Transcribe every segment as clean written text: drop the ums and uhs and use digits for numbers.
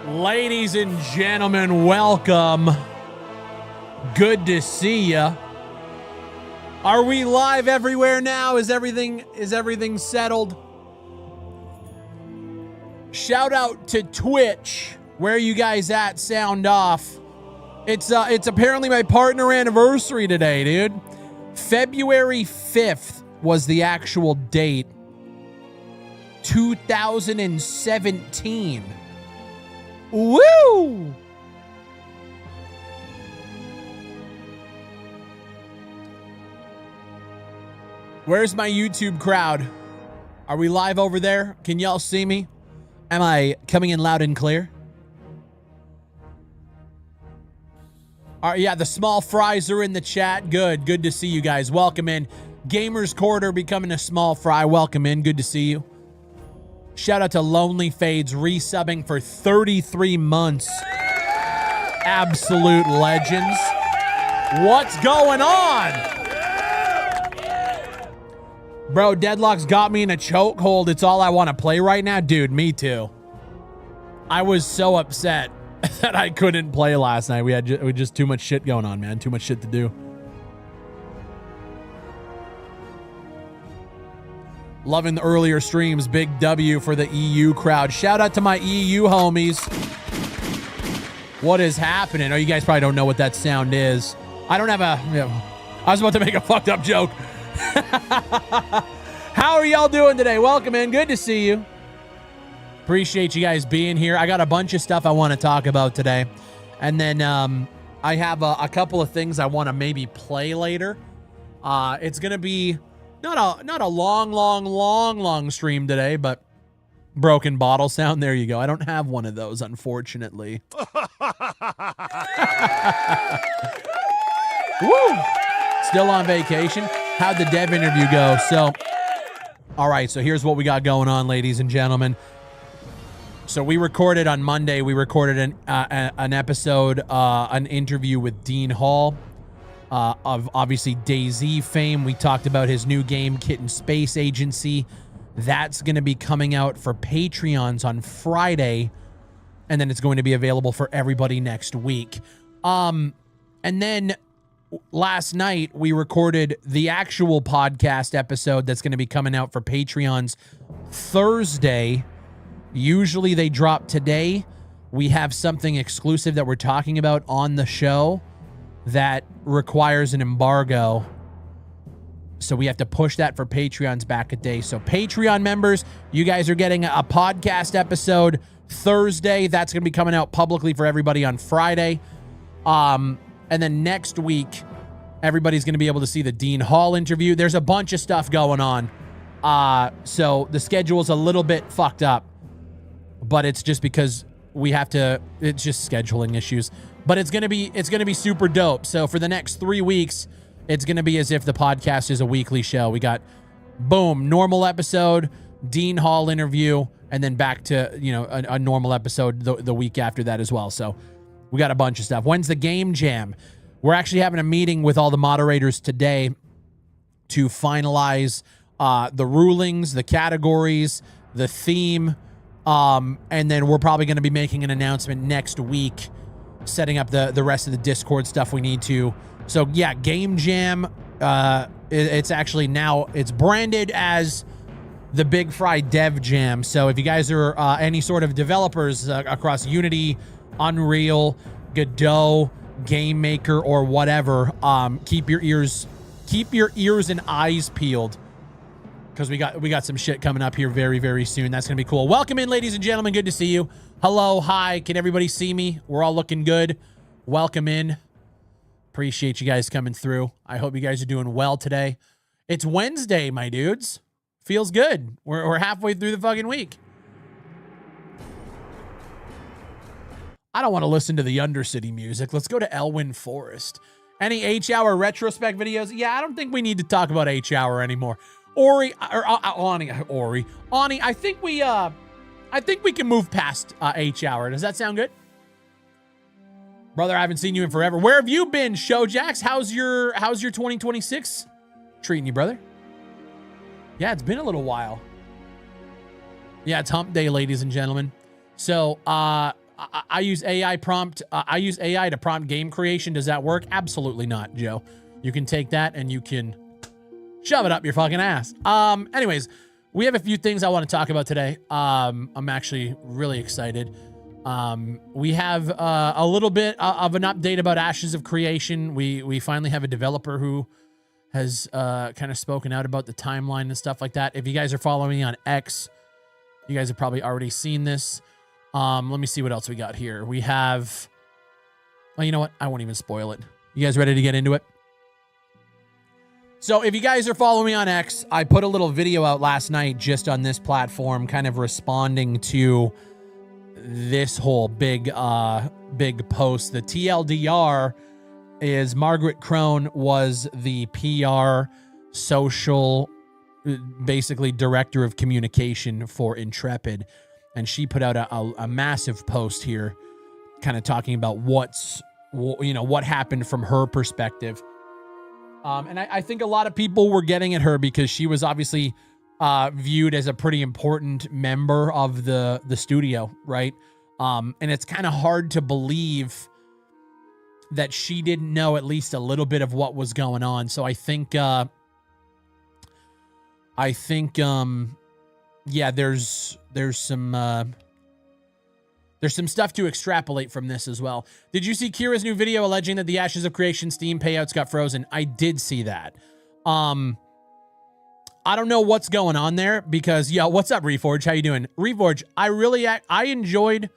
Ladies and gentlemen, welcome. Good to see ya. Are we live everywhere now? Is everything settled? Shout out to Twitch. Where are you guys at? Sound off. It's apparently my partner anniversary today, dude. February 5th was the actual date. 2017. Woo! Where's my YouTube crowd? Are we live over there? Can y'all see me? Am I coming in loud and clear? Yeah, the small fries are in the chat. Good to see you guys. Welcome in. Gamers Quarter becoming a small fry. Welcome in. Good to see you. Shout out to Lonely Fades resubbing for 33 months. Absolute legends. What's going on? Bro, Deadlock's got me in a chokehold. It's all I want to play right now. Dude, me too. I was so upset that I couldn't play last night. We had just too much shit going on, man. Too much shit to do. Loving the earlier streams. Big W for the EU crowd. Shout out to my EU homies. What is happening? Oh, you guys probably don't know what that sound is. I don't have a... I was about to make a fucked up joke. How are y'all doing today? Welcome in. Good to see you. Appreciate you guys being here. I got a bunch of stuff I want to talk about today. And then I have a couple of things I want to maybe play later. It's going to be... Not a long stream today, but broken bottle sound. There you go. I don't have one of those, unfortunately. Woo! Still on vacation. How'd the dev interview go? So, all right. So here's what we got going on, ladies and gentlemen. So we recorded on Monday. We recorded an episode, an interview with Dean Hall. Of obviously DayZ fame. We talked about his new game, Kitten Space Agency. That's going to be coming out for Patreons on Friday, and then it's going to be available for everybody next week. And then last night we recorded the actual podcast episode that's going to be coming out for Patreons Thursday. Usually they drop today. We have something exclusive that we're talking about on the show that requires an embargo. So we have to push that for Patreons back a day. So Patreon members, you guys are getting a podcast episode Thursday. That's going to be coming out publicly for everybody on Friday. And then next week, everybody's going to be able to see the Dean Hall interview. There's a bunch of stuff going on. So the schedule's a little bit fucked up, but it's just because we have to, it's just scheduling issues. But it's gonna be super dope. So for the next 3 weeks, it's gonna be as if the podcast is a weekly show. We got boom, normal episode, Dean Hall interview, and then back to a normal episode the week after that as well. So we got a bunch of stuff. When's the game jam? We're actually having a meeting with all the moderators today to finalize the rulings, the categories, the theme, and then we're probably going to be making an announcement next week, setting up the rest of the Discord stuff we need to. So yeah, Game Jam, it's actually now, it's branded as the Big Fry Dev Jam. So if you guys are any sort of developers across Unity, Unreal, Godot, Game Maker, or whatever, keep your ears and eyes peeled, because we got some shit coming up here very, very soon. That's gonna be cool. Welcome in, ladies and gentlemen. Good to see you. Hello, hi. Can everybody see me? We're all looking good. Welcome in. Appreciate you guys coming through. I hope you guys are doing well today. It's Wednesday, my dudes. Feels good. We're halfway through the fucking week. I don't want to listen to the Undercity music. Let's go to Elwyn Forest. Any H-Hour retrospect videos? Yeah, I don't think we need to talk about H-Hour anymore. Ani, I think we can move past H-Hour. Does that sound good? Brother, I haven't seen you in forever. Where have you been, Showjax? How's your 2026 treating you, brother? Yeah, it's been a little while. Yeah, it's hump day, ladies and gentlemen. So, I use AI prompt. I use AI to prompt game creation. Does that work? Absolutely not, Joe. You can take that and you can shove it up your fucking ass. Anyways, we have a few things I want to talk about today. I'm actually really excited. We have a little bit of an update about Ashes of Creation. We finally have a developer who has kind of spoken out about the timeline and stuff like that. If you guys are following me on X, you guys have probably already seen this. Let me see what else we got here. We have, well, you know what? I won't even spoil it. You guys ready to get into it? So if you guys are following me on X, I put a little video out last night just on this platform, kind of responding to this whole big post. The TLDR is Margaret Crone was the PR social, basically director of communication for Intrepid. And she put out a massive post here kind of talking about what happened from her perspective. And I think a lot of people were getting at her because she was obviously viewed as a pretty important member of the studio, right? And it's kind of hard to believe that she didn't know at least a little bit of what was going on. So I think yeah, there's some stuff to extrapolate from this as well. Did you see Kira's new video alleging that the Ashes of Creation Steam payouts got frozen? I did see that. I don't know what's going on there because, yo, what's up, Reforge? How you doing? Reforge, I enjoyed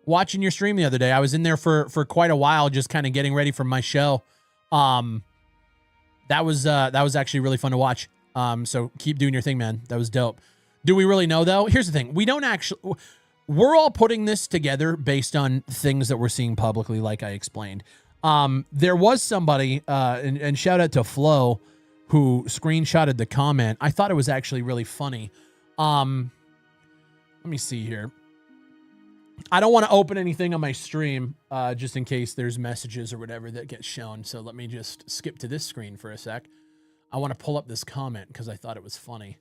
watching your stream the other day. I was in there for quite a while, just kind of getting ready for my show. That was actually really fun to watch. So keep doing your thing, man. That was dope. Do we really know, though? Here's the thing. We don't actually... We're all putting this together based on things that we're seeing publicly, like I explained. There was somebody, and shout out to Flo, who screenshotted the comment. I thought it was actually really funny. Let me see here. I don't want to open anything on my stream, just in case there's messages or whatever that get shown. So let me just skip to this screen for a sec. I want to pull up this comment because I thought it was funny.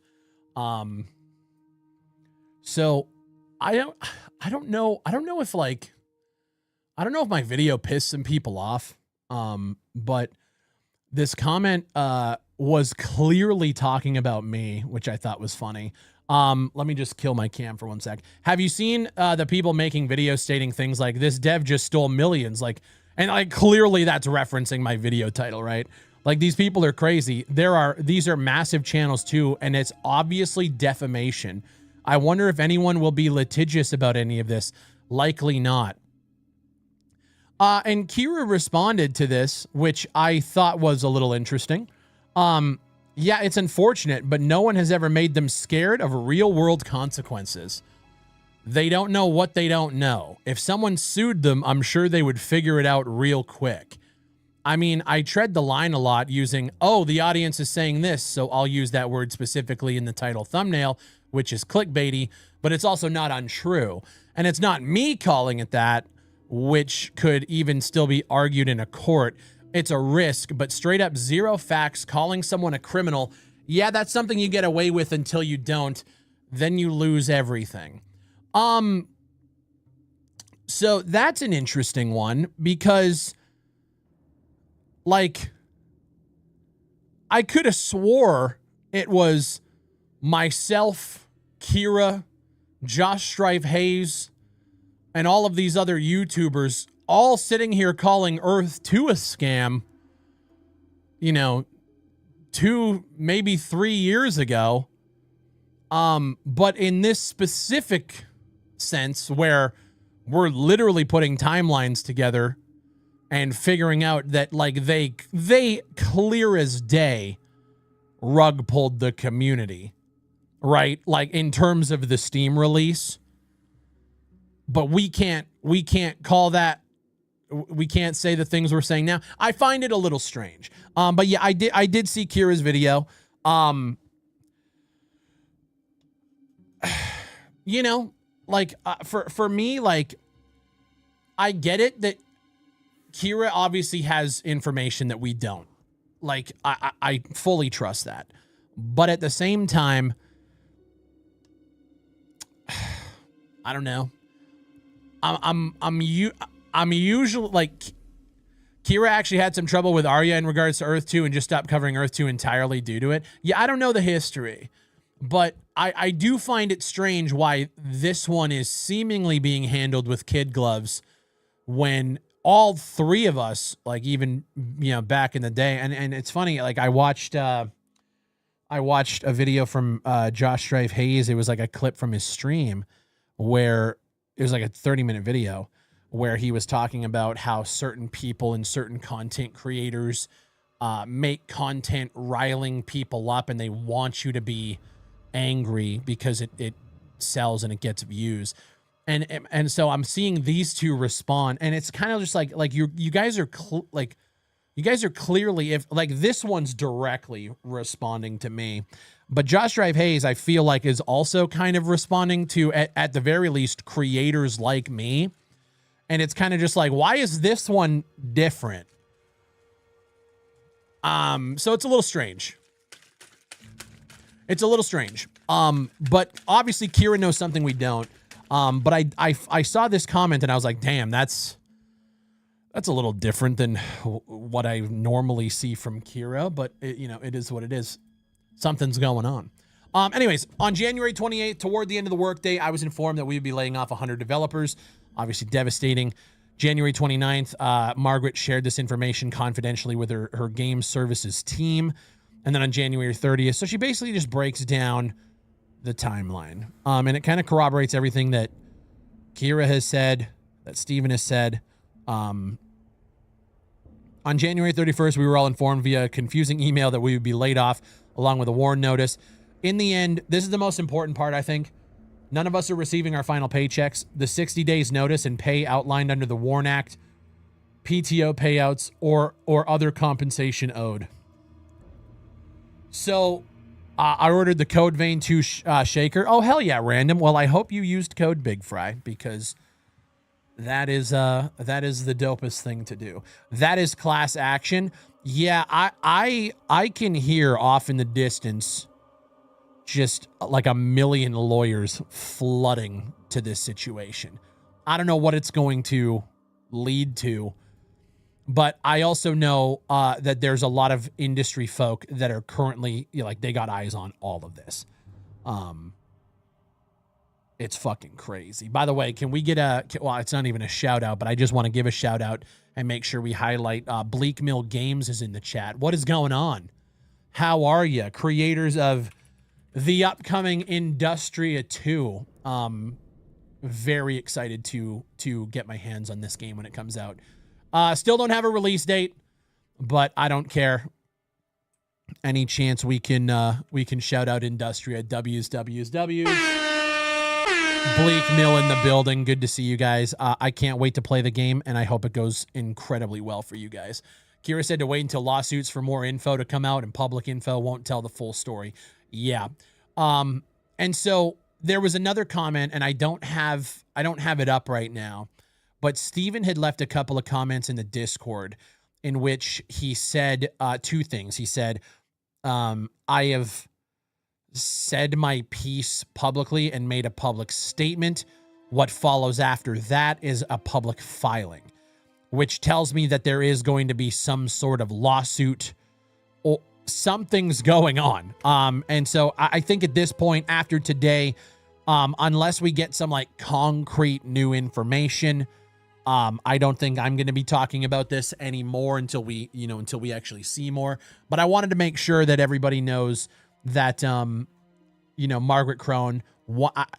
So I don't know if my video pissed some people off. But this comment was clearly talking about me, which I thought was funny. Let me just kill my cam for 1 sec. Have you seen the people making videos stating things like this dev just stole millions? And clearly that's referencing my video title, right? Like, these people are crazy. These are massive channels too, and it's obviously defamation. I wonder if anyone will be litigious about any of this. Likely not. And Kira responded to this, which I thought was a little interesting. Yeah, it's unfortunate, but no one has ever made them scared of real-world consequences. They don't know what they don't know. If someone sued them, I'm sure they would figure it out real quick. I mean, I tread the line a lot using, oh, the audience is saying this, so I'll use that word specifically in the title thumbnail, which is clickbaity, but it's also not untrue. And it's not me calling it that, which could even still be argued in a court. It's a risk, but straight up zero facts, calling someone a criminal, yeah, that's something you get away with until you don't. Then you lose everything. So that's an interesting one because, like, I could have swore it was myself, Kira, Josh Strife Hayes, and all of these other YouTubers all sitting here calling Earth 2 a scam, 2, maybe 3 years ago. But in this specific sense where we're literally putting timelines together and figuring out that, like, they clear as day rug pulled the community, right? Like, in terms of the Steam release. But we can't call that, we can't say the things we're saying now. I find it a little strange. But yeah, I did see Kira's video. For me, like, I get it that Kira obviously has information that we don't. Like, I fully trust that. But at the same time, I don't know. I'm usually like Kira actually had some trouble with Arya in regards to Earth 2 and just stopped covering Earth 2 entirely due to it. Yeah, I don't know the history, but I do find it strange why this one is seemingly being handled with kid gloves when all three of us, like even, back in the day, and it's funny, like I watched a video from Josh Strife Hayes. It was like a clip from his stream where it was like a 30-minute video where he was talking about how certain people and certain content creators make content riling people up, and they want you to be angry because it sells and it gets views. And so I'm seeing these two respond, and it's kind of just like you guys are you guys are clearly, if like this one's directly responding to me, but Josh Drive Hayes, I feel like is also kind of responding to at the very least creators like me. And it's kind of just like, why is this one different? So it's a little strange. It's a little strange. But obviously Kira knows something we don't. But I saw this comment and I was like, damn, that's a little different than what I normally see from Kira, but it is what it is. Something's going on. Anyways, on January 28th, toward the end of the workday, I was informed that we would be laying off 100 developers. Obviously devastating. January 29th, Margaret shared this information confidentially with her game services team. And then on January 30th, so she basically just breaks down the timeline. And it kind of corroborates everything that Kira has said, that Steven has said. On January 31st, we were all informed via a confusing email that we would be laid off along with a warn notice. In the end, this is the most important part, I think. None of us are receiving our final paychecks. The 60 days notice and pay outlined under the WARN Act, PTO payouts, or other compensation owed. So I ordered the Code Vein 2 shaker. Oh, hell yeah, random. Well, I hope you used code Big Fry because that is the dopest thing to do. That is class action. Yeah, I can hear off in the distance just like a million lawyers flooding to this situation. I don't know what it's going to lead to, but I also know that there's a lot of industry folk that are currently they got eyes on all of this. It's fucking crazy. By the way, can we get well, it's not even a shout out, but I just want to give a shout out and make sure we highlight Bleak Mill Games is in the chat. What is going on? How are you? Creators of the upcoming Industria 2. Very excited to get my hands on this game when it comes out. Still don't have a release date, but I don't care. Any chance we can shout out Industria. W's. Bleak Mill in the building. Good to see you guys. I can't wait to play the game, and I hope it goes incredibly well for you guys. Kira said to wait until lawsuits for more info to come out, and public info won't tell the full story. Yeah. And so there was another comment, and I don't have it up right now, but Steven had left a couple of comments in the Discord in which he said two things. He said, I have said my piece publicly and made a public statement. What follows after that is a public filing, which tells me that there is going to be some sort of lawsuit or something's going on. And so I think at this point after today, unless we get some like concrete new information, I don't think I'm going to be talking about this anymore until we actually see more. But I wanted to make sure that everybody knows that, Margaret Crone,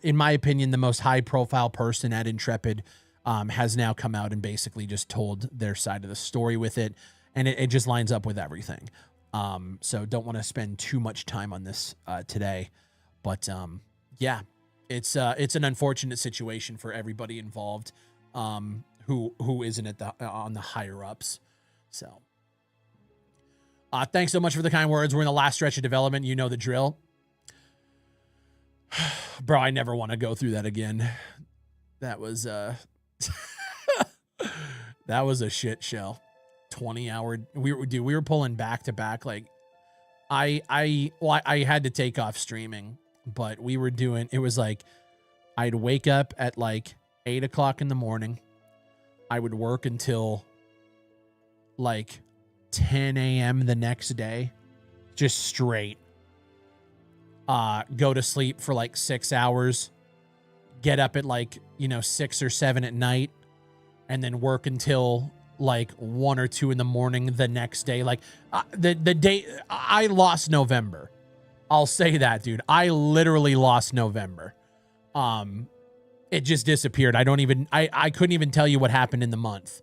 in my opinion, the most high profile person at Intrepid, has now come out and basically just told their side of the story with it. And it just lines up with everything. So don't want to spend too much time on this, today, but, yeah, it's an unfortunate situation for everybody involved, who isn't on the higher ups. So, thanks so much for the kind words. We're in the last stretch of development. You know the drill. Bro, I never want to go through that again. That was, that was a shit show. 20-hour. We were pulling back to back. Like I had to take off streaming, but we were doing, it was like, I'd wake up at like 8 o'clock in the morning. I would work until like 10 a.m. the next day, just straight. Go to sleep for like 6 hours, get up at like, 6 or 7 at night, and then work until like 1 or 2 in the morning the next day. Like the day I lost November. I'll say that, dude. I literally lost November. It just disappeared. I couldn't even tell you what happened in the month.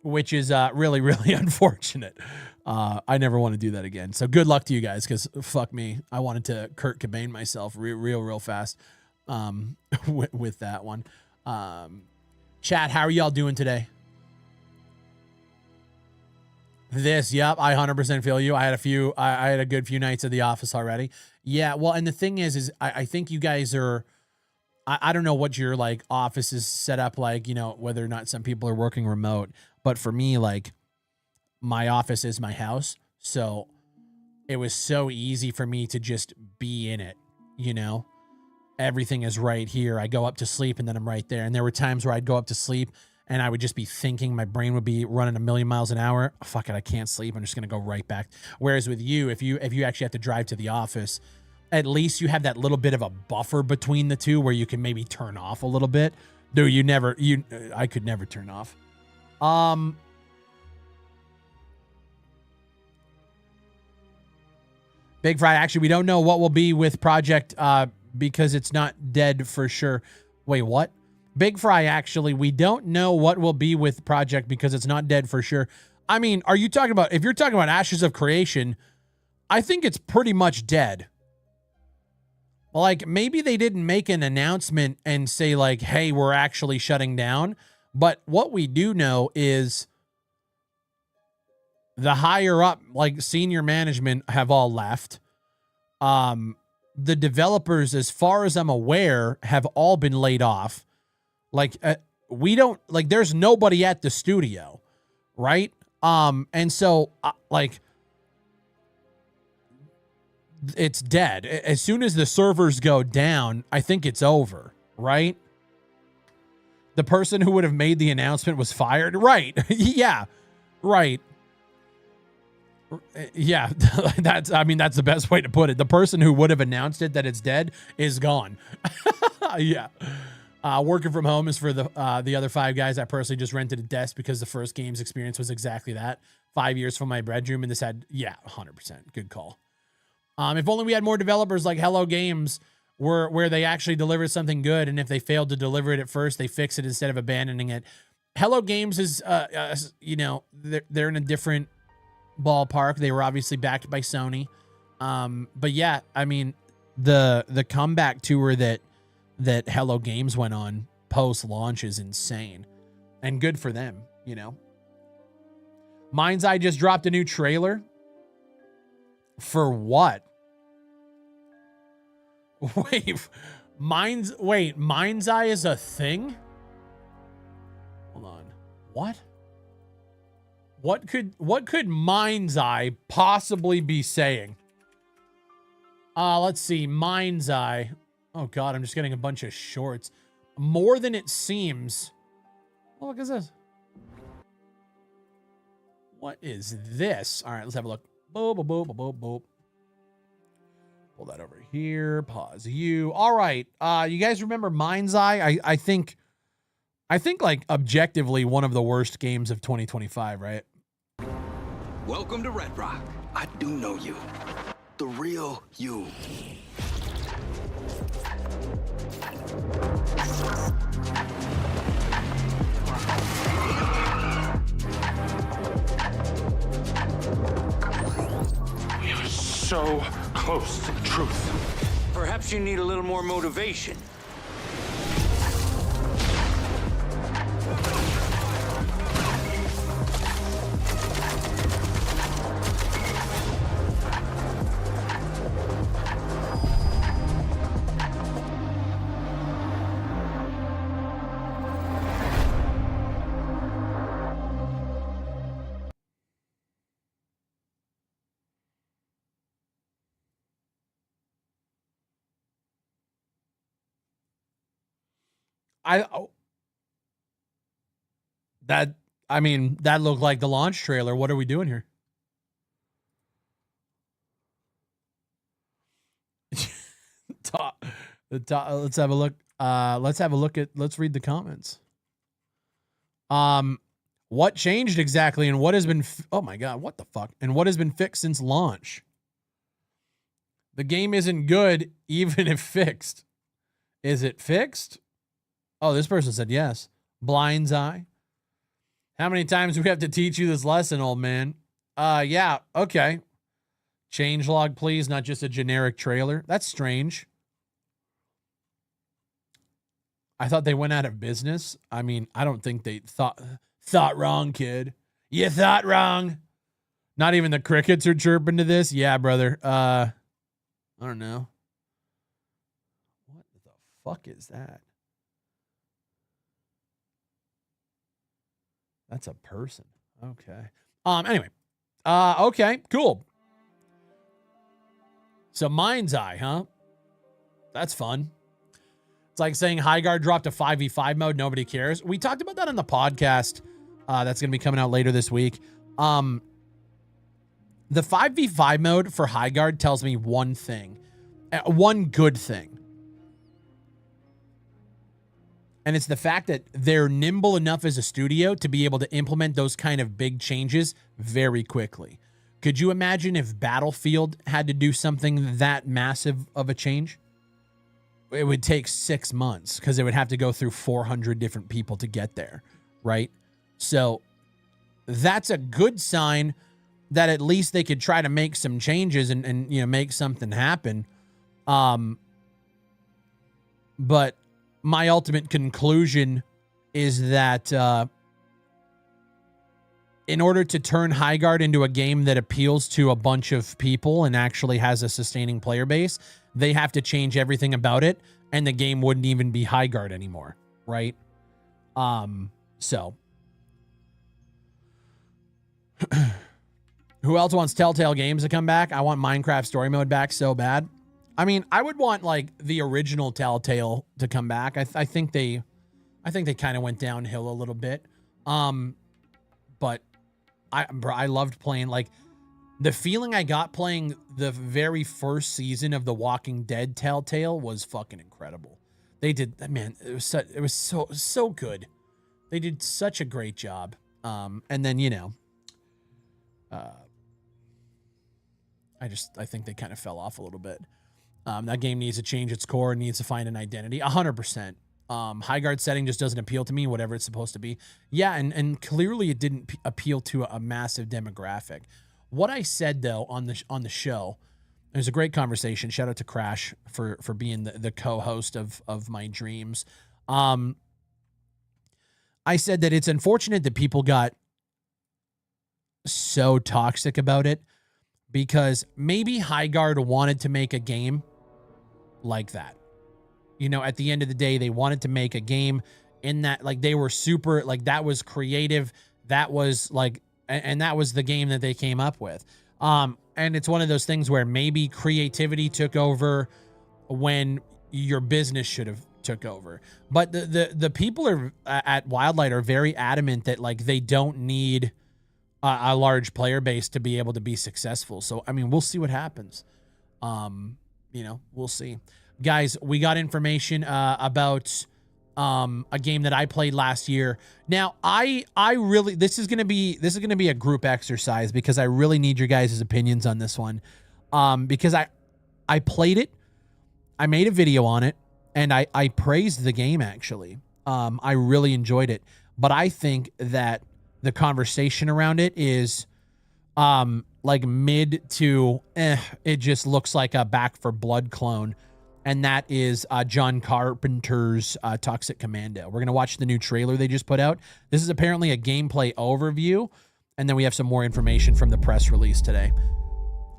Which is really, really unfortunate. I never want to do that again. So good luck to you guys, because fuck me. I wanted to Kurt Cobain myself real fast with that one. Chat, how are y'all doing today? Yep, I 100% feel you. I had a good few nights at the office already. Yeah, well, and the thing is I think you guys are, I don't know what your like office is set up like, whether or not some people are working remote, but for me, like my office is my house. So it was so easy for me to just be in it, everything is right here. I go up to sleep and then I'm right there. And there were times where I'd go up to sleep and I would just be thinking, my brain would be running a million miles an hour. Oh, fuck it, I can't sleep. I'm just going to go right back. Whereas with you, if you actually have to drive to the office, at least you have that little bit of a buffer between the two where you can maybe turn off a little bit. Dude, I could never turn off. Big Fry, actually, we don't know what will be with Project because it's not dead for sure. Wait, what? Big Fry, actually, we don't know what will be with Project because it's not dead for sure. I mean, if you're talking about Ashes of Creation, I think it's pretty much dead. Like, maybe they didn't make an announcement and say, like, hey, we're actually shutting down. But what we do know is the higher up, like, senior management have all left. The developers, as far as I'm aware, have all been laid off. Like, there's nobody at the studio, right? And so, like, it's dead. As soon as the servers go down, I think it's over, right? The person who would have made the announcement was fired. Right. Yeah. Right. Yeah. That's the best way to put it. The person who would have announced it that it's dead is gone. Yeah. Working from home is for the other 5 guys. I personally just rented a desk because the first game's experience was exactly that. 5 years from my bedroom, and this had, 100%. Good call. If only we had more developers like Hello Games where they actually delivered something good, and if they failed to deliver it at first, they fix it instead of abandoning it. Hello Games is, they're in a different ballpark. They were obviously backed by Sony. But yeah, I mean, the comeback tour that Hello Games went on post-launch is insane. And good for them, Mind's Eye just dropped a new trailer. For what? Mind's Eye is a thing? Hold on. What? What could Mind's Eye possibly be saying? Let's see. Mind's Eye. Oh god, I'm just getting a bunch of shorts. More Than It Seems. Oh, look at this. What is this? All right, let's have a look. Boop, boop, boop, boop, boop. Pull that over here. Pause you. All right. You guys remember Mind's Eye? I think like objectively one of the worst games of 2025, right? Welcome to Red Rock. I do know you. The real you. You're so close to the truth. Perhaps you need a little more motivation. That looked like the launch trailer. What are we doing here? Let's have a look. Let's read the comments. What changed exactly, and what has been? Oh my God, what the fuck? And what has been fixed since launch? The game isn't good, even if fixed. Is it fixed? Oh, this person said yes. Blind's Eye. How many times do we have to teach you this lesson, old man? Yeah, okay. Changelog, please, not just a generic trailer. That's strange. I thought they went out of business. I mean, I don't think they thought wrong, kid. You thought wrong. Not even the crickets are chirping to this. Yeah, brother. I don't know. What the fuck is that? That's a person. Okay. Anyway. Okay, cool. So Mind's Eye, huh? That's fun. It's like saying Highguard dropped a 5v5 mode. Nobody cares. We talked about that on the podcast. That's going to be coming out later this week. The 5v5 mode for Highguard tells me one thing. One good thing. And it's the fact that they're nimble enough as a studio to be able to implement those kind of big changes very quickly. Could you imagine if Battlefield had to do something that massive of a change? It would take 6 months because it would have to go through 400 different people to get there, right? So that's a good sign that at least they could try to make some changes and you know, make something happen. But my ultimate conclusion is that in order to turn Highguard into a game that appeals to a bunch of people and actually has a sustaining player base, they have to change everything about it, and the game wouldn't even be Highguard anymore, right? So who else wants Telltale Games to come back? I want Minecraft Story Mode back so bad. I mean, I would want like the original Telltale to come back. I think they kind of went downhill a little bit. But I loved playing, like, the feeling I got playing the very first season of The Walking Dead Telltale was fucking incredible. They did, man, it was so good. They did such a great job. And then, you know, I think they kind of fell off a little bit. That game needs to change its core and needs to find an identity. 100%. Highguard setting just doesn't appeal to me, whatever it's supposed to be. Yeah, and clearly it didn't appeal to a massive demographic. What I said, though, on the show, there's a great conversation. Shout out to Crash for being the co-host of my dreams. I said that it's unfortunate that people got so toxic about it because maybe Highguard wanted to make a game like that. You know, at the end of the day, they wanted to make a game in that, like, they were super, like, that was creative. That was like, and that was the game that they came up with. And it's one of those things where maybe creativity took over when your business should have took over. But the people are at Wildlight are very adamant that, like, they don't need a large player base to be able to be successful. So, I mean, we'll see what happens. You know, we'll see. Guys, we got information about a game that I played last year. Now, I really, this is gonna be a group exercise because I really need your guys' opinions on this one. Because I played it, I made a video on it, and I praised the game actually. I really enjoyed it, but I think that the conversation around it is like mid to it just looks like a Back 4 Blood clone. And that is John Carpenter's Toxic Commando. We're going to watch the new trailer they just put out. This is apparently a gameplay overview. And then we have some more information from the press release today.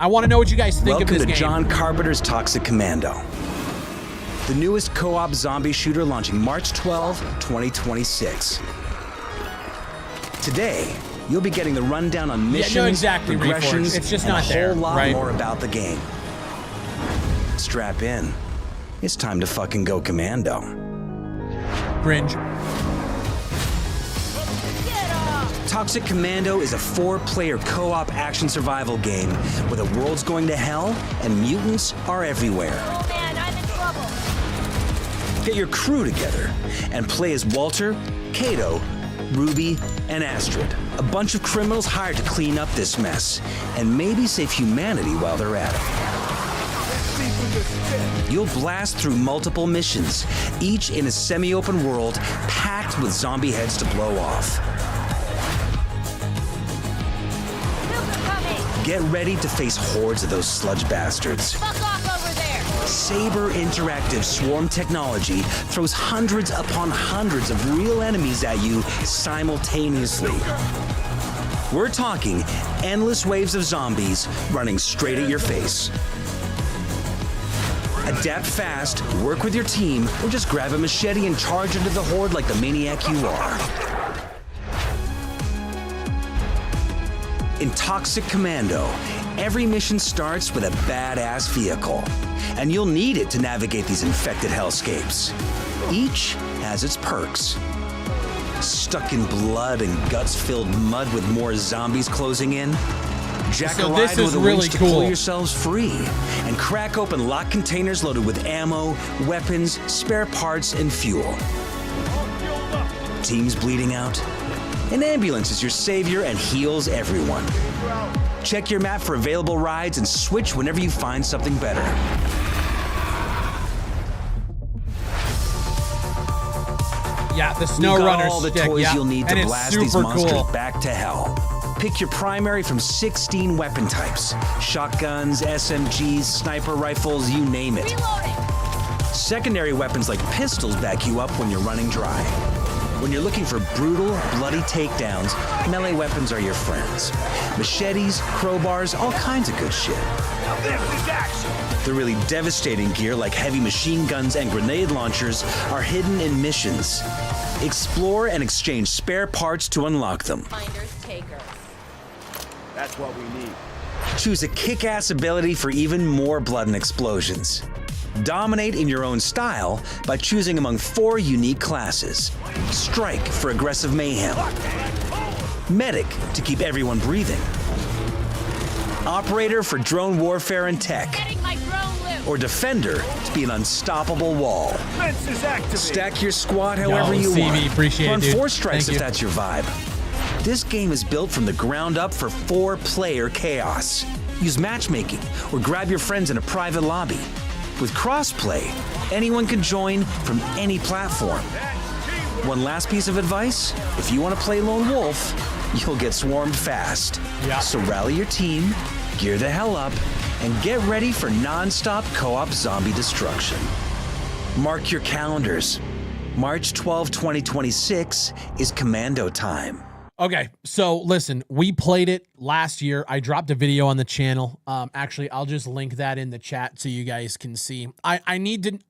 I want to know what you guys think of this game. Welcome to John Carpenter's Toxic Commando. The newest co-op zombie shooter launching March 12, 2026. Today, you'll be getting the rundown on missions, progressions, it's just and not a whole lot more about the game. Strap in. It's time to fucking go commando. Cringe. Toxic Commando is a 4-player co-op action survival game where the world's going to hell and mutants are everywhere. Oh man, I'm in trouble. Get your crew together and play as Walter, Kato, Ruby, and Astrid. A bunch of criminals hired to clean up this mess and maybe save humanity while they're at it. You'll blast through multiple missions, each in a semi-open world packed with zombie heads to blow off. Get ready to face hordes of those sludge bastards. Fuck off over there. Saber Interactive Swarm technology throws hundreds upon hundreds of real enemies at you simultaneously. We're talking endless waves of zombies running straight at your face. Adapt fast, work with your team, or just grab a machete and charge into the horde like the maniac you are. In Toxic Commando, every mission starts with a badass vehicle, and you'll need it to navigate these infected hellscapes. Each has its perks. Stuck in blood and guts-filled mud with more zombies closing in? Jack So a this ride is with a really winch to cool. pull yourselves free, and crack open locked containers loaded with ammo, weapons, spare parts, and fuel. Teams bleeding out? An ambulance is your savior and heals everyone. Check your map for available rides and switch whenever you find something better. Yeah, the We've Snow got Runner all the stick. toys Yeah. you'll need to and it's blast super these monsters cool. back to hell. Pick your primary from 16 weapon types. Shotguns, SMGs, sniper rifles, you name it. Reloading. Secondary weapons like pistols back you up when you're running dry. When you're looking for brutal, bloody takedowns, melee weapons are your friends. Machetes, crowbars, all kinds of good shit. Now this is action. The really devastating gear like heavy machine guns and grenade launchers are hidden in missions. Explore and exchange spare parts to unlock them. Finders takers. That's what we need. Choose a kick-ass ability for even more blood and explosions. Dominate in your own style by choosing among 4 unique classes. Strike for aggressive mayhem. Medic to keep everyone breathing. Operator for drone warfare and tech. Getting my drone loose. Or Defender to be an unstoppable wall. Fences activated. Stack your squad however Yo, you CV, want. appreciate it, Run dude. 4 strikes Thank if you. that's your vibe. This game is built from the ground up for 4-player chaos. Use matchmaking or grab your friends in a private lobby. With crossplay, anyone can join from any platform. One last piece of advice, if you want to play Lone Wolf, you'll get swarmed fast. Yeah. So rally your team, gear the hell up, and get ready for non-stop co-op zombie destruction. Mark your calendars. March 12, 2026 is Commando time. Okay, so listen, we played it last year. I dropped a video on the channel. Actually, I'll just link that in the chat so you guys can see. I need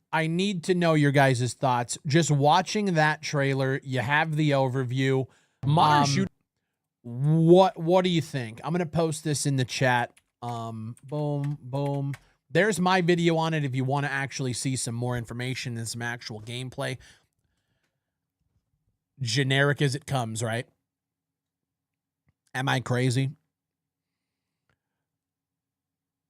to know your guys' thoughts. Just watching that trailer, you have the overview. Modern shoot. What do you think? I'm gonna post this in the chat. Boom, boom. There's my video on it if you want to actually see some more information and some actual gameplay. Generic as it comes, right? Am I crazy?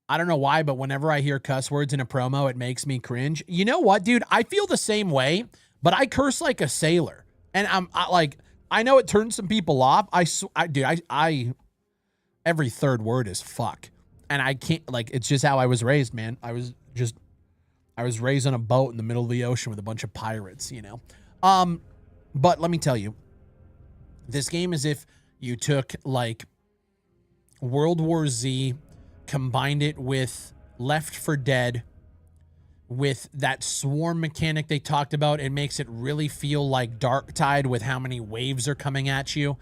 I don't know why, but whenever I hear cuss words in a promo, it makes me cringe. You know what, dude? I feel the same way, but I curse like a sailor. And I know it turns some people off. I every third word is fuck. And I can't, it's just how I was raised, man. I was raised on a boat in the middle of the ocean with a bunch of pirates, you know? But let me tell you, this game is if you took World War Z, combined it with Left 4 Dead, with that swarm mechanic they talked about. It makes it really feel like Dark Tide with how many waves are coming at you.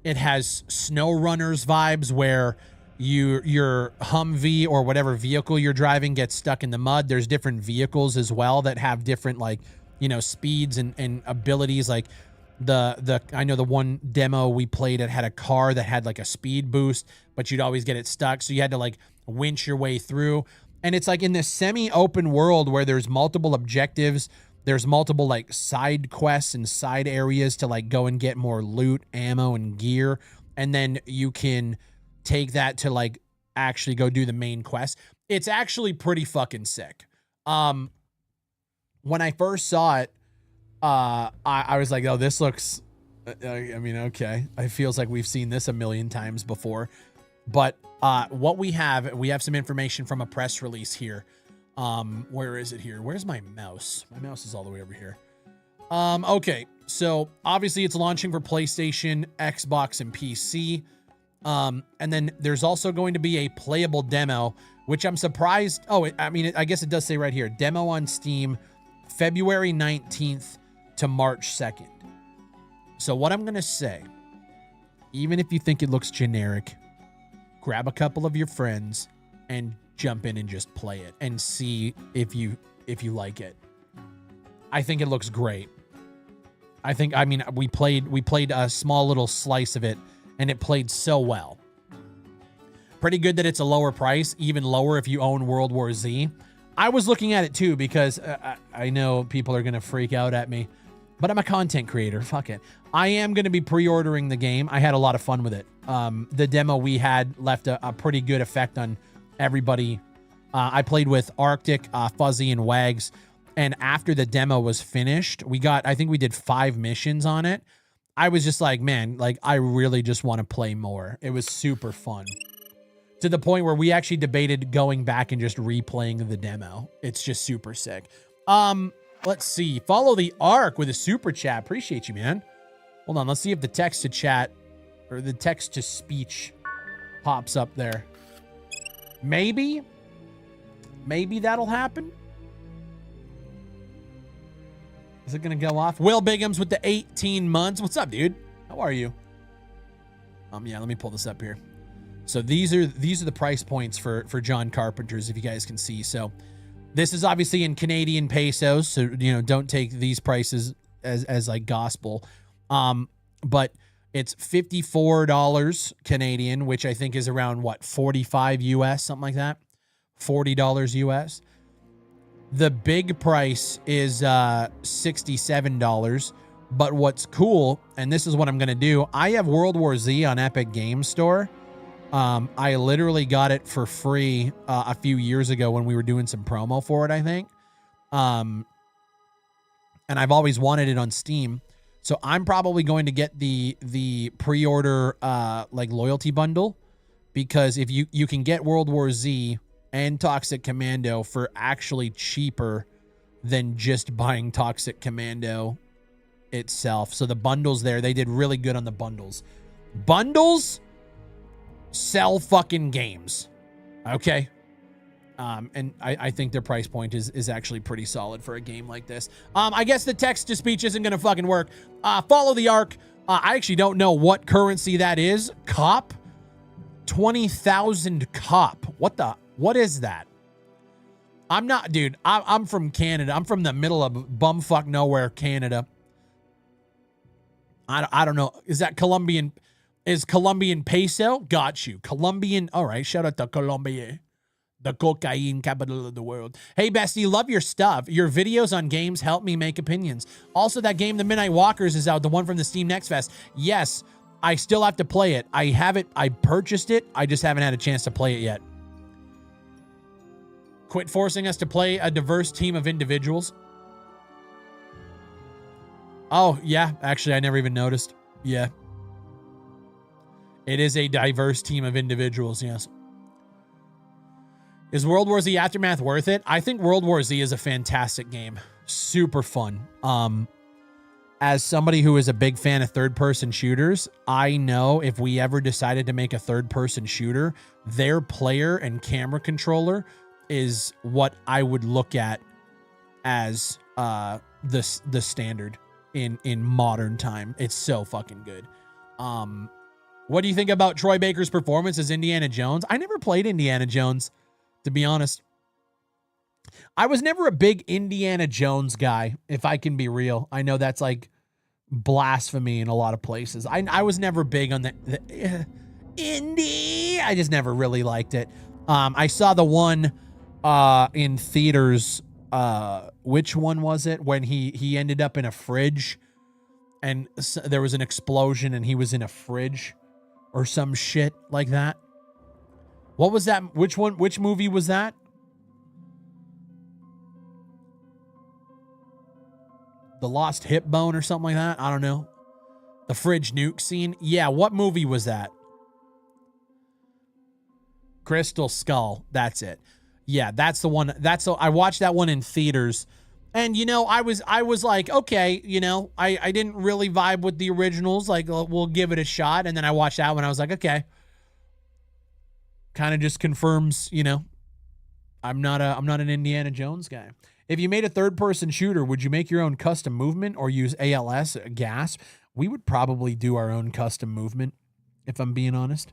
It has SnowRunners vibes where your Humvee or whatever vehicle you're driving gets stuck in the mud. There's different vehicles as well that have different speeds and abilities. I know the one demo we played, it had a car that had a speed boost, but you'd always get it stuck. So you had to winch your way through. And it's in this semi-open world where there's multiple objectives. There's multiple like side quests and side areas to like go and get more loot, ammo, and gear. And then you can take that to like actually go do the main quest. It's actually pretty fucking sick. When I first saw it, I was like, oh, this looks, I mean, okay. It feels like we've seen this a million times before. But what we have some information from a press release here. Where is it here? Where's my mouse? My mouse is all the way over here. Okay, so obviously it's launching for PlayStation, Xbox, and PC. And then there's also going to be a playable demo, which I'm surprised. Oh, I guess it does say right here, demo on Steam, February 19th to March 2nd. So what I'm going to say, even if you think it looks generic, grab a couple of your friends and jump in and just play it and see if you like it. I think it looks great. We played a small little slice of it and it played so well. Pretty good that it's a lower price, even lower if you own World War Z. I was looking at it too because I know people are going to freak out at me, but I'm a content creator. Fuck it. I am going to be pre-ordering the game. I had a lot of fun with it. The demo we had left a pretty good effect on everybody. I played with Arctic, Fuzzy, and Wags. And after the demo was finished, I think we did 5 missions on it. I was just like, man, like I really just want to play more. It was super fun. To the point where we actually debated going back and just replaying the demo. It's just super sick. Let's see. Follow the Arc with a super chat. Appreciate you, man. Hold on. Let's see if the text to chat or the text to speech pops up there. Maybe that'll happen. Is it going to go off? Will Bigums with the 18 months. What's up, dude? How are you? Yeah, let me pull this up here. So these are the price points for John Carpenter's, if you guys can see. So this is obviously in Canadian pesos, so don't take these prices as like gospel. But it's $54 Canadian, which I think is around what, 45 US, something like that. $40 US. The big price is $67. But what's cool, and this is what I'm gonna do, I have World War Z on Epic Games Store. I literally got it for free a few years ago when we were doing some promo for it, I think. And I've always wanted it on Steam. So I'm probably going to get the pre-order like loyalty bundle, because if you can get World War Z and Toxic Commando for actually cheaper than just buying Toxic Commando itself. So the bundles there, they did really good on the bundles. Bundles sell fucking games. Okay. And I think their price point is actually pretty solid for a game like this. I guess the text to speech isn't going to fucking work. Follow the Arc. I actually don't know what currency that is. COP? 20,000 COP. What is that? I'm not, dude, I'm from Canada. I'm from the middle of bumfuck nowhere, Canada. I don't know. Is that Colombian? Is Colombian peso? Got you. Colombian. All right. Shout out to Colombia, the cocaine capital of the world. Hey, Bestie, love your stuff. Your videos on games help me make opinions. Also, that game, The Midnight Walkers, is out. The one from the Steam Next Fest. Yes, I still have to play it. I have it. I purchased it. I just haven't had a chance to play it yet. Quit forcing us to play a diverse team of individuals. Oh, yeah. Actually, I never even noticed. Yeah. It is a diverse team of individuals, yes. Is World War Z Aftermath worth it? I think World War Z is a fantastic game. Super fun. As somebody who is a big fan of third-person shooters, I know if we ever decided to make a third-person shooter, their player and camera controller is what I would look at as the standard in modern time. It's so fucking good. What do you think about Troy Baker's performance as Indiana Jones? I never played Indiana Jones, to be honest. I was never a big Indiana Jones guy, if I can be real. I know that's like blasphemy in a lot of places. I was never big on the Indy. I just never really liked it. I saw the one in theaters which one was it when he ended up in a fridge and there was an explosion and he was in a fridge or some shit like that? What was that? Which movie was that? The Lost Hip Bone or something like that? I don't know. The fridge nuke scene? Yeah, what movie was that? Crystal Skull. That's it. Yeah, that's the one. I watched that one in theaters. And, you know, I was like, okay, you know, I didn't really vibe with the originals. Like, we'll give it a shot. And then I watched that one. I was like, okay. Kind of just confirms, you know, I'm not an Indiana Jones guy. If you made a third-person shooter, would you make your own custom movement or use ALS, gas? We would probably do our own custom movement, if I'm being honest.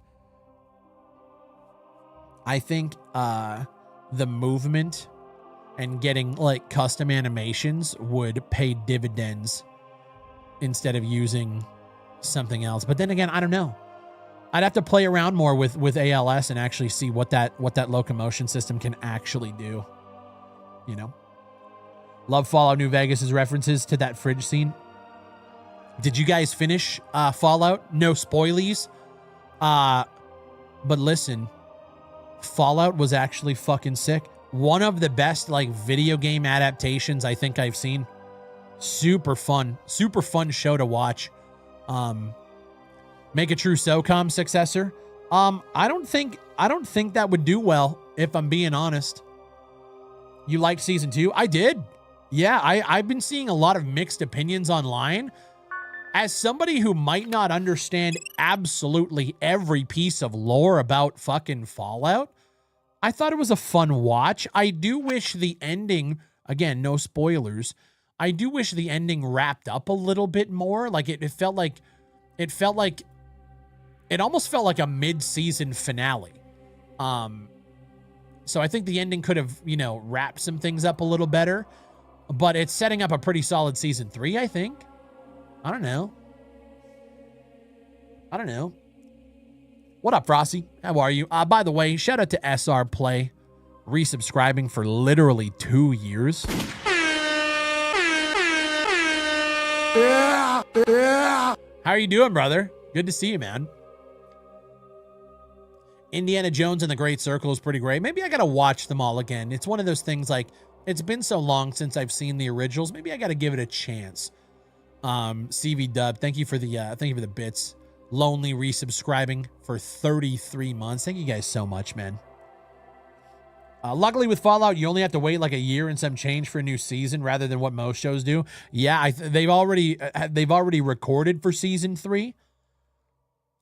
I think the movement and getting, like, custom animations would pay dividends instead of using something else. But then again, I don't know. I'd have to play around more with ALS and actually see what that locomotion system can actually do, you know? Love Fallout New Vegas' references to that fridge scene. Did you guys finish Fallout? No spoilies. But listen, Fallout was actually fucking sick. One of the best like video game adaptations I think I've seen. Super fun show to watch. Make a true SOCOM successor. I don't think that would do well, if I'm being honest. You liked season 2? I did. Yeah, I've been seeing a lot of mixed opinions online. As somebody who might not understand absolutely every piece of lore about fucking Fallout, I thought it was a fun watch. I do wish the ending, again, no spoilers, I do wish the ending wrapped up a little bit more. Like it almost felt like a mid-season finale. So I think the ending could have, you know, wrapped some things up a little better. But it's setting up a pretty solid season 3, I think. I don't know. What up, Frosty? How are you? By the way, shout out to SR Play, resubscribing for literally 2 years. How are you doing, brother? Good to see you, man. Indiana Jones and the Great Circle is pretty great. Maybe I gotta watch them all again. It's one of those things like, it's been so long since I've seen the originals. Maybe I gotta give it a chance. CV Dub, thank you for the bits. Lonely resubscribing for 33 months. Thank you guys so much, man. Luckily with Fallout, you only have to wait like a year and some change for a new season rather than what most shows do. Yeah, they've already recorded for season 3.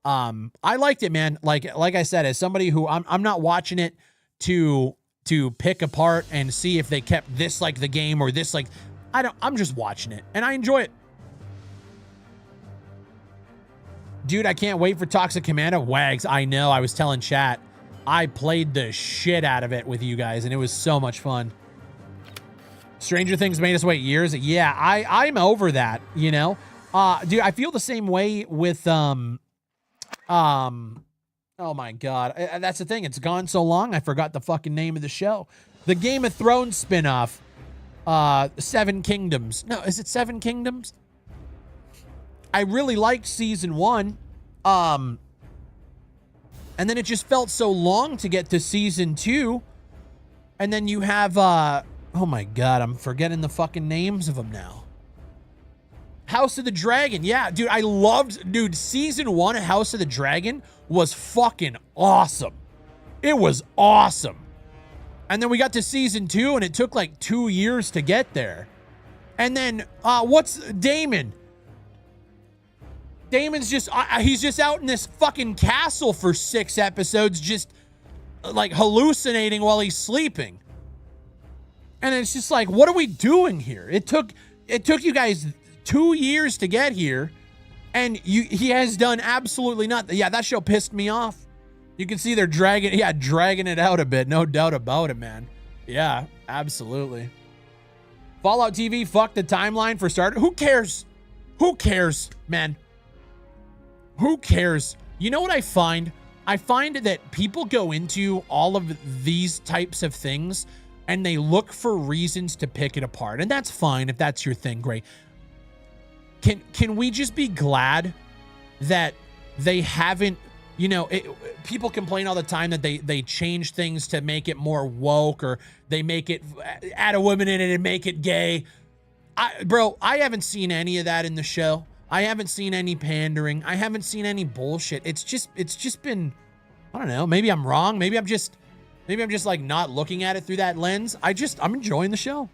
I liked it, man. Like I said, as somebody who I'm not watching it to pick apart and see if they kept this like the game or this like, I'm just watching it and I enjoy it. Dude, I can't wait for Toxic Commando. Wags, I know. I was telling chat. I played the shit out of it with you guys, and it was so much fun. Stranger Things made us wait years. Yeah, I'm over that, you know? Dude, I feel the same way with, oh my God. That's the thing. It's gone so long, I forgot the fucking name of the show. The Game of Thrones spinoff, Seven Kingdoms. No, is it Seven Kingdoms? I really liked season 1. And then it just felt so long to get to season 2. And then you have, oh my God, I'm forgetting the fucking names of them now. House of the Dragon. Yeah, dude, dude, season 1 of House of the Dragon was fucking awesome. It was awesome. And then we got to season 2 and it took like 2 years to get there. And then, what's Damon? Damon's just, he's just out in this fucking castle for 6 episodes, just like hallucinating while he's sleeping. And it's just like, what are we doing here? It took you guys 2 years to get here, and he has done absolutely nothing. Yeah, that show pissed me off. You can see they're dragging it out a bit. No doubt about it, man. Yeah, absolutely. Fallout TV, fuck the timeline for starters. Who cares? Who cares, man? Who cares? You know what I find? I find that people go into all of these types of things and they look for reasons to pick it apart. And that's fine if that's your thing, great. Can we just be glad that they haven't, you know, people complain all the time that they change things to make it more woke, or they make it, add a woman in it and make it gay. Bro, I haven't seen any of that in the show. I haven't seen any pandering. I haven't seen any bullshit. It's just been, I don't know, maybe I'm wrong. Maybe I'm just like not looking at it through that lens. I'm enjoying the show.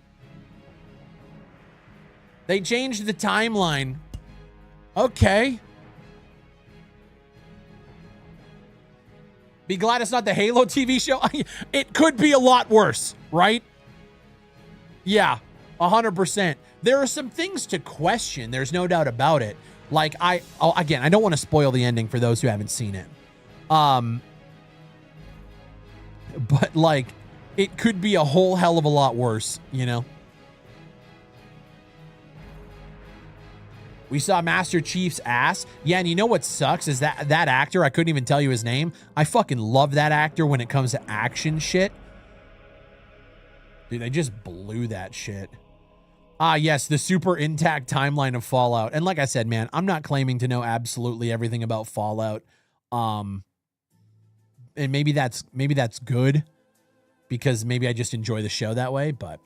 They changed the timeline. Okay. Be glad it's not the Halo TV show. It could be a lot worse, right? Yeah, 100%. There are some things to question. There's no doubt about it. Like, again, I don't want to spoil the ending for those who haven't seen it. But like, it could be a whole hell of a lot worse, you know? We saw Master Chief's ass. Yeah, and you know what sucks is that actor, I couldn't even tell you his name. I fucking love that actor when it comes to action shit. Dude, they just blew that shit. Yes, the super intact timeline of Fallout. And like I said, man, I'm not claiming to know absolutely everything about Fallout. And maybe that's good, because maybe I just enjoy the show that way. But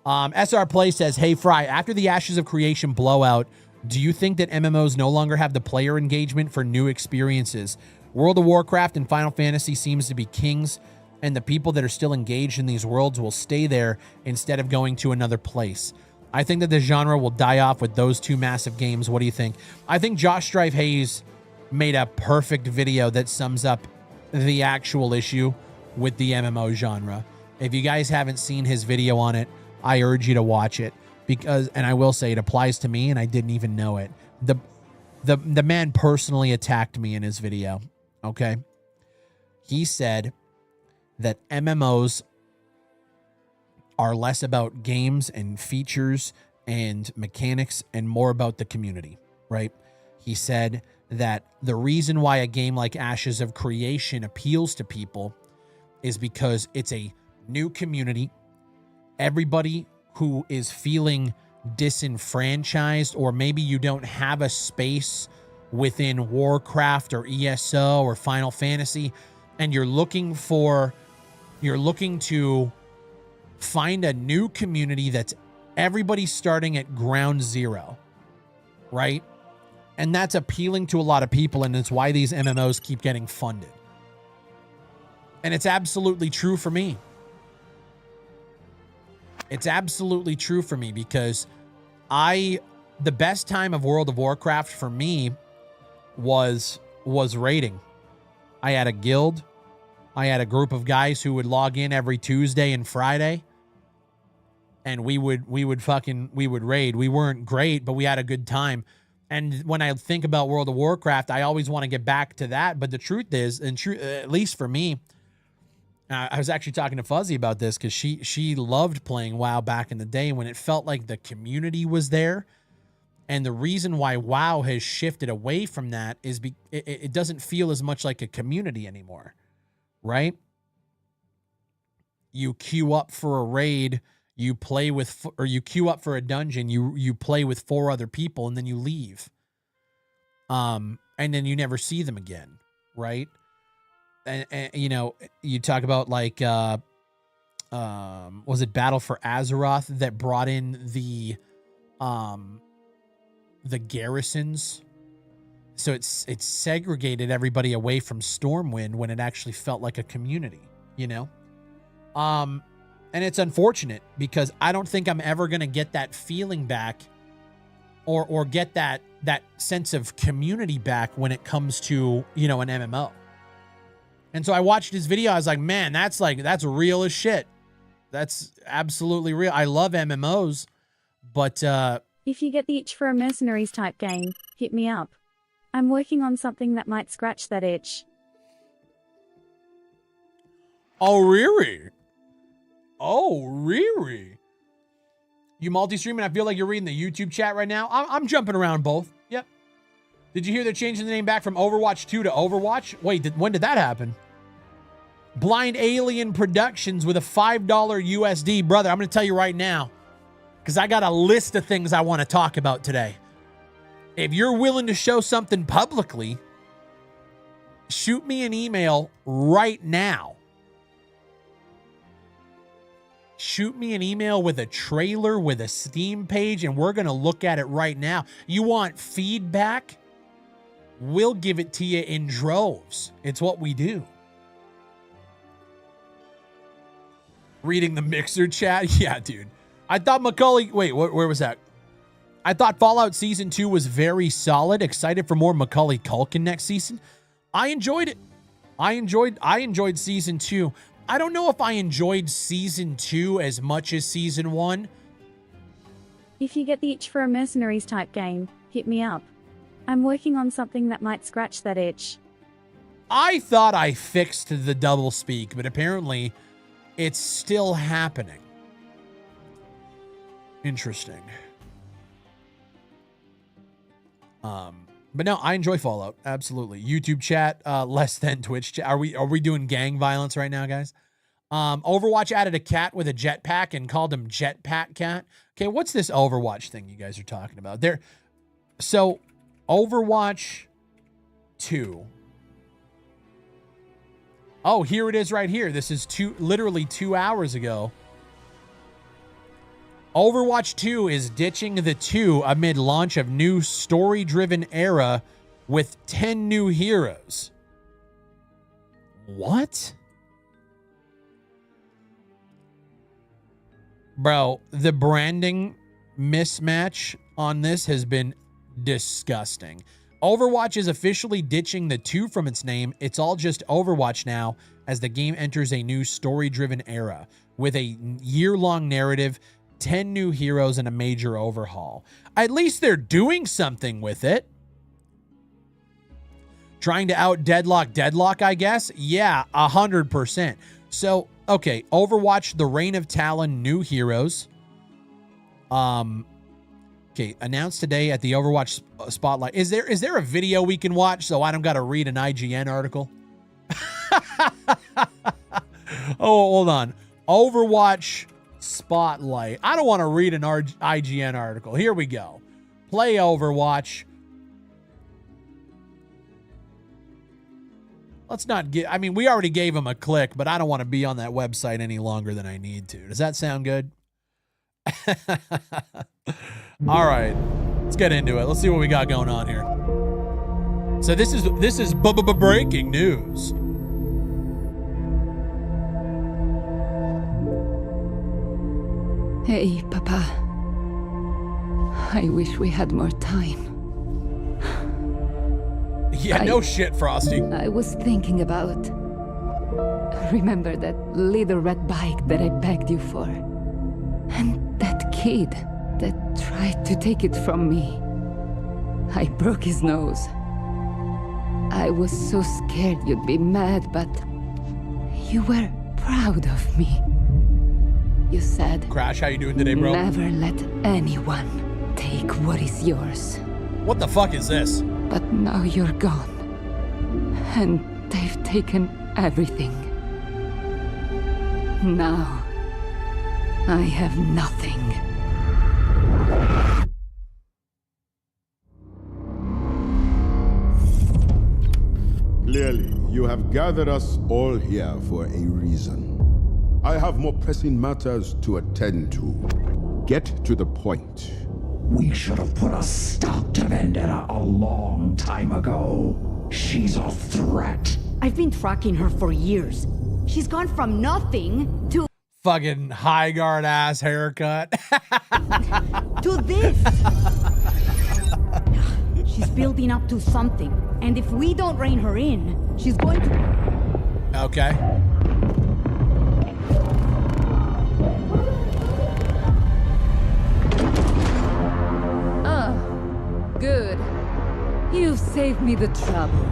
SR Play says, hey, Fry, after the Ashes of Creation blowout, do you think that MMOs no longer have the player engagement for new experiences? World of Warcraft and Final Fantasy seems to be kings, and the people that are still engaged in these worlds will stay there instead of going to another place. I think that the genre will die off with those two massive games. What do you think? I think Josh Strife Hayes made a perfect video that sums up the actual issue with the MMO genre. If you guys haven't seen his video on it, I urge you to watch it, because, and I will say, it applies to me and I didn't even know it. The man personally attacked me in his video. Okay. He said that MMOs are less about games and features and mechanics and more about the community, right? He said that the reason why a game like Ashes of Creation appeals to people is because it's a new community. Everybody who is feeling disenfranchised, or maybe you don't have a space within Warcraft or ESO or Final Fantasy, and you're looking to find a new community that's everybody starting at ground zero, right? And that's appealing to a lot of people, and it's why these MMOs keep getting funded. And it's absolutely true for me. It's absolutely true for me, because the best time of World of Warcraft for me was raiding. I had a guild. I had a group of guys who would log in every Tuesday and Friday, and we would raid. We weren't great, but we had a good time. And when I think about World of Warcraft, I always want to get back to that. But the truth is, at least for me, I was actually talking to Fuzzy about this, because she loved playing WoW back in the day when it felt like the community was there. And the reason why WoW has shifted away from that is it doesn't feel as much like a community anymore, right? You queue up for a raid, you play with, or you queue up for a dungeon, you play with 4 other people, and then you leave. And then you never see them again, right? And you know, you talk about like, was it Battle for Azeroth that brought in the garrisons? So it's segregated everybody away from Stormwind when it actually felt like a community, you know? And it's unfortunate, because I don't think I'm ever going to get that feeling back, or get that sense of community back when it comes to, you know, an MMO. And so I watched his video. I was like, man, that's real as shit. That's absolutely real. I love MMOs, but if you get the itch for a mercenaries type game, hit me up. I'm working on something that might scratch that itch. Oh, really? Oh, really? You multi-streaming? I feel like you're reading the YouTube chat right now. I'm jumping around both. Yep. Did you hear they're changing the name back from Overwatch 2 to Overwatch? Wait, when did that happen? Blind Alien Productions with a $5 USD. Brother, I'm going to tell you right now, because I got a list of things I want to talk about today. If you're willing to show something publicly, shoot me an email right now. Shoot me an email with a trailer, with a Steam page, and we're going to look at it right now. You want feedback? We'll give it to you in droves. It's what we do. Reading the Mixer chat? Yeah, dude. I thought Macaulay... Wait, where was that? I thought Fallout Season 2 was very solid. Excited for more Macaulay Culkin next season. I enjoyed it. I enjoyed Season 2. I don't know if I enjoyed Season 2 as much as Season 1. If you get the itch for a Mercenaries type game, hit me up. I'm working on something that might scratch that itch. I thought I fixed the doublespeak, but apparently it's still happening. Interesting. But no, I enjoy Fallout. Absolutely. YouTube chat, less than Twitch chat. Are we doing gang violence right now, guys? Overwatch added a cat with a jetpack and called him Jetpack Cat. Okay, what's this Overwatch thing you guys are talking about? So Overwatch 2. Oh, here it is right here. This is literally 2 hours ago. Overwatch 2 is ditching the 2 amid launch of new story-driven era with 10 new heroes. What? Bro, the branding mismatch on this has been disgusting. Overwatch is officially ditching the 2 from its name. It's all just Overwatch now as the game enters a new story-driven era with a year-long narrative, 10 new heroes, and a major overhaul. At least they're doing something with it. Trying to out Deadlock, I guess? Yeah, 100%. So, okay, Overwatch, The Reign of Talon, new heroes. Okay, announced today at the Overwatch Spotlight. Is there a video we can watch so I don't got to read an IGN article? Oh, hold on. Overwatch Spotlight. I don't want to read an IGN article. Here we go. Play Overwatch. Let's not get... I mean, we already gave him a click, but I don't want to be on that website any longer than I need to. Does that sound good? All right. Let's get into it. Let's see what we got going on here. So this is breaking news. Hey, Papa. I wish we had more time. Yeah, no shit, Frosty. I was thinking about... Remember that little red bike that I begged you for? And that kid that tried to take it from me. I broke his nose. I was so scared you'd be mad, but... You were proud of me. You said... Crash, how you doing today, bro? Never let anyone take what is yours. What the fuck is this? But now you're gone. And they've taken everything. Now, I have nothing. Clearly, you have gathered us all here for a reason. I have more pressing matters to attend to. Get to the point. We should have put a stop to Vendetta a long time ago. She's a threat. I've been tracking her for years. She's gone from nothing to... Fucking high guard ass haircut. to this. She's building up to something. And if we don't rein her in, she's going to... Okay. Good. You've saved me the trouble.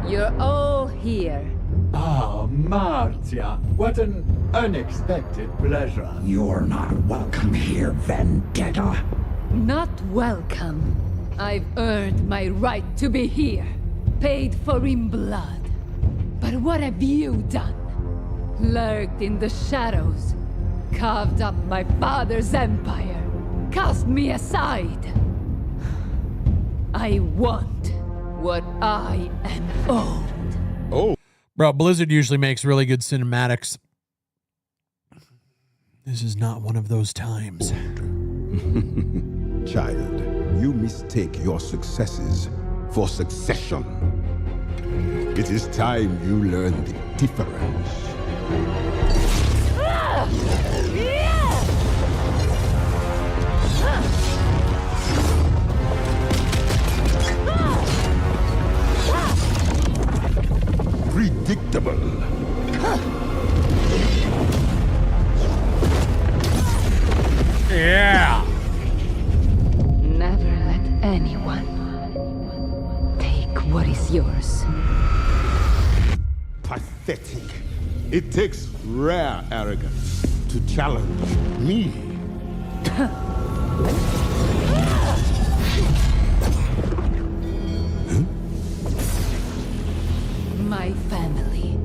You're all here. Ah, Martia. What an unexpected pleasure. You're not welcome here, Vendetta. Not welcome. I've earned my right to be here. Paid for in blood. But what have you done? lurked in the shadows, carved up my father's empire, cast me aside. I want what I am owed. Oh. Bro, Blizzard usually makes really good cinematics. This is not one of those times. Child, you mistake your successes for succession. It is time you learn the difference. Predictable. Yeah. Never let anyone take what is yours. Pathetic. It takes rare arrogance to challenge me. My family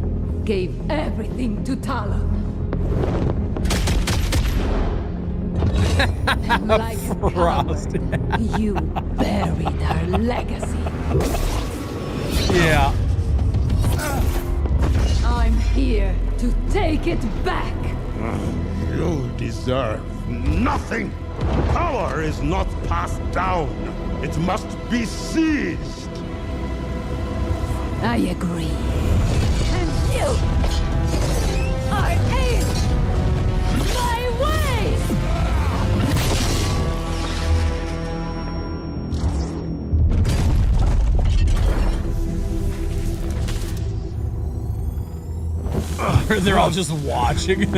gave everything to Talon. And like a coward, you buried our legacy. Yeah. I'm here to take it back. You deserve nothing. Power is not passed down. It must be seized. I agree. And you are in my way! They're all just watching.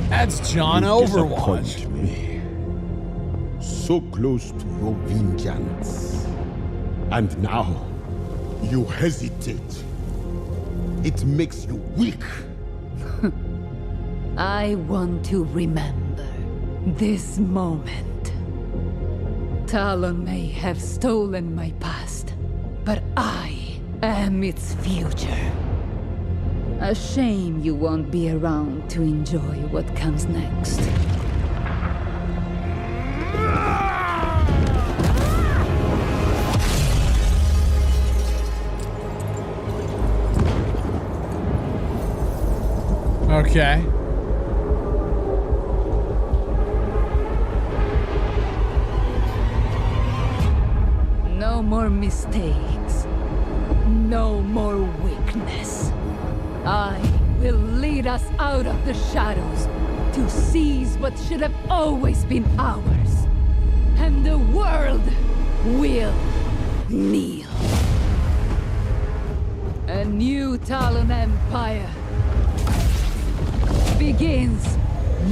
That's John Overwatch. Disappoint me. So close to your vengeance. And now, you hesitate. It makes you weak. I want to remember this moment. Talon may have stolen my past, but I am its future. A shame you won't be around to enjoy what comes next. Okay. No more mistakes. No more weakness. I will lead us out of the shadows to seize what should have always been ours. And the world will kneel. A new Talon Empire begins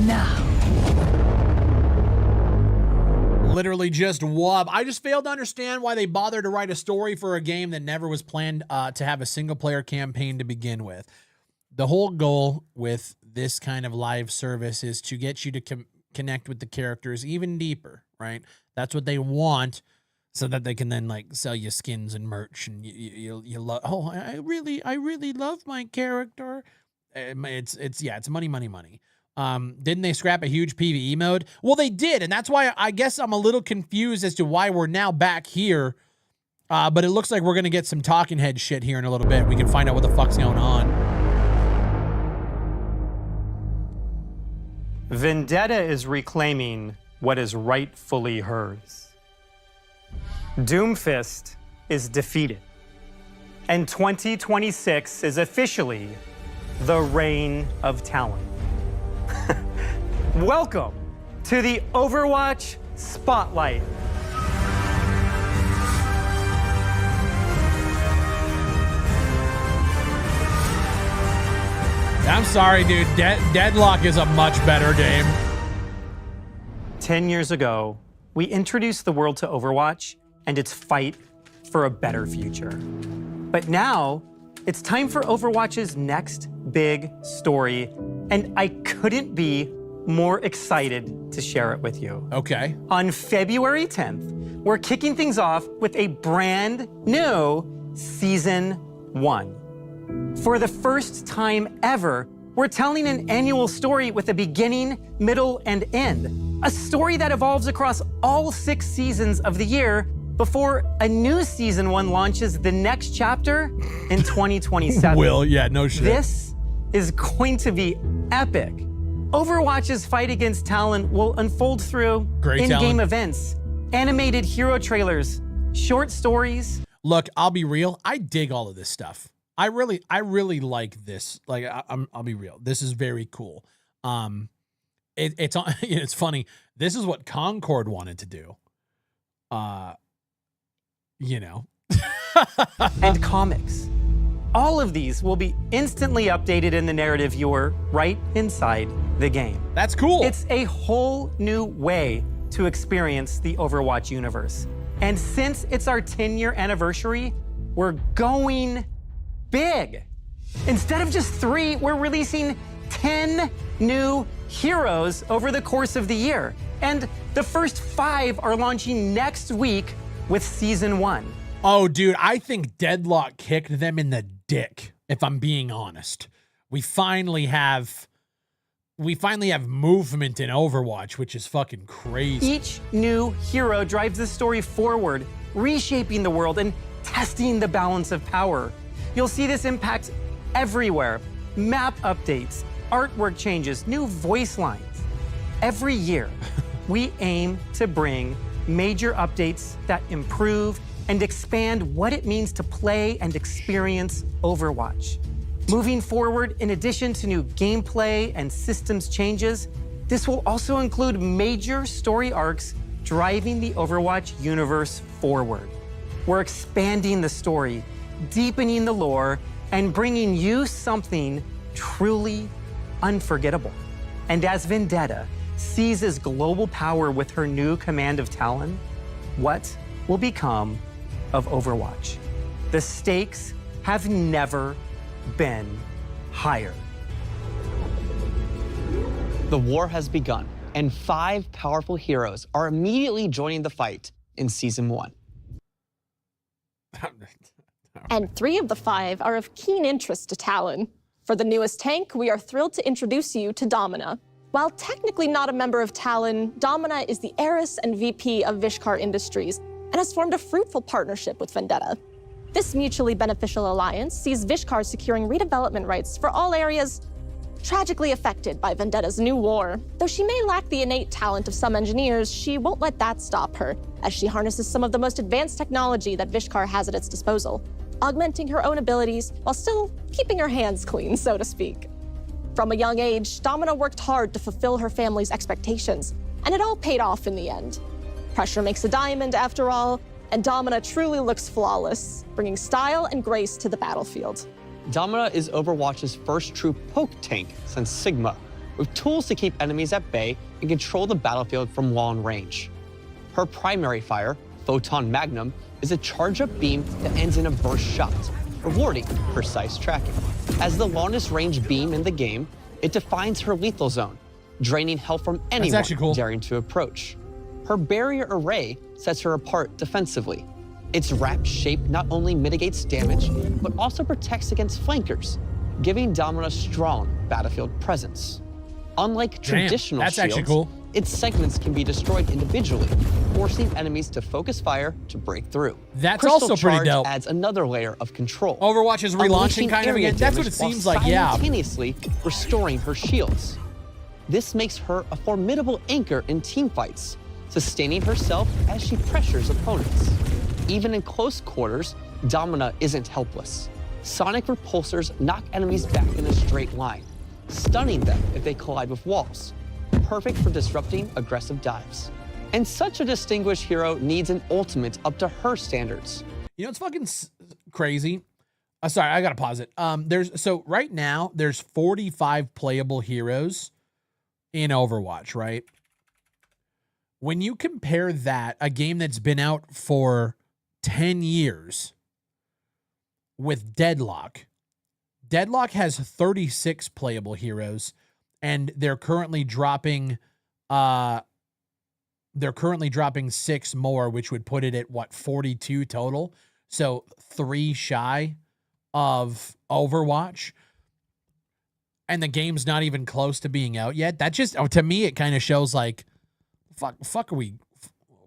now. Literally just wub. I just failed to understand why they bothered to write a story for a game that never was planned to have a single player campaign to begin with. The whole goal with this kind of live service is to get you to connect with the characters even deeper, right? That's what they want, so that they can then like sell you skins and merch, and you love. Oh, I really love my character. It's money. Didn't they scrap a huge PvE mode? Well, they did, and that's why I guess I'm a little confused as to why we're now back here. But it looks like we're gonna get some talking head shit here in a little bit. We can find out what the fuck's going on. Vendetta is reclaiming what is rightfully hers. Doomfist is defeated. And 2026 is officially the Reign of Talon. Welcome to the Overwatch Spotlight. I'm sorry, dude. Deadlock is a much better game. 10 years ago, we introduced the world to Overwatch and its fight for a better future. But now, it's time for Overwatch's next big story, and I couldn't be more excited to share it with you. Okay. On February 10th, we're kicking things off with a brand new Season 1. For the first time ever, we're telling an annual story with a beginning, middle, and end. A story that evolves across all 6 seasons of the year before a new Season 1 launches the next chapter in 2027. Will, yeah, no shit. This is going to be epic. Overwatch's fight against Talon will unfold through Great in-game Talon. events, animated hero trailers, short stories. Look, I'll be real. I dig all of this stuff. I really like this. Like, I'll be real. This is very cool. It's funny. This is what Concord wanted to do. And comics. All of these will be instantly updated in the narrative viewer right inside the game. That's cool. It's a whole new way to experience the Overwatch universe. And since it's our 10-year anniversary, we're going big. Instead of just 3, we're releasing 10 new heroes over the course of the year. And the first 5 are launching next week with Season 1. Oh, dude, I think Deadlock kicked them in the dick, if I'm being honest. We finally have movement in Overwatch, which is fucking crazy. Each new hero drives the story forward, reshaping the world and testing the balance of power. You'll see this impact everywhere. Map updates, artwork changes, new voice lines. Every year, we aim to bring major updates that improve and expand what it means to play and experience Overwatch. Moving forward, in addition to new gameplay and systems changes, this will also include major story arcs driving the Overwatch universe forward. We're expanding the story, deepening the lore, and bringing you something truly unforgettable. And as Vendetta seizes global power with her new command of Talon, what will become of Overwatch? The stakes have never been higher. The war has begun, and 5 powerful heroes are immediately joining the fight in Season 1. And 3 of the 5 are of keen interest to Talon. For the newest tank, we are thrilled to introduce you to Domina. While technically not a member of Talon, Domina is the heiress and VP of Vishkar Industries and has formed a fruitful partnership with Vendetta. This mutually beneficial alliance sees Vishkar securing redevelopment rights for all areas tragically affected by Vendetta's new war. Though she may lack the innate talent of some engineers, she won't let that stop her, as she harnesses some of the most advanced technology that Vishkar has at its disposal, augmenting her own abilities while still keeping her hands clean, so to speak. From a young age, Domina worked hard to fulfill her family's expectations, and it all paid off in the end. Pressure makes a diamond, after all, and Domina truly looks flawless, bringing style and grace to the battlefield. Domina is Overwatch's first true poke tank since Sigma, with tools to keep enemies at bay and control the battlefield from long range. Her primary fire, Photon Magnum, is a charge-up beam that ends in a burst shot, rewarding precise tracking. As the longest range beam in the game, it defines her lethal zone, draining health from anyone daring to approach. Her barrier array sets her apart defensively. Its wrap shape not only mitigates damage, but also protects against flankers, giving Domina strong battlefield presence. Unlike traditional that's shields, actually cool. its segments can be destroyed individually, forcing enemies to focus fire to break through. That's Crystal also pretty Charge dope. adds another layer of control. Overwatch is relaunching unleashing kind of area again. That's what it damage while seems like, yeah. simultaneously restoring her shields. This makes her a formidable anchor in teamfights, sustaining herself as she pressures opponents. Even in close quarters, Domina isn't helpless. Sonic repulsors knock enemies back in a straight line, stunning them if they collide with walls, perfect for disrupting aggressive dives. And such a distinguished hero needs an ultimate up to her standards. You know, it's fucking crazy. Sorry, I gotta pause it. So right now there's 45 playable heroes in Overwatch, right? When you compare that, a game that's been out for 10 years with Deadlock. Deadlock has 36 playable heroes, and they're currently dropping 6 more, which would put it at what, 42 total. So 3 shy of Overwatch. And the game's not even close to being out yet. That just, to me, it kind of shows like, fuck are we,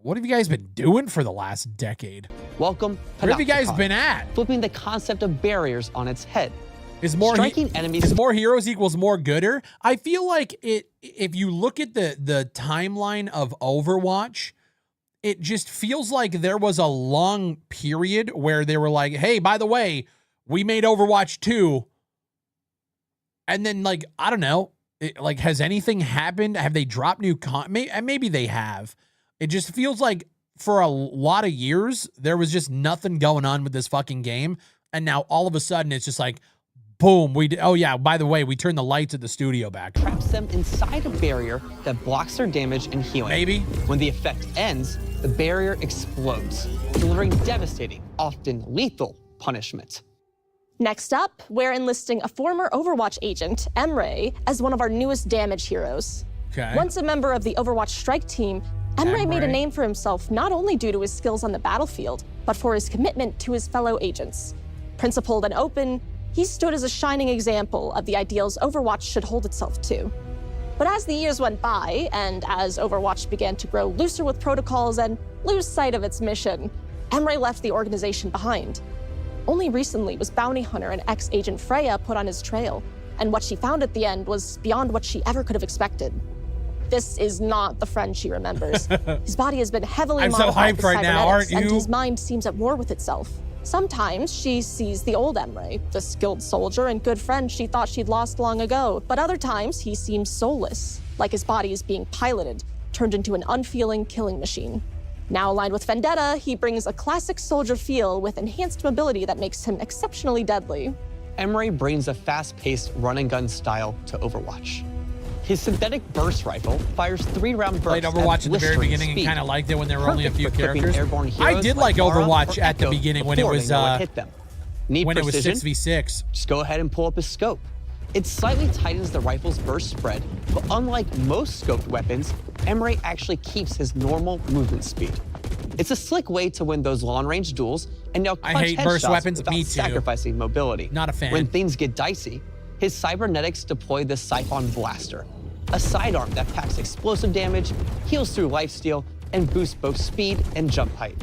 what have you guys been doing for the last decade? Welcome, Where have you guys Panopticon, been at? flipping the concept of barriers on its head. Is more striking enemies is more heroes equals more gooder? I feel like it. If you look at the timeline of Overwatch, it just feels like there was a long period where they were like, "Hey, by the way, we made Overwatch 2," and then like I don't know, like has anything happened? Have they dropped new maybe they have. It just feels like for a lot of years there was just nothing going on with this fucking game, and now all of a sudden it's just like. Boom, oh yeah, by the way, we turned the lights at the studio back. Traps them inside a barrier that blocks their damage and healing. Maybe. When the effect ends, the barrier explodes, delivering devastating, often lethal punishment. Next up, we're enlisting a former Overwatch agent, Emre, as one of our newest damage heroes. Okay. Once a member of the Overwatch strike team, Emre made a name for himself not only due to his skills on the battlefield, but for his commitment to his fellow agents. Principled and open, he stood as a shining example of the ideals Overwatch should hold itself to. But as the years went by, and as Overwatch began to grow looser with protocols and lose sight of its mission, Emre left the organization behind. Only recently was bounty hunter and ex-agent Freya put on his trail, and what she found at the end was beyond what she ever could have expected. This is not the friend she remembers. His body has been heavily modified with cybernetics, and his mind seems at war with itself. Sometimes she sees the old Emre, the skilled soldier and good friend she thought she'd lost long ago. But other times he seems soulless, like his body is being piloted, turned into an unfeeling killing machine. Now aligned with Vendetta, he brings a classic soldier feel with enhanced mobility that makes him exceptionally deadly. Emre brings a fast-paced run-and-gun style to Overwatch. His synthetic burst rifle fires 3-round bursts. Played Overwatch at the very beginning and kind of liked it when there were only a few characters. I did like Overwatch at the beginning when it was Need when precision? it was 6v6. Just go ahead and pull up his scope. It slightly tightens the rifle's burst spread, but unlike most scoped weapons, Emre actually keeps his normal movement speed. It's a slick way to win those long-range duels and now clutch I hate burst headshots weapons. without Me too. sacrificing mobility. Not a fan. When things get dicey, his cybernetics deploy the Siphon Blaster, a sidearm that packs explosive damage, heals through lifesteal, and boosts both speed and jump height.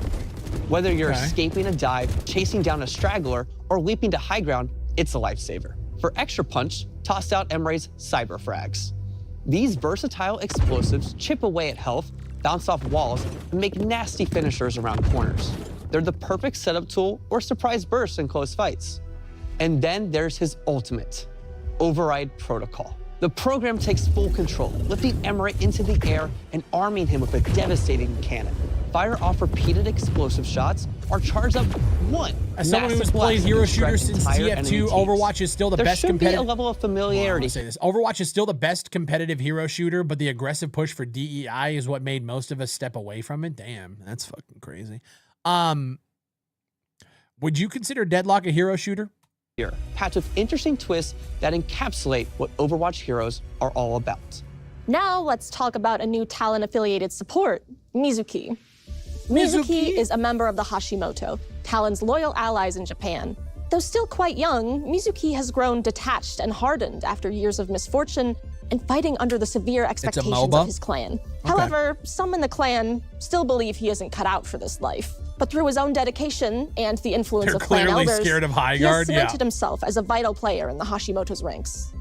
Whether you're escaping a dive, chasing down a straggler, or leaping to high ground, it's a lifesaver. For extra punch, toss out Emre's Cyber Frags. These versatile explosives chip away at health, bounce off walls, and make nasty finishers around corners. They're the perfect setup tool or surprise burst in close fights. And then there's his ultimate, Override Protocol. The program takes full control, lifting Emre into the air and arming him with a devastating cannon. Fire off repeated explosive shots or charge up one. As someone who's played hero shooters since TF2, Overwatch is still the best competitive. There should be a level of familiarity. Say this. Overwatch is still the best competitive hero shooter, but the aggressive push for DEI is what made most of us step away from it. Damn, that's fucking crazy. Would you consider Deadlock a hero shooter? Packed with interesting twists that encapsulate what Overwatch heroes are all about. Now let's talk about a new Talon-affiliated support, Mizuki. Mizuki is a member of the Hashimoto, Talon's loyal allies in Japan. Though still quite young, Mizuki has grown detached and hardened after years of misfortune and fighting under the severe expectations of his clan. However, some in the clan still believe he isn't cut out for this life. But through his own dedication and the influence of clan elders, scared of High he has Guard. cemented himself as a vital player in the Hashimoto's ranks.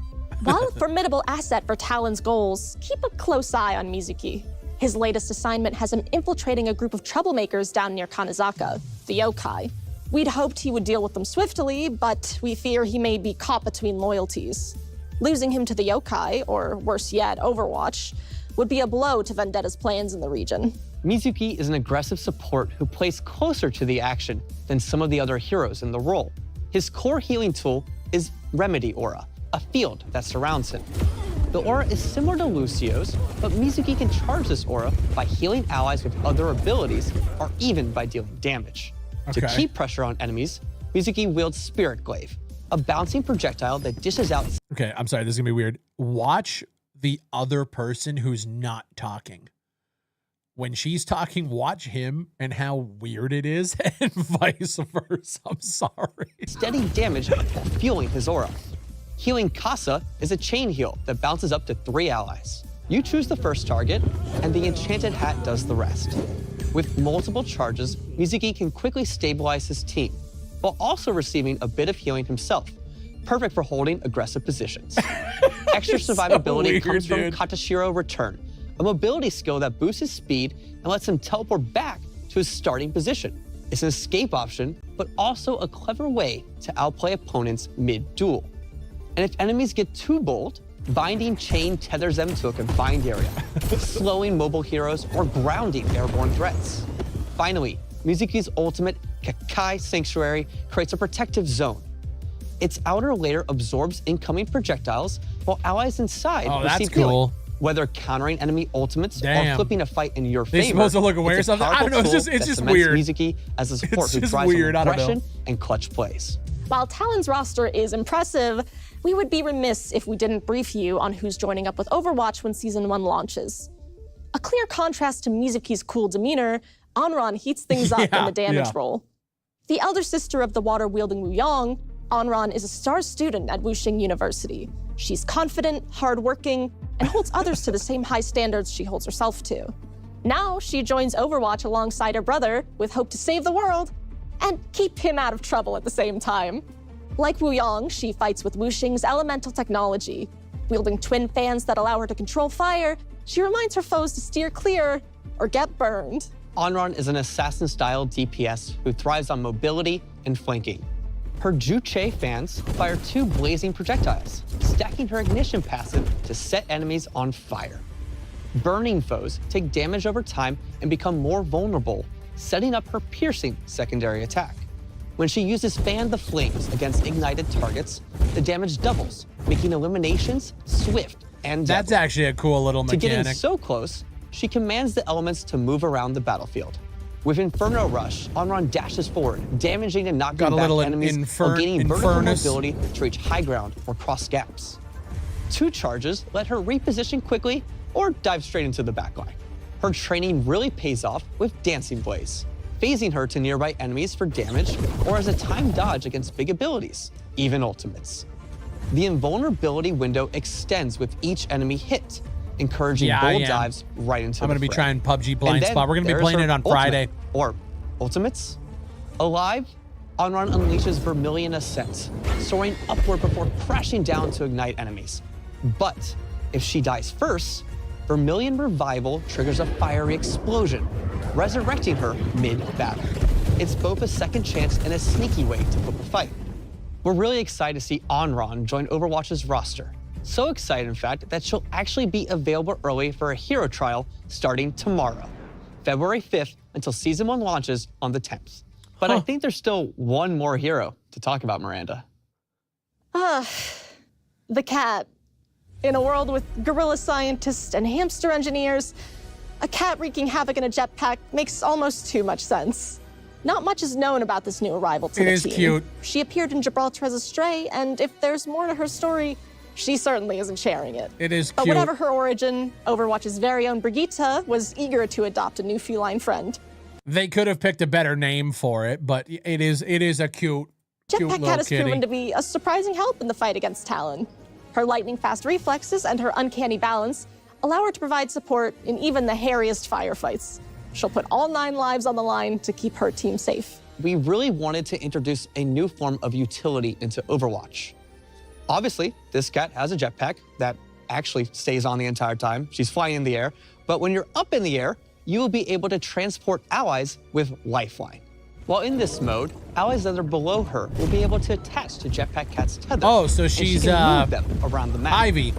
While a formidable asset for Talon's goals, keep a close eye on Mizuki. His latest assignment has him infiltrating a group of troublemakers down near Kanezaka, the Yokai. We'd hoped he would deal with them swiftly, but we fear he may be caught between loyalties. Losing him to the Yokai, or worse yet, Overwatch, would be a blow to Vendetta's plans in the region. Mizuki is an aggressive support who plays closer to the action than some of the other heroes in the role. His core healing tool is Remedy Aura, a field that surrounds him. The aura is similar to Lucio's, but Mizuki can charge this aura by healing allies with other abilities or even by dealing damage. To Okay. keep pressure on enemies, Mizuki wields Spirit Glaive, a bouncing projectile that dishes out. Okay, I'm sorry, this is gonna be weird. Watch the other person who's not talking. When she's talking, watch him and how weird it is, and vice versa. I'm sorry. Steady damage while fueling his aura. Healing Kasa is a chain heal that bounces up to 3 allies. You choose the first target, and the Enchanted Hat does the rest. With multiple charges, Mizuki can quickly stabilize his team, while also receiving a bit of healing himself, perfect for holding aggressive positions. Extra survivability comes from Katashiro Return, a mobility skill that boosts his speed and lets him teleport back to his starting position. It's an escape option, but also a clever way to outplay opponents mid-duel. And if enemies get too bold, Binding Chain tethers them to a confined area, slowing mobile heroes or grounding airborne threats. Finally, Mizuki's ultimate, Kakai Sanctuary, creates a protective zone. Its outer layer absorbs incoming projectiles, while allies inside receive healing. Whether countering enemy ultimates or flipping a fight in your favor, supposed to look aware it's a or something? I don't know, powerful it's tool just that cements weird. Mizuki as a support It's who just thrives weird, I on don't know. aggression and clutch plays. While Talon's roster is impressive, we would be remiss if we didn't brief you on who's joining up with Overwatch when Season 1 launches. A clear contrast to Mizuki's cool demeanor, Onron heats things up in the damage role. The elder sister of the water-wielding Wu Yong, Onron is a star student at Wuxing University. She's confident, hardworking, and holds others to the same high standards she holds herself to. Now she joins Overwatch alongside her brother with hope to save the world and keep him out of trouble at the same time. Like Wu Yong, she fights with Wuxing's elemental technology. Wielding twin fans that allow her to control fire, she reminds her foes to steer clear or get burned. Onron is an assassin-style DPS who thrives on mobility and flanking. Her Juche fans fire 2 blazing projectiles, stacking her ignition passive to set enemies on fire. Burning foes take damage over time and become more vulnerable, setting up her piercing secondary attack. When she uses Fan the Flames against ignited targets, the damage doubles, making eliminations swift and deadly. That's actually a cool little To get in mechanic. so close, she commands the elements to move around the battlefield. With Inferno Rush, Onron dashes forward, damaging and knocking Got a back little enemies while gaining vertical Infernus. mobility to reach high ground or cross gaps. 2 charges let her reposition quickly or dive straight into the backline. Her training really pays off with Dancing Blaze, phasing her to nearby enemies for damage or as a timed dodge against big abilities, even ultimates. The invulnerability window extends with each enemy hit, encouraging Yeah, I bold am. dives right into I'm the gonna be fray. trying PUBG And Blind then Spot. We're gonna be there's playing her it on ultimate, Friday. Or ultimates. Alive, Onron unleashes Vermilion Ascent, soaring upward before crashing down to ignite enemies. But if she dies first, Vermilion Revival triggers a fiery explosion, resurrecting her mid-battle. It's both a second chance and a sneaky way to flip a fight. We're really excited to see Onron join Overwatch's roster. So excited, in fact, that she'll actually be available early for a hero trial starting tomorrow, February 5th, until Season 1 launches on the 10th. But I think there's still one more hero to talk about, Miranda. The cat. In a world with gorilla scientists and hamster engineers, a cat wreaking havoc in a jetpack makes almost too much sense. Not much is known about this new arrival to It the is team. cute. She appeared in Gibraltar as a stray, and if there's more to her story, she certainly isn't sharing it. It is But cute. whatever her origin, Overwatch's very own Brigitte was eager to adopt a new feline friend. They could have picked a better name for it, but it is a cute Jetpack little Cat has kitty. proven to be a surprising help in the fight against Talon. Her lightning-fast reflexes and her uncanny balance allow her to provide support in even the hairiest firefights. She'll put all 9 lives on the line to keep her team safe. We really wanted to introduce a new form of utility into Overwatch. Obviously, this cat has a jetpack that actually stays on the entire time. She's flying in the air. But when you're up in the air, you will be able to transport allies with Lifeline. While in this mode, allies that are below her will be able to attach to Jetpack Cat's tether. Oh, so and she she's, can move them around the map. Ivy.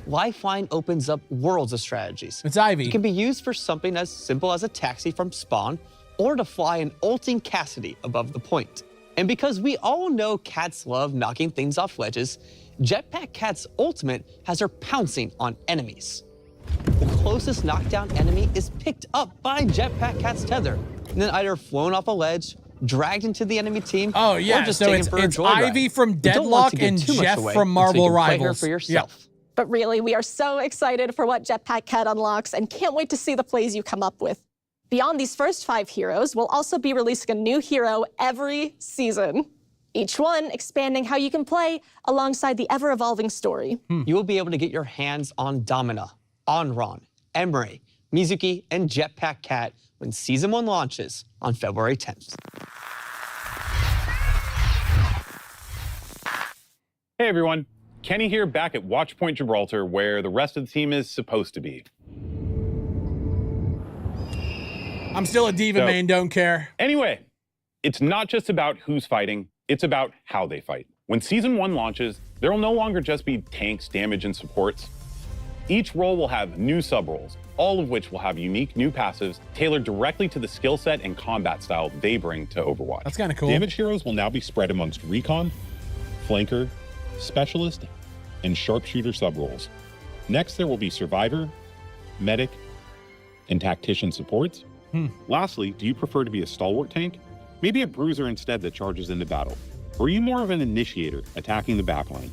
Lifeline opens up worlds of strategies. It's Ivy. It can be used for something as simple as a taxi from spawn, or to fly an ulting Cassidy above the point. And because we all know cats love knocking things off ledges, Jetpack Cat's ultimate has her pouncing on enemies. The closest knockdown enemy is picked up by Jetpack Cat's tether, and then either flown off a ledge dragged into the enemy team, Oh yeah, or just so taken it's, for a it's joyride. Ivy from We don't want Deadlock to give and too much Jeff away from until you Marvel can play her Rivals. for yourself. But really, we are so excited for what Jetpack Cat unlocks and can't wait to see the plays you come up with. Beyond these first 5 heroes, we'll also be releasing a new hero every season. Each one expanding how you can play alongside the ever-evolving story. You will be able to get your hands on Domina, Onron, Emery, Mizuki, and Jetpack Cat when Season 1 launches on February 10th. Hey everyone, Kenny here back at Watchpoint Gibraltar where the rest of the team is supposed to be. I'm still a diva main, don't care. Anyway, it's not just about who's fighting, it's about how they fight. When Season 1 launches, there will no longer just be tanks, damage, and supports. Each role will have new sub-roles, all of which will have unique new passives tailored directly to the skill set and combat style they bring to Overwatch. That's kind of cool. Damage heroes will now be spread amongst Recon, Flanker, Specialist, and Sharpshooter sub-roles. Next, there will be Survivor, Medic, and Tactician supports. Lastly, do you prefer to be a stalwart tank? Maybe a bruiser instead that charges into battle? Or are you more of an initiator, attacking the backline?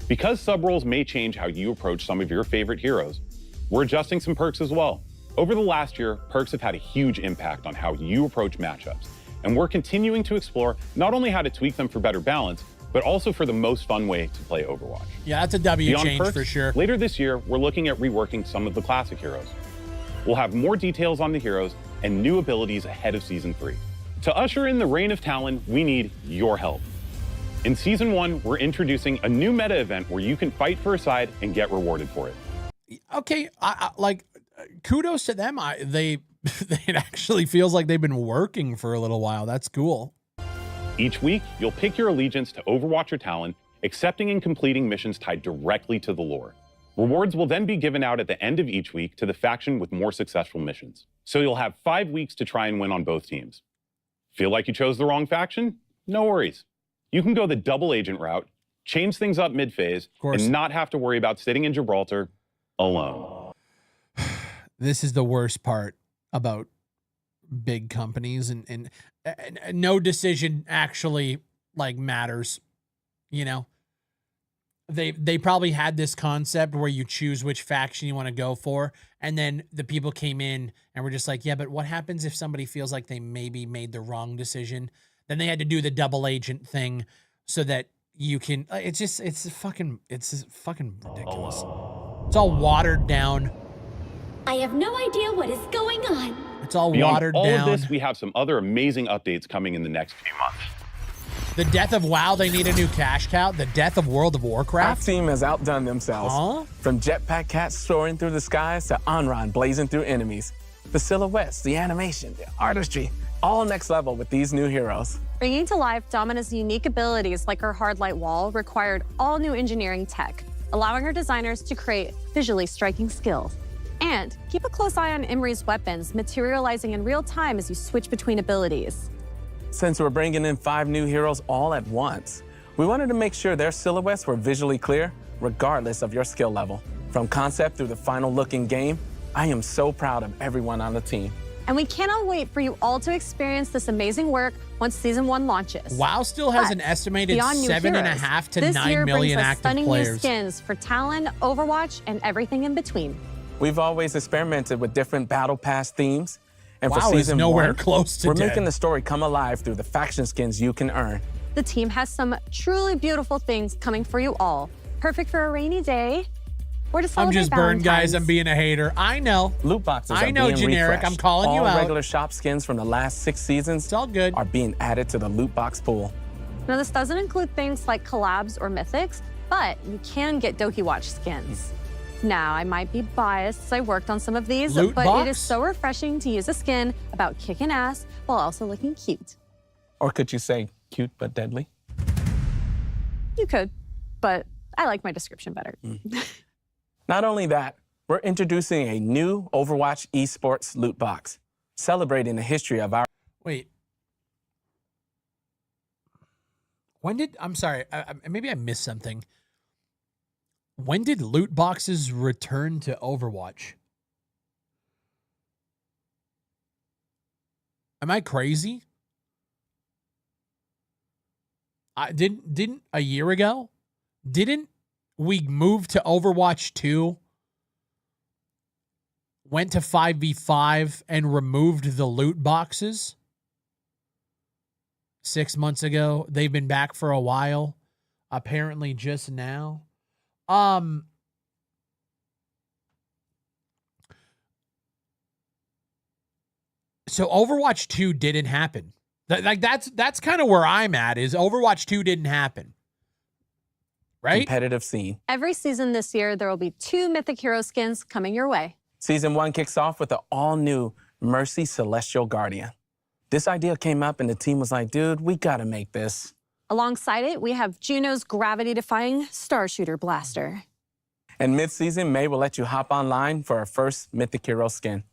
Because sub-roles may change how you approach some of your favorite heroes, we're adjusting some perks as well. Over the last year, perks have had a huge impact on how you approach matchups, and we're continuing to explore not only how to tweak them for better balance, but also for the most fun way to play Overwatch. Yeah, that's a W Beyond change perks, for sure. Later this year, we're looking at reworking some of the classic heroes. We'll have more details on the heroes and new abilities ahead of Season 3. To usher in the reign of Talon, we need your help. In Season 1, we're introducing a new meta event where you can fight for a side and get rewarded for it. Okay, kudos to them. It actually feels like they've been working for a little while. That's cool. Each week, you'll pick your allegiance to Overwatch or Talon, accepting and completing missions tied directly to the lore. Rewards will then be given out at the end of each week to the faction with more successful missions. So you'll have 5 weeks to try and win on both teams. Feel like you chose the wrong faction? No worries. You can go the double agent route, change things up mid-phase, and not have to worry about sitting in Gibraltar alone. This is the worst part about big companies, and no decision actually matters. You know, they probably had this concept where you choose which faction you want to go for, and then the people came in and were just like, yeah, but what happens if somebody feels like they maybe made the wrong decision? Then they had to do the double agent thing so that you can. It's fucking ridiculous. It's all watered down. I have no idea what is going on. It's all Beyond watered all down. of this, we have some other amazing updates coming in the next few months. The death of WoW, they need a new cash cow. The death of World of Warcraft. Our team has outdone themselves. From Jetpack Cats soaring through the skies to Onron blazing through enemies. The silhouettes, the animation, the artistry, all next level with these new heroes. Bringing to life Domina's unique abilities like her hard light wall required all new engineering tech, allowing her designers to create visually striking skills. And keep a close eye on Emery's weapons, materializing in real time as you switch between abilities. Since we're bringing in 5 new heroes all at once, we wanted to make sure their silhouettes were visually clear, regardless of your skill level. From concept through the final look in game, I am so proud of everyone on the team. And we cannot wait for you all to experience this amazing work once Season 1 launches. WoW still has an estimated 7.5 to 9 million active stunning players. New skins for Talon, Overwatch, and everything in between. We've always experimented with different battle pass themes. And for WoW is Season nowhere 1, close to we're dead. making the story come alive through the faction skins you can earn. The team has some truly beautiful things coming for you all. Perfect for a rainy day or to I'm celebrate just burned, guys. Valentine's. I'm being a hater. I know. Loot boxes I are know, being generic. refreshed. I'm calling you All out. regular shop skins from the last 6 seasons are being added to the loot box pool. Now, this doesn't include things like collabs or mythics, but you can get Doki Watch skins. Now, I might be biased as I worked on some of these, Loot but box? it is so refreshing to use a skin about kicking ass while also looking cute. Or could you say cute but deadly? You could, but I like my description better. Not only that, we're introducing a new Overwatch esports loot box, celebrating the history of our... Wait. When did... I'm sorry. Maybe I missed something. When did loot boxes return to Overwatch? Am I crazy? Didn't a year ago? Didn't we move to Overwatch 2? Went to 5v5 and removed the loot boxes 6 months ago. They've been back for a while. Apparently just now. So Overwatch 2 didn't happen. That's kind of where I'm at, is Overwatch 2 didn't happen. Right? Competitive scene. Every season this year, there will be 2 Mythic Hero skins coming your way. Season 1 kicks off with the all-new Mercy Celestial Guardian. This idea came up and the team was like, dude, we gotta make this. Alongside it, we have Juno's gravity-defying Starshooter Blaster. And mid-season, May will let you hop online for our first Mythic Hero skin.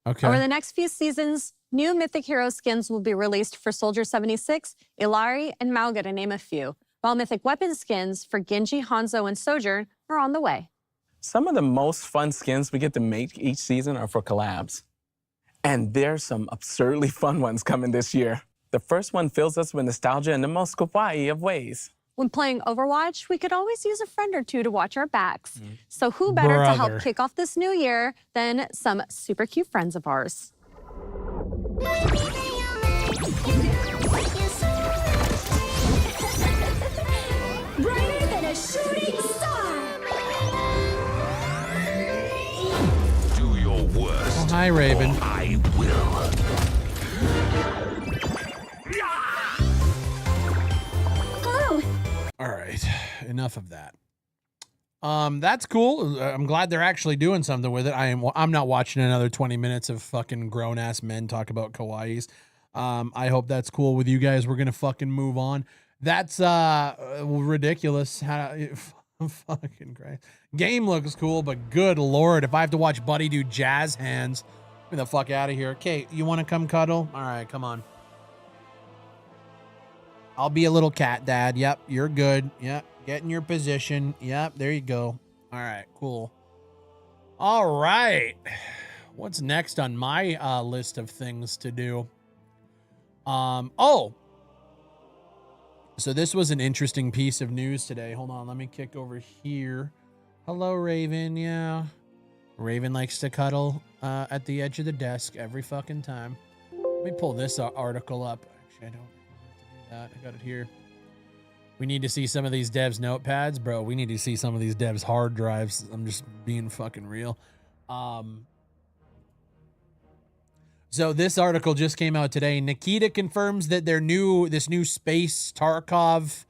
Okay. Over the next few seasons, new Mythic Hero skins will be released for Soldier 76, Illari, and Mauga, to name a few, while Mythic Weapon skins for Genji, Hanzo, and Sojourn are on the way. Some of the most fun skins we get to make each season are for collabs. And there's some absurdly fun ones coming this year. The first one fills us with nostalgia in the most kawaii of ways. When playing Overwatch, we could always use a friend or two to watch our backs. So who better to help kick off this new year than some super cute friends of ours? Brighter than a shooting star! Do your worst. Oh, hi, Raven. Or I will. Oh! All right, enough of that. That's cool. I'm glad they're actually doing something with it. I'm not watching another 20 minutes of fucking grown ass men talk about kawaiis. I hope that's cool with you guys. We're gonna fucking move on. That's ridiculous. Fucking great. Game looks cool, but good lord, if I have to watch Buddy do jazz hands, get me the fuck out of here. Kate, you want to come cuddle? All right, come on. I'll be a little cat dad. Yep, you're good. Yep, get in your position. Yep, there you go. All right, cool. All right. What's next on my list of things to do? So this was an interesting piece of news today. Hold on, let me kick over here. Hello, Raven. Yeah. Raven likes to cuddle at the edge of the desk every fucking time. Let me pull this article up. Actually, I don't have to do that. I got it here. We need to see some of these devs' notepads. Bro, we need to see some of these devs' hard drives. I'm just being fucking real. So this article just came out today. Nikita confirms that this new Space Tarkov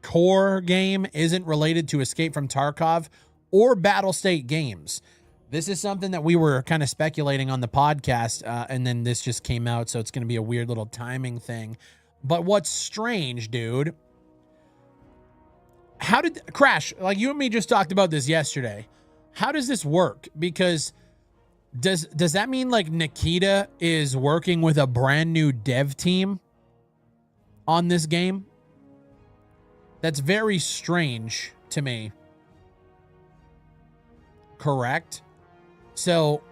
core game isn't related to Escape from Tarkov or Battlestate games. This is something that we were kind of speculating on the podcast, and then this just came out, so it's going to be a weird little timing thing. But what's strange, dude, how did Crash, like you and me just talked about this yesterday, how does this work? Because does that mean like Nikita is working with a brand new dev team on this game? That's very strange to me. Correct? So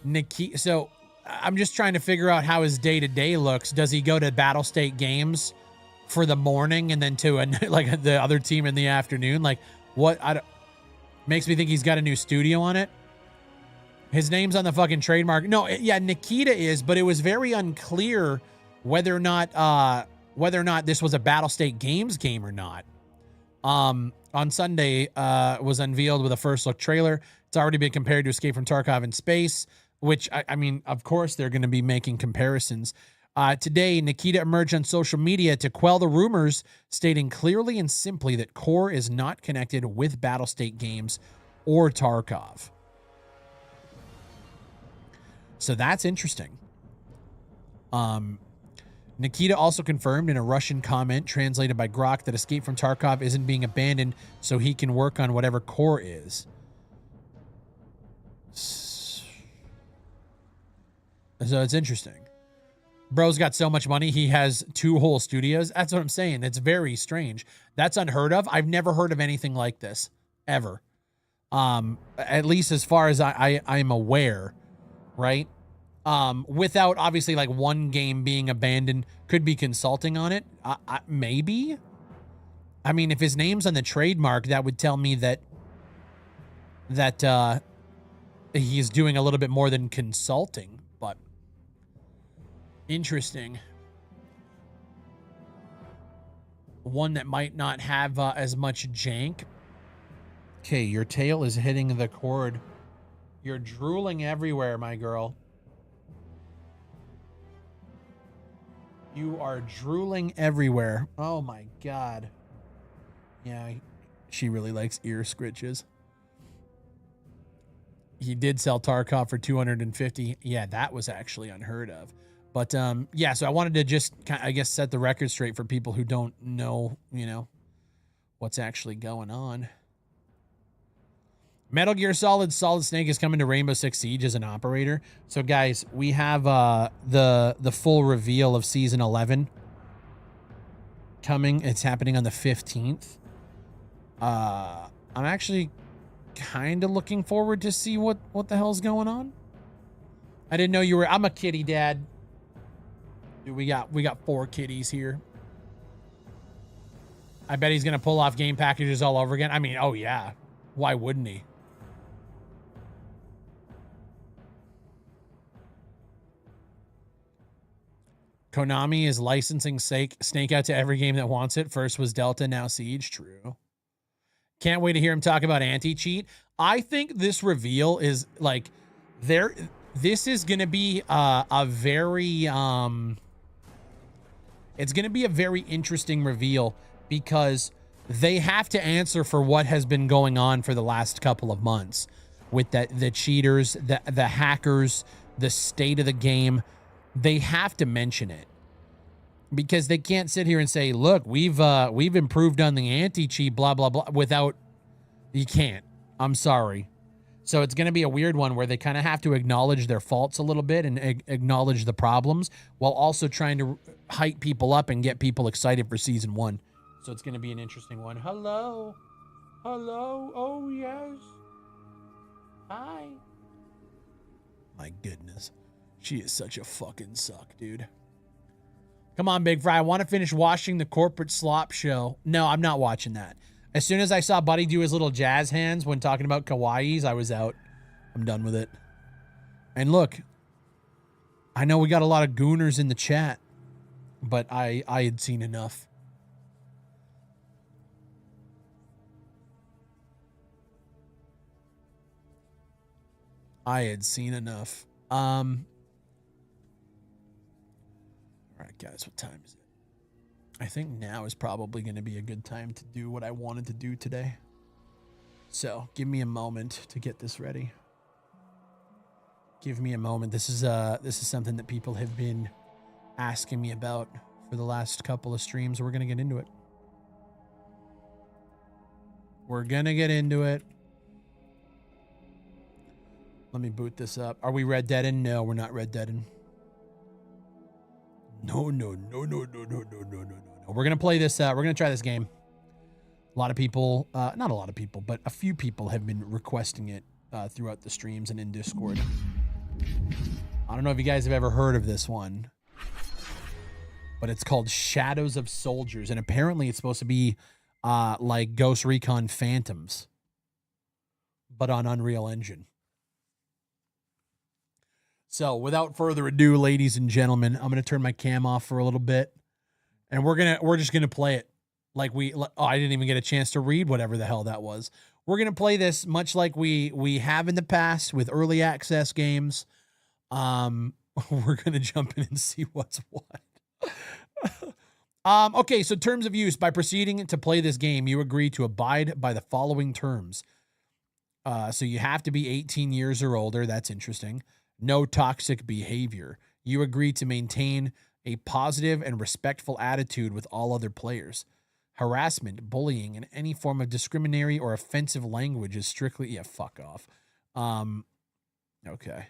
Nikita, so I'm just trying to figure out how his day-to-day looks. Does he go to Battlestate games for the morning and then to like the other team in the afternoon? Like what? Makes me think he's got a new studio on it. His name's on the fucking trademark. No, yeah, Nikita is, but it was very unclear whether or not this was a Battlestate Games game or not. On Sunday, was unveiled with a first look trailer. It's already been compared to Escape from Tarkov in space, which I mean, of course, they're going to be making comparisons. Today, Nikita emerged on social media to quell the rumors, stating clearly and simply that Core is not connected with Battlestate Games or Tarkov. So that's interesting. Nikita also confirmed in a Russian comment translated by Grok that Escape from Tarkov isn't being abandoned so he can work on whatever Core is. So it's interesting. Bro's got so much money, he has 2 whole studios. That's what I'm saying. It's very strange. That's unheard of. I've never heard of anything like this, ever. At least as far as I'm aware, right? Without obviously like one game being abandoned, could be consulting on it. Maybe. I mean, if his name's on the trademark, that would tell me that he's doing a little bit more than consulting, but interesting. One that might not have as much jank. Okay, your tail is hitting the cord. You're drooling everywhere, my girl. You are drooling everywhere. Oh my God. Yeah, she really likes ear scritches. He did sell Tarkov for 250. Yeah, that was actually unheard of. But yeah, so I wanted to just, I guess, set the record straight for people who don't know, you know, what's actually going on. Metal Gear Solid Snake is coming to Rainbow Six Siege as an operator. So guys, we have the full reveal of Season 11 coming. It's happening on the 15th. I'm actually kind of looking forward to see what the hell's going on. I didn't know you were... I'm a kitty dad. Dude, we got 4 kitties here. I bet he's going to pull off game packages all over again. I mean, oh yeah. Why wouldn't he? Konami is licensing Snake out to every game that wants it. First was Delta, now Siege. True. Can't wait to hear him talk about anti-cheat. I think this reveal is like this is going to be a very it's going to be a very interesting reveal because they have to answer for what has been going on for the last couple of months with the cheaters, the hackers, the state of the game. They have to mention it because they can't sit here and say, look, we've improved on the anti-cheat, blah, blah, blah, without, you can't. I'm sorry. So it's going to be a weird one where they kind of have to acknowledge their faults a little bit and acknowledge the problems while also trying to hype people up and get people excited for Season 1. So it's going to be an interesting one. Hello. Hello. Oh, yes. Hi. My goodness. She is such a fucking suck, dude. Come on, Big Fry. I want to finish watching the corporate slop show. No, I'm not watching that. As soon as I saw Buddy do his little jazz hands when talking about kawaiis, I was out. I'm done with it. And look, I know we got a lot of gooners in the chat, but I had seen enough. I had seen enough. All right, guys, what time is it? I think now is probably going to be a good time to do what I wanted to do today. So give me a moment to get this ready. Give me a moment. This is something that people have been asking me about for the last couple of streams. We're going to get into it. We're going to get into it. Let me boot this up. Are we Red Deading? No, we're not Red Deading. No. We're going to play this. We're going to try this game. A lot of people, not a lot of people, but a few people have been requesting it throughout the streams and in Discord. I don't know if you guys have ever heard of this one, but it's called Shadows of Soldiers. And apparently it's supposed to be like Ghost Recon Phantoms, but on Unreal Engine. So without further ado, ladies and gentlemen, I'm going to turn my cam off for a little bit and we're just going to play it like I didn't even get a chance to read whatever the hell that was. We're going to play this much like we have in the past with early access games. We're going to jump in and see what's what. Okay. So terms of use: by proceeding to play this game, you agree to abide by the following terms. So you have to be 18 years or older. That's interesting. No toxic behavior. You agree to maintain a positive and respectful attitude with all other players. Harassment, bullying, and any form of discriminatory or offensive language is strictly... Yeah, fuck off. Okay.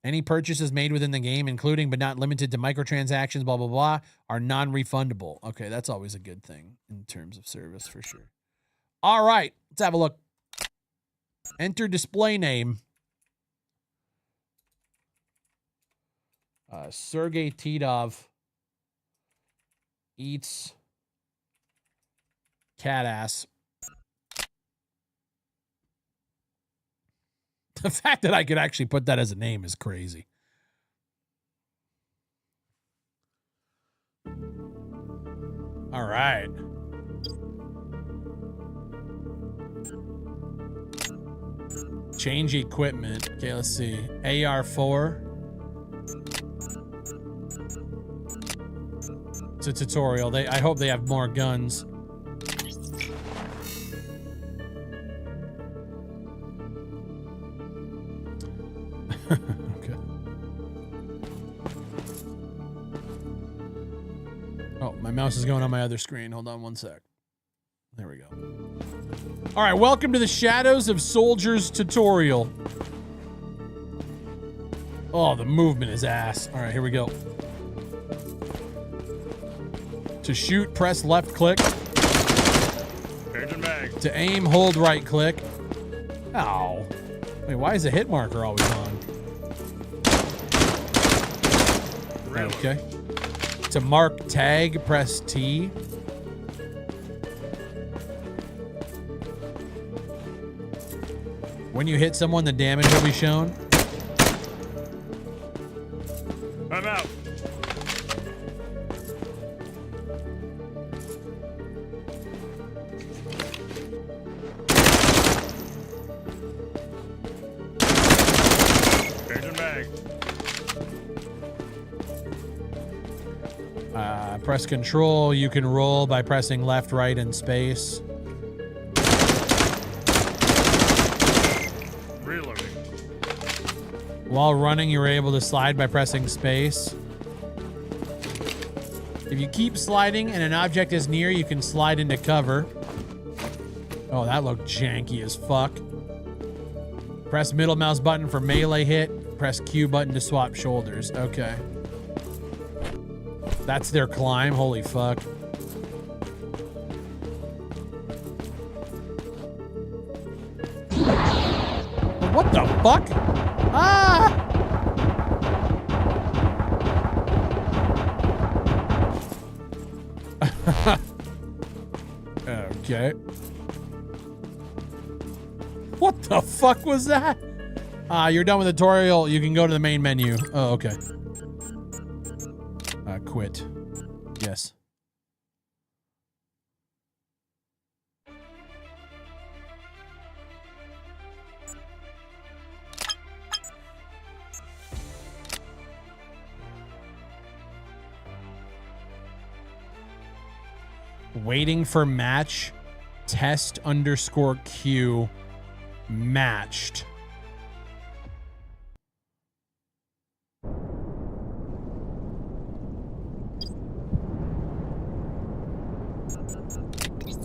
Any purchases made within the game, including but not limited to microtransactions, blah, blah, blah, are non-refundable. Okay, that's always a good thing in terms of service for sure. All right, let's have a look. Enter display name. Sergey Titov eats cat ass. The fact that I could actually put that as a name is crazy. All right. Change equipment. Okay, let's see. AR4. It's a tutorial. I hope they have more guns. Okay. Oh, my mouse is going on my other screen. Hold on one sec. There we go. All right, welcome to the Shadows of Soldiers tutorial. Oh, the movement is ass. All right, here we go. To shoot, press left click. To aim, hold right click. Ow. Wait, why is the hit marker always on? Okay. To mark tag, press T. When you hit someone, the damage will be shown. I'm out. Press control. You can roll by pressing left, right, and space. Reloading. While running, you're able to slide by pressing space. If you keep sliding and an object is near, you can slide into cover. Oh, that looked janky as fuck. Press middle mouse button for melee hit. Press Q button to swap shoulders. Okay. That's their climb. Holy fuck. What the fuck? Ah! Okay. What the fuck was that? You're done with the tutorial. You can go to the main menu. Oh, okay. Quit. Yes. Waiting for match. Test _Q. Matched.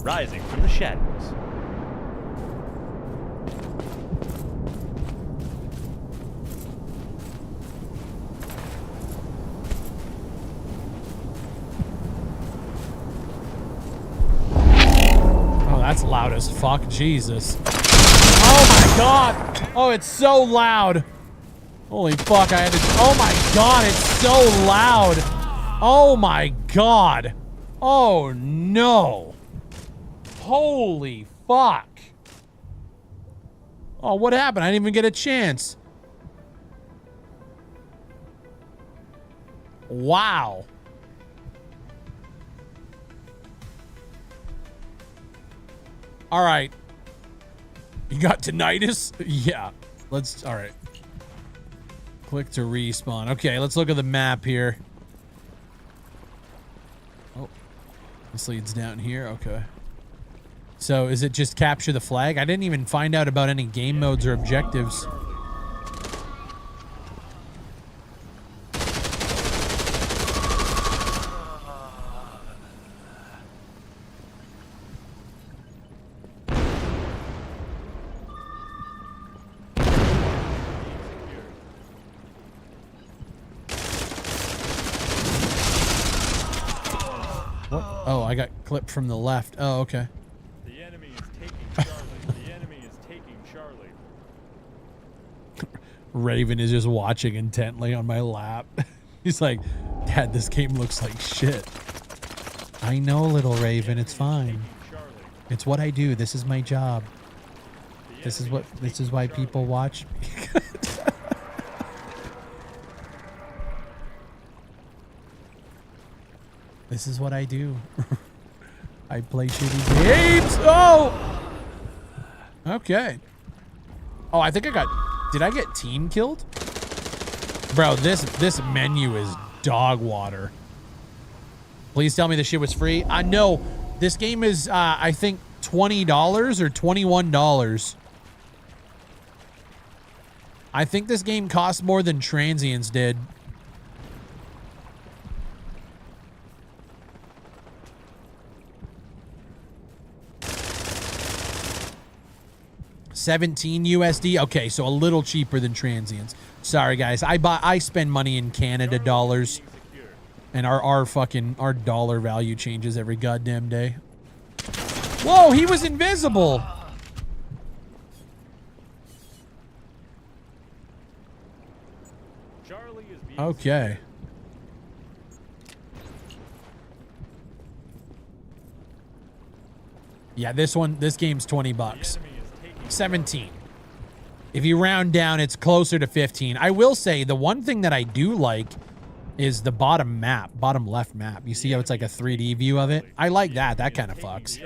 Rising from the shadows. Oh, that's loud as fuck. Jesus. Oh my god. Oh, it's so loud. Holy fuck, I had to... Oh my god, it's so loud. Oh my god. Oh no. Holy fuck. Oh, what happened? I didn't even get a chance. Wow. All right. You got tinnitus? Yeah. Let's, all right. Click to respawn. Okay, let's look at the map here. Oh, this leads down here. Okay. So is it just capture the flag? I didn't even find out about any game modes or objectives. What? Oh, I got clipped from the left. Oh, okay. The enemy is taking Charlie. The enemy is taking Charlie. Raven is just watching intently on my lap. He's like, Dad, this game looks like shit. I know, little Raven. It's fine. It's what I do. This is my job. This is why people watch me. This is what I do. I play shitty games. Oh! Okay. Oh, I think I got... Did I get team killed? Bro, this menu is dog water. Please tell me the shit was free. No, this game is, I think, $20 or $21. I think this game costs more than Transients did. $17 USD. Okay, so a little cheaper than Transients. Sorry, guys. I spend money in Canada dollars, and our dollar value changes every goddamn day. Whoa, he was invisible. Okay. Yeah, this game's 20 bucks. 17. If you round down, it's closer to 15. I will say the one thing that I do like is the bottom left map. You see how it's like a 3D view of it? I like that. That kind of fucks.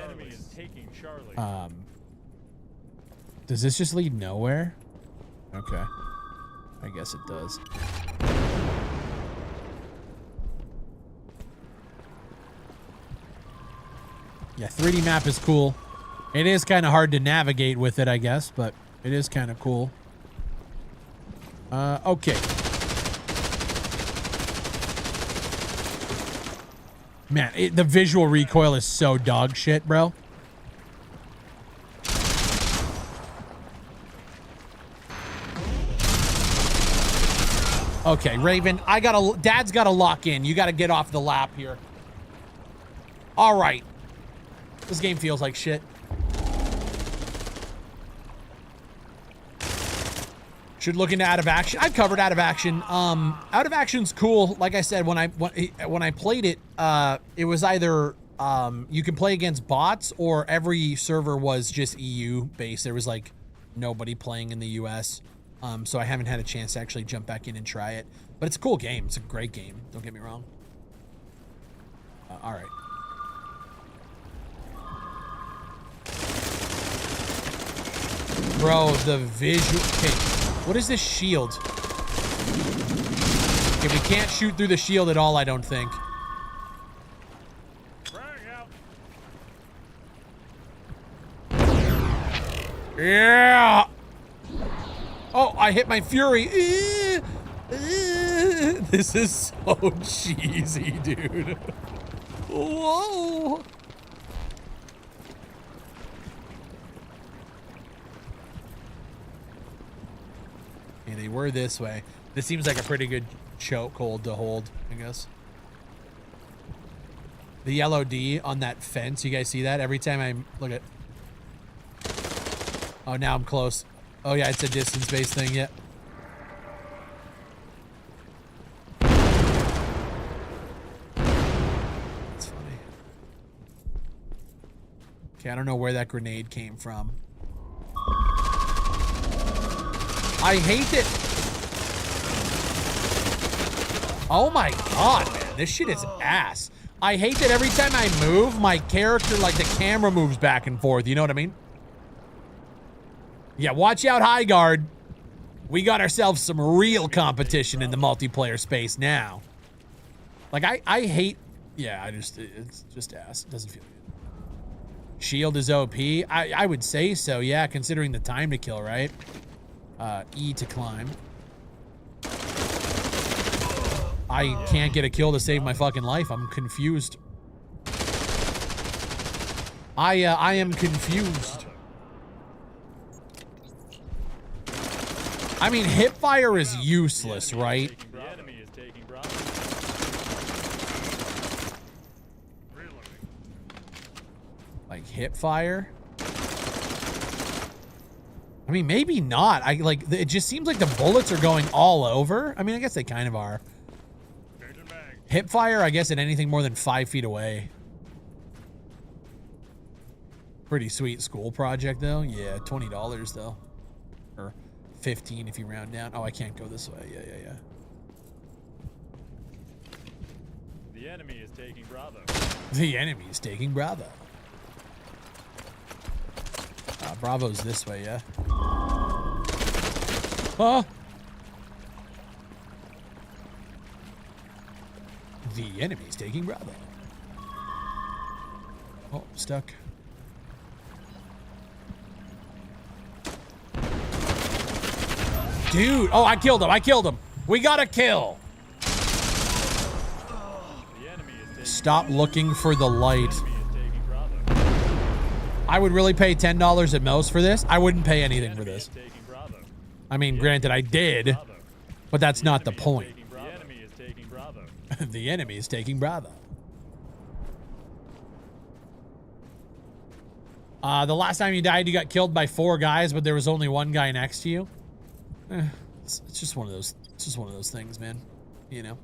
Does this just lead nowhere? Okay. I guess it does. Yeah, 3D map is cool. It is kind of hard to navigate with it, I guess, but it is kind of cool. Okay. Man, the visual recoil is so dog shit, bro. Okay, Raven, Dad's gotta lock in. You gotta get off the lap here. All right. This game feels like shit. Should look into Out of Action. I've covered Out of Action. Out of Action's cool. Like I said, when I played it, it was either you can play against bots or every server was just EU based. There was like nobody playing in the US. So I haven't had a chance to actually jump back in and try it. But it's a cool game. It's a great game. Don't get me wrong. All right. Bro, the visual... Okay, what is this shield? Okay, we can't shoot through the shield at all, I don't think. Yeah! Oh, I hit my Fury. This is so cheesy, dude. Whoa! Okay, they were this way. This seems like a pretty good chokehold to hold, I guess. The yellow D on that fence, you guys see that? Every time I look at... Oh, now I'm close. Oh, yeah, it's a distance-based thing, yeah. That's funny. Okay, I don't know where that grenade came from. I hate it. Oh my god, man. This shit is ass. I hate that every time I move, my character, like the camera moves back and forth. You know what I mean? Yeah, watch out, High Guard. We got ourselves some real competition in the multiplayer space now. Like, I hate... Yeah, it's just ass. It doesn't feel good. Shield is OP. I would say so, yeah, considering the time to kill, right? E to climb. I can't get a kill to save my fucking life. I'm confused. I am confused. I mean, hipfire is useless, right? Like hipfire? I mean, maybe not. It just seems like the bullets are going all over. I mean, I guess they kind of are. Hip fire, I guess, at anything more than 5 feet away. Pretty sweet school project, though. Yeah, $20, though. Or 15 if you round down. Oh, I can't go this way. Yeah. The enemy is taking Bravo. The enemy is taking Bravo. Bravo's this way, yeah. Oh! The enemy is taking Bravo. Oh, stuck. Dude, oh, I killed him. We got a kill. Stop looking for the light. I would really pay $10 at most for this. I wouldn't pay anything for this. I mean, granted, I did, but that's not the point. The enemy is taking Bravo. The last time you died, you got killed by 4 guys, but there was only 1 guy next to you. It's just one of those. It's just one of those things, man. You know.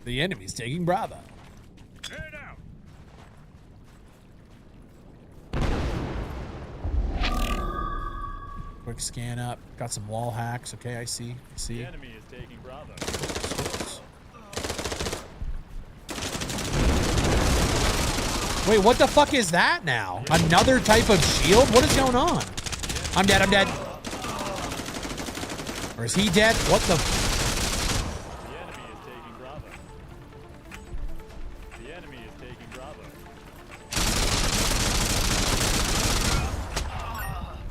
The enemy's taking Bravo. Quick scan up. Got some wall hacks. Okay, I see. The enemy is taking Bravo. Wait, what the fuck is that now? Another type of shield? What is going on? I'm dead. Or is he dead? What the? The enemy is taking Bravo. The enemy is taking Bravo.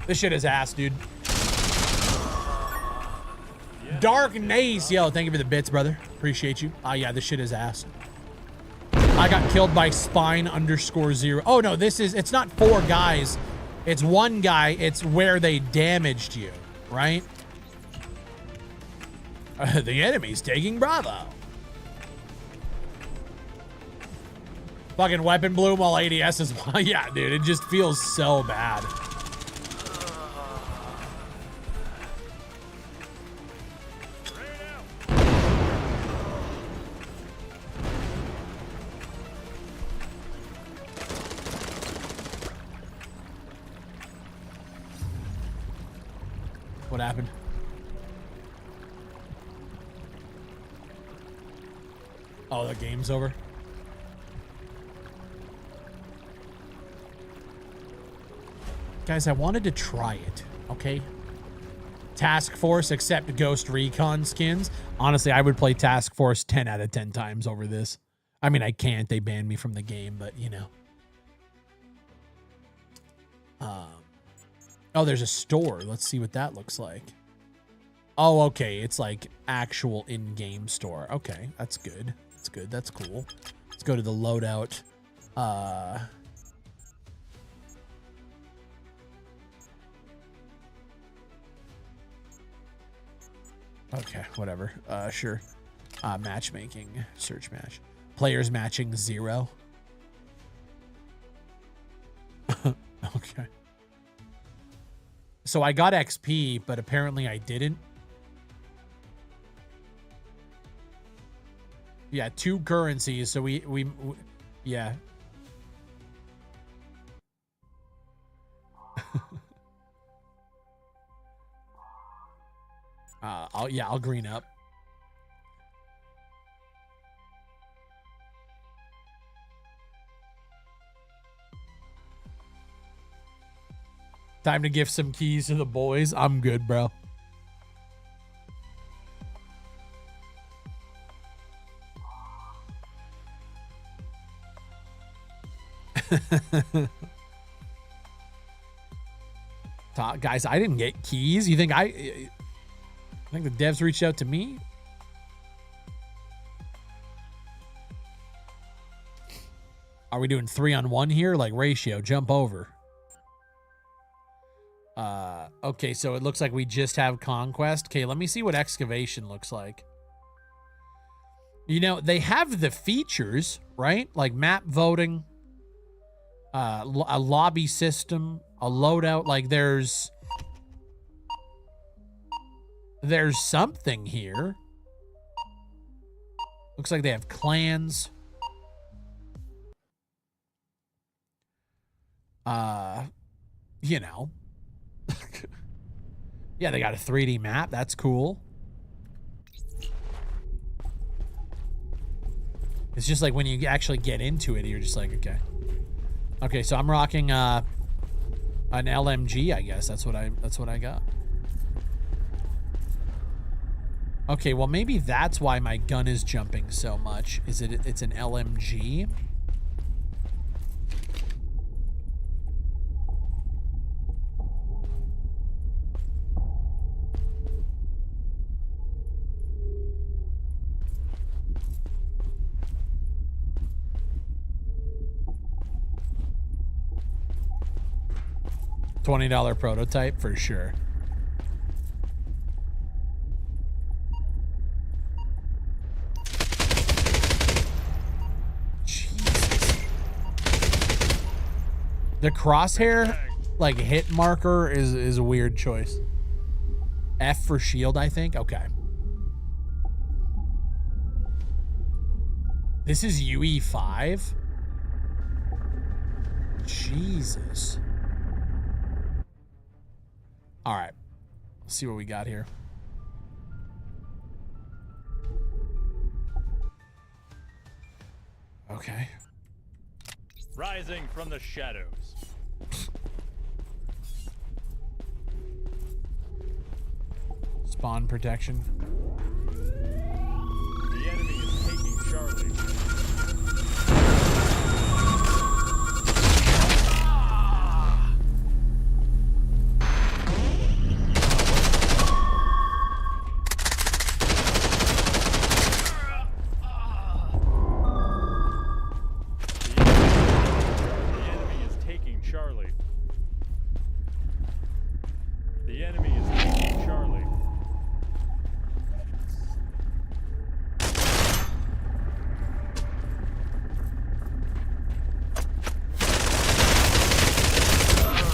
This shit is ass, dude. Dark Nace, yo, thank you for the bits, brother. Appreciate you. Yeah, this shit is ass. I got killed by Spine_0. Oh no, it's not 4 guys. It's 1 guy. It's where they damaged you, right? The enemy's taking Bravo. Fucking weapon bloom while ADS is... Yeah, dude, it just feels so bad. What happened? Oh, the game's over. Guys, I wanted to try it, okay? Task Force, except Ghost Recon skins. Honestly, I would play Task Force 10 out of 10 times over this. I mean, I can't. They banned me from the game, but, you know. Oh, there's a store. Let's see what that looks like. Oh, okay. It's like actual in-game store. Okay, that's good. That's good. That's cool. Let's go to the loadout. Okay, whatever. Sure. Matchmaking. Search match. Players matching 0. Okay. So I got XP, but apparently I didn't. Yeah, 2 currencies. So we yeah. I'll green up. Time to give some keys to the boys. I'm good, bro. Guys, I didn't get keys. You think I think the devs reached out to me? Are we doing 3-on-1 here? Like ratio, jump over. Okay, so it looks like we just have Conquest. Okay, let me see what Excavation looks like. You know, they have the features, right? Like map voting, a lobby system, a loadout. Like there's something here. Looks like they have clans. You know. Yeah, they got a 3D map. That's cool. It's just like when you actually get into it, you're just like, okay. Okay, so I'm rocking an LMG, I guess. That's what I got. Okay, well maybe that's why my gun is jumping so much. It's an LMG? $20 prototype for sure. Jesus. The crosshair, like, hit marker is a weird choice. F for shield, I think. Okay. This is UE5? Jesus. All right, let's see what we got here. Okay. Rising from the shadows. Spawn protection. The enemy is taking Charlie.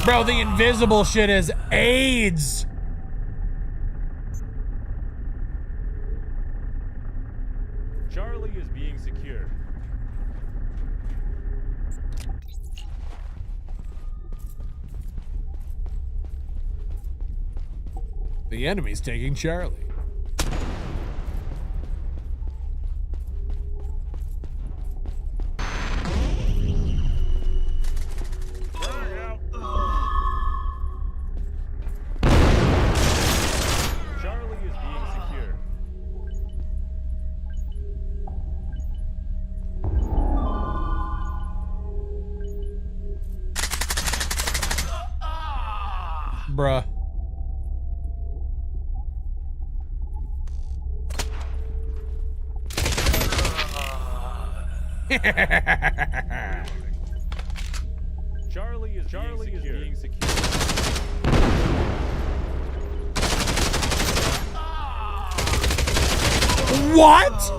Bro, the invisible shit is AIDS. Charlie is being secured. The enemy's taking Charlie. Bruh. Charlie is being secured. What?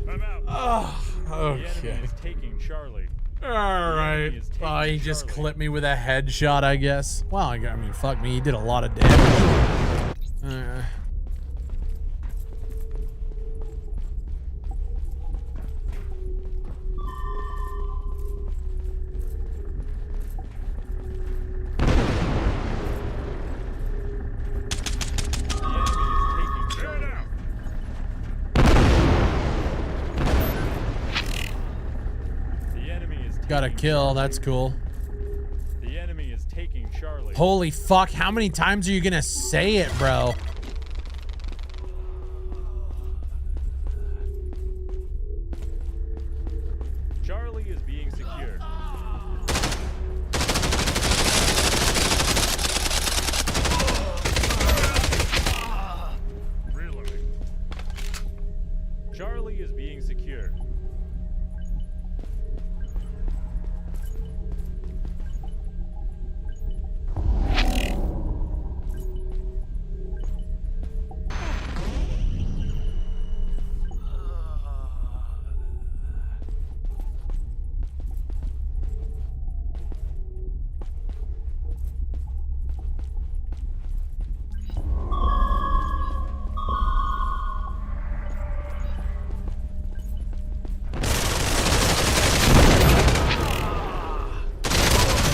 I'm out. Oh, okay. The enemy is taking Charlie. All right. Oh, he just clipped me with a headshot, I guess. Well, I mean, fuck me. He did a lot of damage. Got a kill. That's cool. The enemy is taking Charlie. Holy fuck. How many times are you going to say it, bro? Charlie is being secured. Reloading. Charlie is being secured.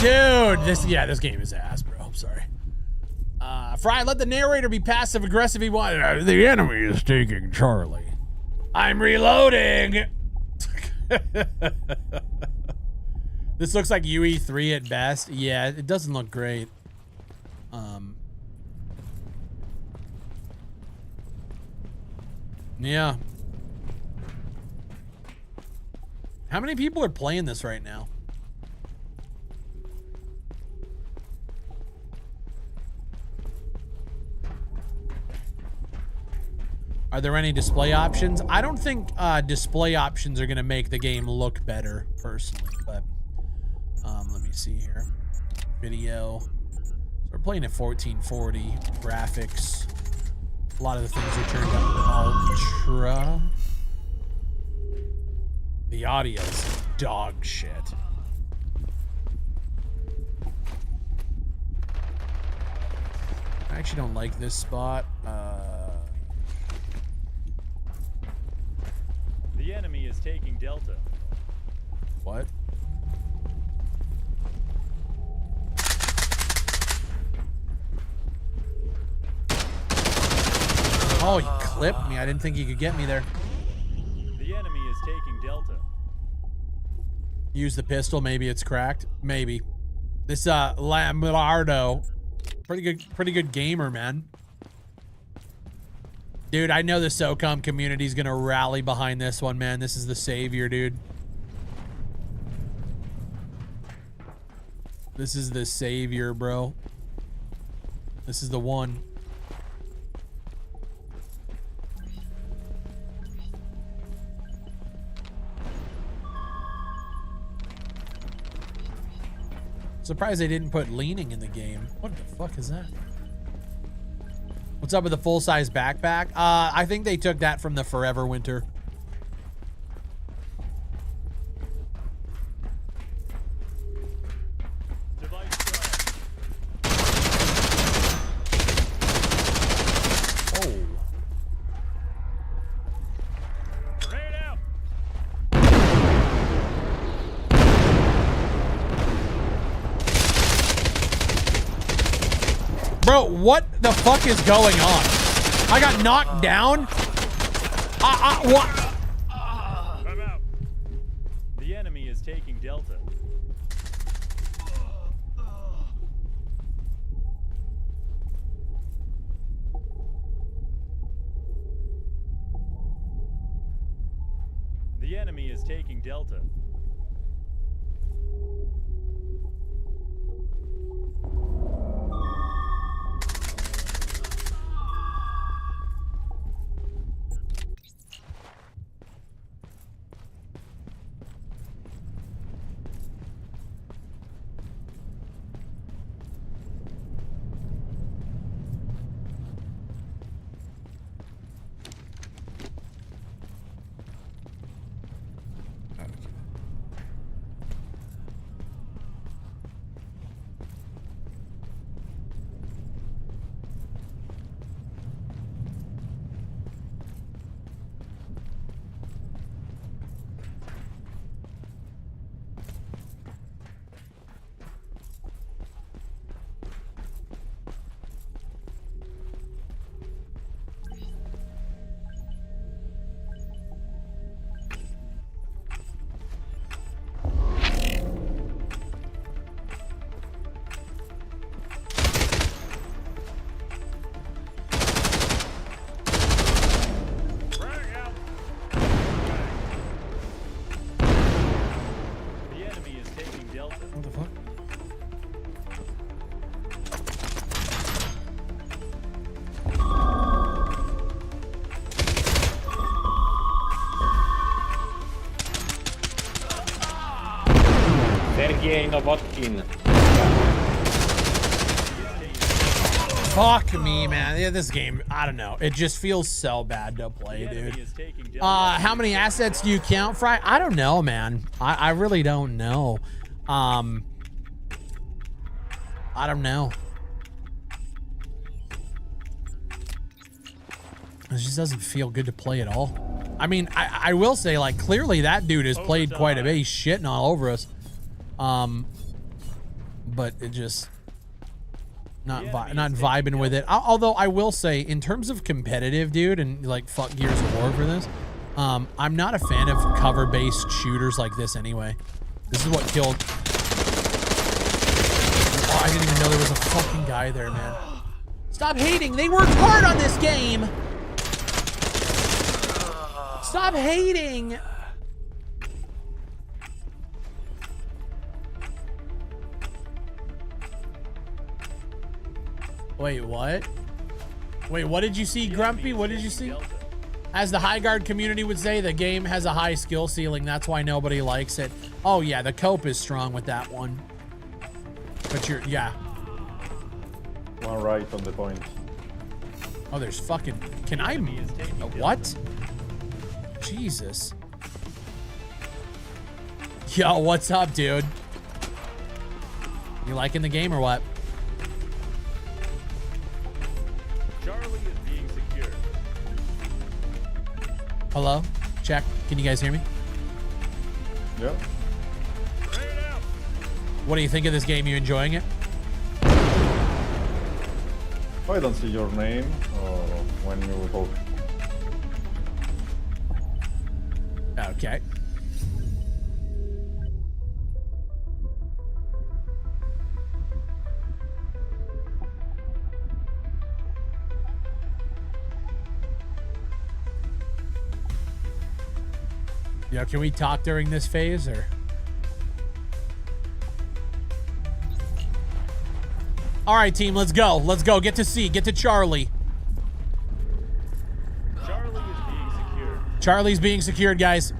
Dude, this game is ass, bro. I'm sorry. Fry, let the narrator be passive aggressive. He wants. The enemy is taking Charlie. I'm reloading. This looks like UE3 at best. Yeah, it doesn't look great. Yeah. How many people are playing this right now? Are there any display options? I don't think display options are gonna make the game look better, personally, but let me see here. Video. So we're playing at 1440 graphics. A lot of the things are turned up ultra. The audio's dog shit. I actually don't like this spot. The enemy is taking Delta. What? Oh, he clipped me. I didn't think he could get me there. The enemy is taking Delta. Use the pistol. Maybe it's cracked. Maybe. This Lamlardo, pretty good gamer, man. Dude, I know the SOCOM community's gonna rally behind this one, man. This is the savior, dude. This is the savior, bro. This is the one. Surprised they didn't put leaning in the game. What the fuck is that? What's up with the full-size backpack? I think they took that from the Forever Winter. Oh. Bro, what the fuck is going on? I got knocked down? What? I'm out. The enemy is taking Delta. The enemy is taking Delta. What the fuck? Sergei Novotkin. Fuck me, man. Yeah, this game, I don't know. It just feels so bad to play, dude. How many assets do you count, Fry? I don't know, man. I really don't know. I don't know. It just doesn't feel good to play at all. I mean, I will say, like, clearly that dude has played quite a bit. He's shitting all over us. but it just not vibing with it. Although I will say, in terms of competitive, dude, and like fuck Gears of War for this, I'm not a fan of cover-based shooters like this anyway. This is what killed. Oh, I didn't even know there was a fucking guy there, man. Stop hating. They worked hard on this game. Stop hating. Wait, what? Wait, what did you see, Grumpy? What did you see? As the high guard community would say, the game has a high skill ceiling. That's why nobody likes it. Oh, yeah, the cope is strong with that one. But you're, yeah. One right on the point. Oh, there's fucking, can I, what? Jesus. Yo, what's up, dude? You liking the game or what? Charlie is being secured. Hello? Check. Can you guys hear me? Yep. What do you think of this game? You enjoying it? I don't see your name when you talk. Okay. Yeah, can we talk during this phase or? All right, team, let's go. Let's go. Get to C. Get to Charlie. Charlie is being secured. Charlie's being secured, guys.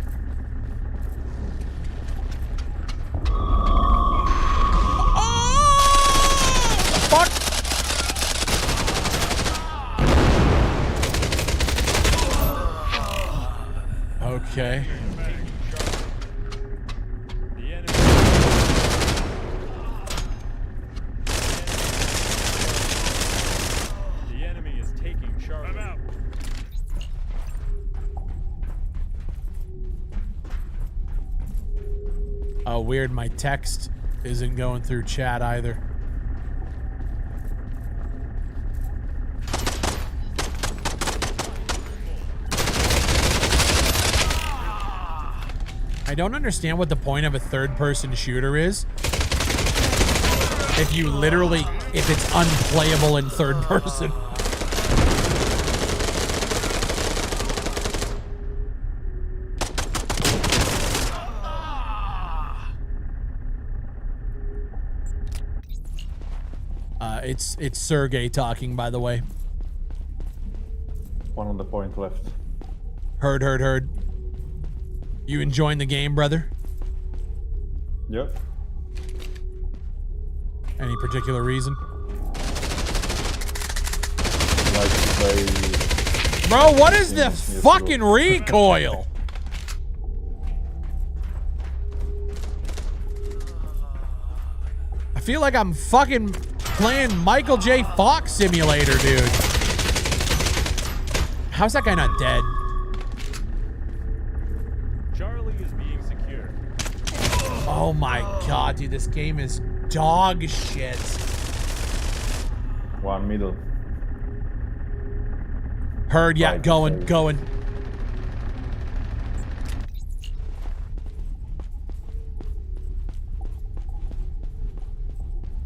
Fuck. Okay. Oh, weird. My text isn't going through chat either. I don't understand what the point of a third-person shooter is. If you literally, if it's unplayable in third person. It's Sergey talking, by the way. One on the point left. Heard. You enjoying the game, brother? Yep. Any particular reason? Like to play. Bro, what is the fucking recoil? I feel like I'm fucking playing Michael J. Fox Simulator, dude. How's that guy not dead? Charlie is being secured. Oh my god, dude, this game is dog shit. One middle. Heard, yeah, going.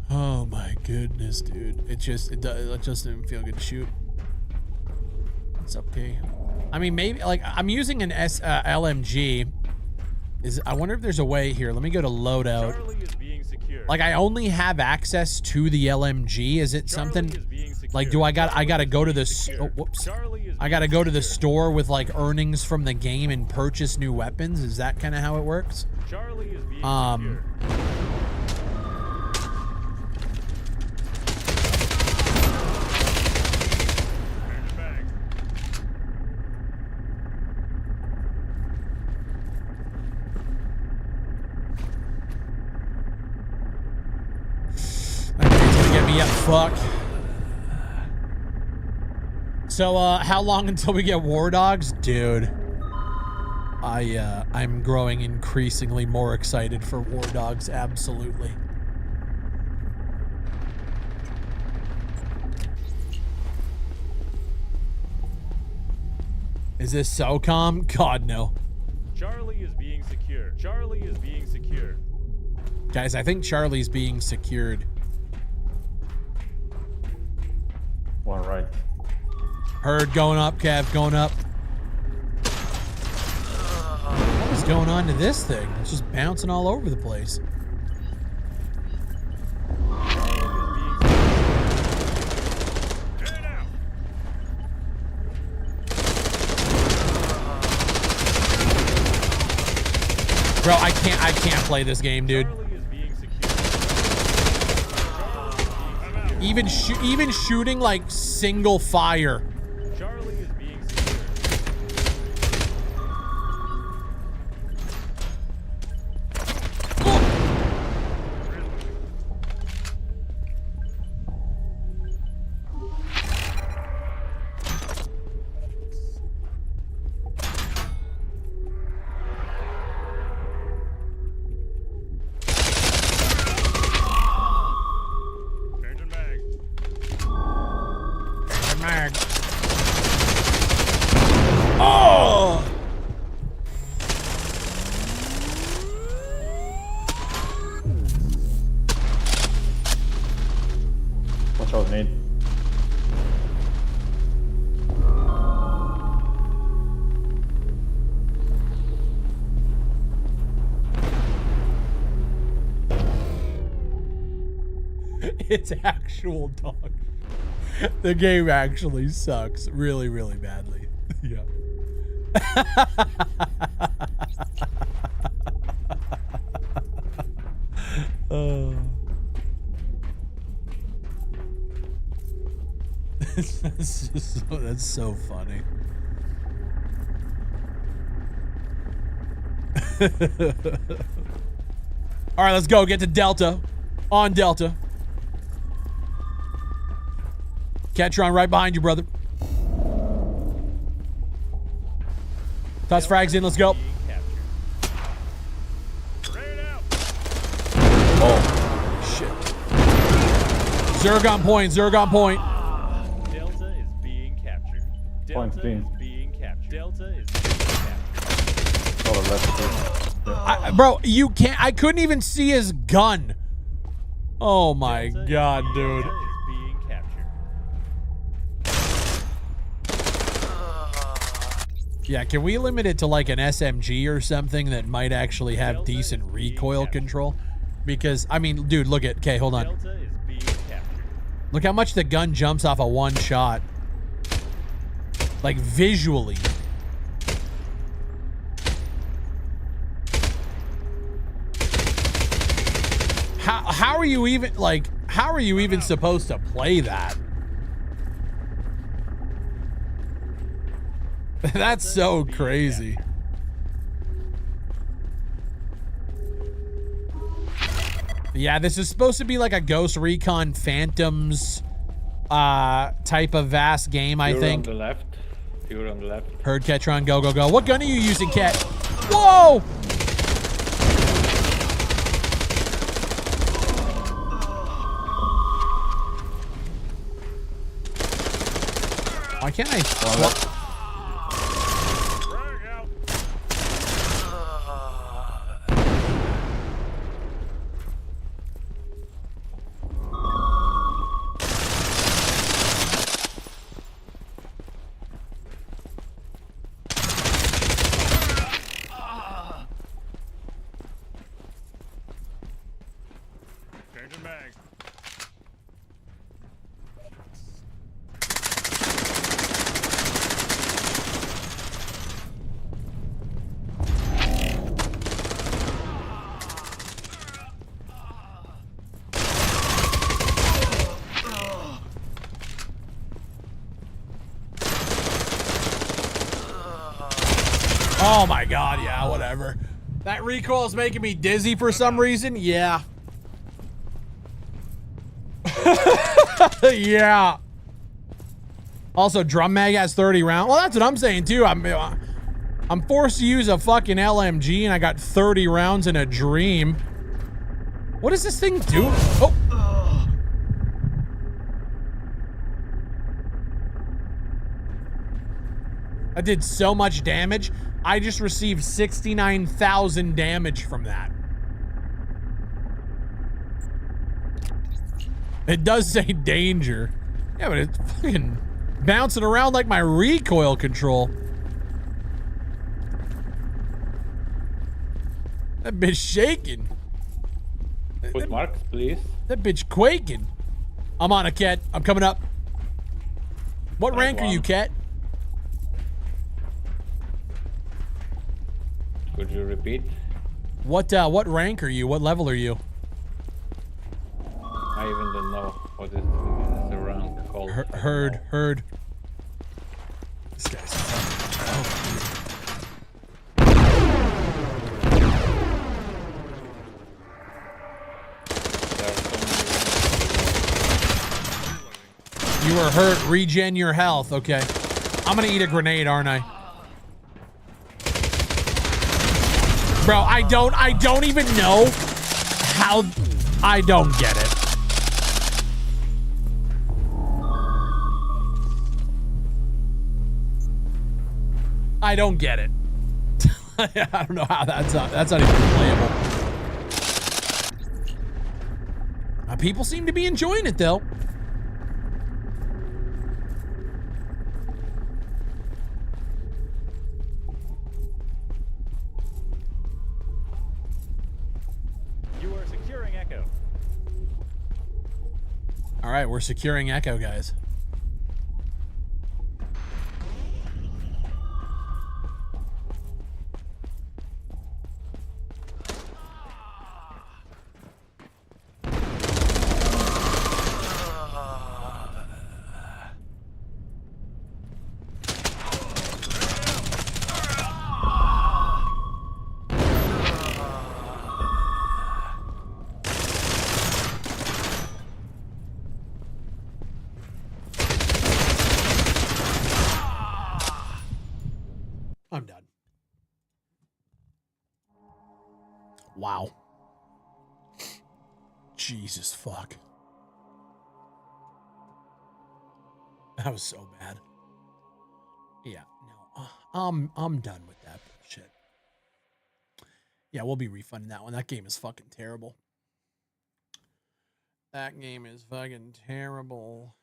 Oh my goodness, dude. It just didn't feel good to shoot. It's okay. I mean, maybe like I'm using an LMG. I wonder if there's a way here. Let me go to loadout. Charlie is being secured. Like I only have access to the LMG. Is it something like I gotta go to this? Oh, whoops. I gotta go to the store with like earnings from the game and purchase new weapons. Is that kind of how it works? Charlie is being secured. Fuck. So, how long until we get War Dogs? Dude, I'm growing increasingly more excited for War Dogs, absolutely. Is this SOCOM? God, no. Charlie is being secure. Charlie is being secured. Guys, I think Charlie's being secured. One right. Herd going up, Kev, going up. What is going on to this thing? It's just bouncing all over the place. Bro, I can't play this game, dude. Even shooting like single fire. Charlie is being secured. Oh! Watch out, Nate. It's actual dog. The game actually sucks really, really badly. Yeah. Oh. That's so funny. All right, let's go get to Delta. On Delta. Ketron right behind you, brother. Toss frags in, let's go. Oh, shit. Zerg on point, Zerg on point. Delta is being captured. Point Delta team. is being captured. Delta is being captured. Oh, left. Yeah. Bro, you can't, I couldn't even see his gun. Oh my God, dude. Yeah, can we limit it to like an SMG or something that might actually have decent recoil control? Because, I mean, dude, look at... Okay, hold on. Look how much the gun jumps off of one shot. Like, visually. How are you even, like... How are you even supposed to play that? That's so crazy. Yeah, this is supposed to be like a Ghost Recon Phantoms type of vast game, I think. You're on the left. You're on the left. Herd Ketron, go, go, go. What gun are you using, Ket? Whoa! Why can't I... Changing mag. Oh my God, yeah, whatever. That recoil is making me dizzy for some reason. Yeah. Yeah. Also, drum mag has 30 rounds. Well, that's what I'm saying too. I'm forced to use a fucking LMG and I got 30 rounds in a dream. What does this thing do? Oh. That did so much damage. I just received 69,000 damage from that. It does say danger. Yeah, but it's fucking bouncing around like my recoil control. That bitch shaking. Put marks, please. That bitch quaking. I'm on a Ket. I'm coming up. What rank are you, Ket? Could you repeat? What rank are you? What level are you? I even don't know what is the rank called. Heard. This guy's You were hurt. Regen your health. Okay. I'm gonna eat a grenade, aren't I? Bro, I don't even know how. I don't get it. I don't get it. I don't know how that's not even playable. People seem to be enjoying it though. You are securing Echo. All right, we're securing Echo, guys. I'm done. Wow. Jesus fuck. That was so bad. Yeah, no. I'm done with that bullshit. Yeah, we'll be refunding that one. That game is fucking terrible. That game is fucking terrible.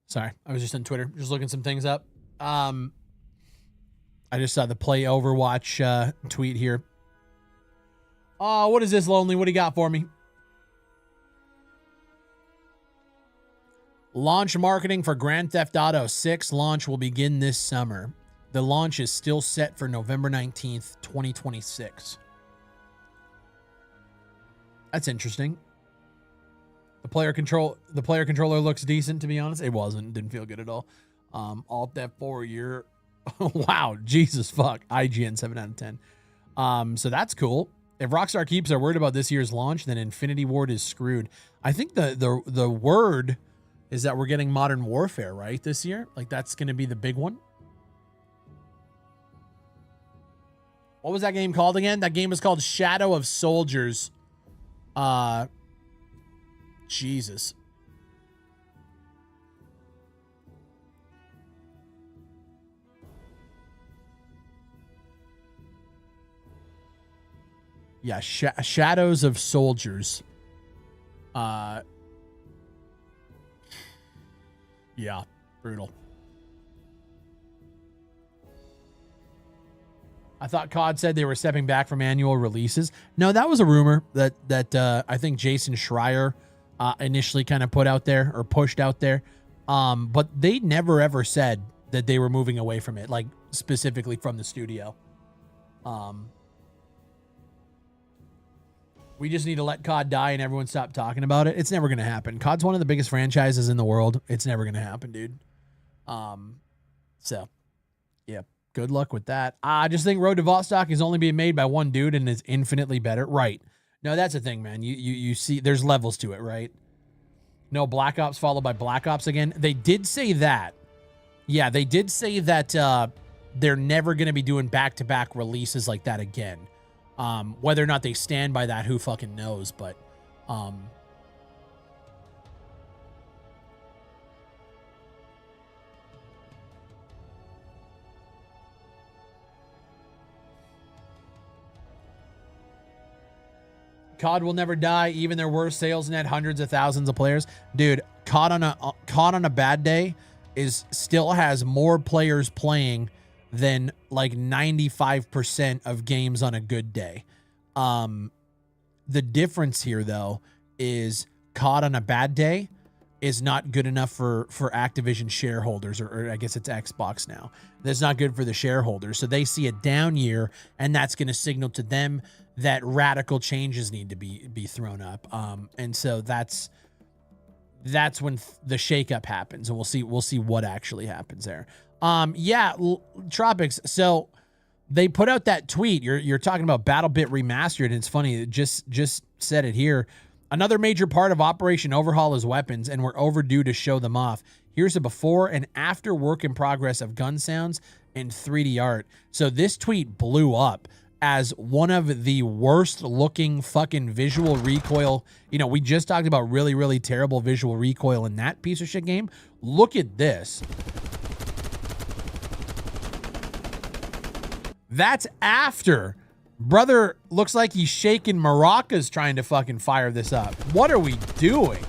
Sorry, I was just on Twitter, just looking some things up. I just saw the Play Overwatch tweet here. Oh, what is this, Lonely? What do you got for me? Launch marketing for Grand Theft Auto 6 launch will begin this summer. The launch is still set for November 19th, 2026. That's interesting. The player controller looks decent, to be honest. It wasn't. Didn't feel good at all. Alt F4, you're... wow, Jesus fuck. IGN 7 out of 10. So that's cool. If Rockstar Keeps are worried about this year's launch, then Infinity Ward is screwed. I think the word is that we're getting Modern Warfare, right, this year? Like, that's going to be the big one. What was that game called again? That game was called Shadow of Soldiers. Jesus. Yeah, Shadows of Soldiers. Yeah, brutal. I thought COD said they were stepping back from annual releases. No, that was a rumor that I think Jason Schreier initially kind of put out there or pushed out there. But they never ever said that they were moving away from it, like specifically from the studio. We just need to let COD die and everyone stop talking about it. It's never going to happen. COD's one of the biggest franchises in the world. It's never going to happen, dude. So, yeah, good luck with that. I just think Road to Vostok is only being made by one dude and is infinitely better. Right. No, that's the thing, man. You see, there's levels to it, right? No, Black Ops followed by Black Ops again. They did say that. Yeah, they did say that they're never going to be doing back-to-back releases like that again. Whether or not they stand by that, who fucking knows? But COD will never die. Even their worst sales net, hundreds of thousands of players. Dude, COD on a bad day still has more players playing than like 95% of games on a good day. The difference here, though, is COD on a bad day is not good enough for Activision shareholders, or I guess it's Xbox now. That's not good for the shareholders. So they see a down year, and that's going to signal to them that radical changes need to be thrown up. And so that's when the shakeup happens, and we'll see what actually happens there. Yeah, Tropics. So they put out that tweet. You're talking about BattleBit Remastered, and it's funny. It just said it here. Another major part of Operation Overhaul is weapons, and we're overdue to show them off. Here's a before and after work in progress of gun sounds and 3D art. So this tweet blew up as one of the worst looking fucking visual recoil. You know, we just talked about really, really terrible visual recoil in that piece of shit game. Look at this. That's after. Brother looks like he's shaking maracas trying to fucking fire this up. What are we doing?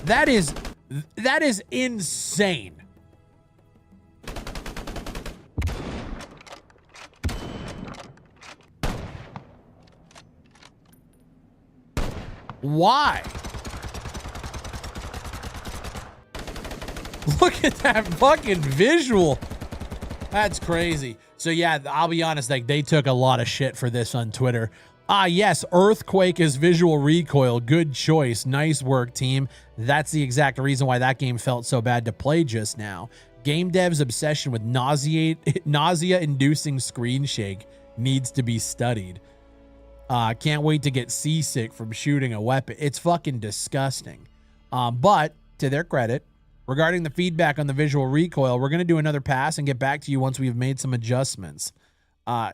That is insane. Why? Look at that fucking visual. That's crazy. So yeah, I'll be honest, like they took a lot of shit for this on Twitter. Yes, Earthquake is visual recoil. Good choice. Nice work, team. That's the exact reason why that game felt so bad to play just now. Game devs' obsession with nausea-inducing screen shake needs to be studied. Can't wait to get seasick from shooting a weapon. It's fucking disgusting. But to their credit, regarding the feedback on the visual recoil, we're going to do another pass and get back to you once we've made some adjustments.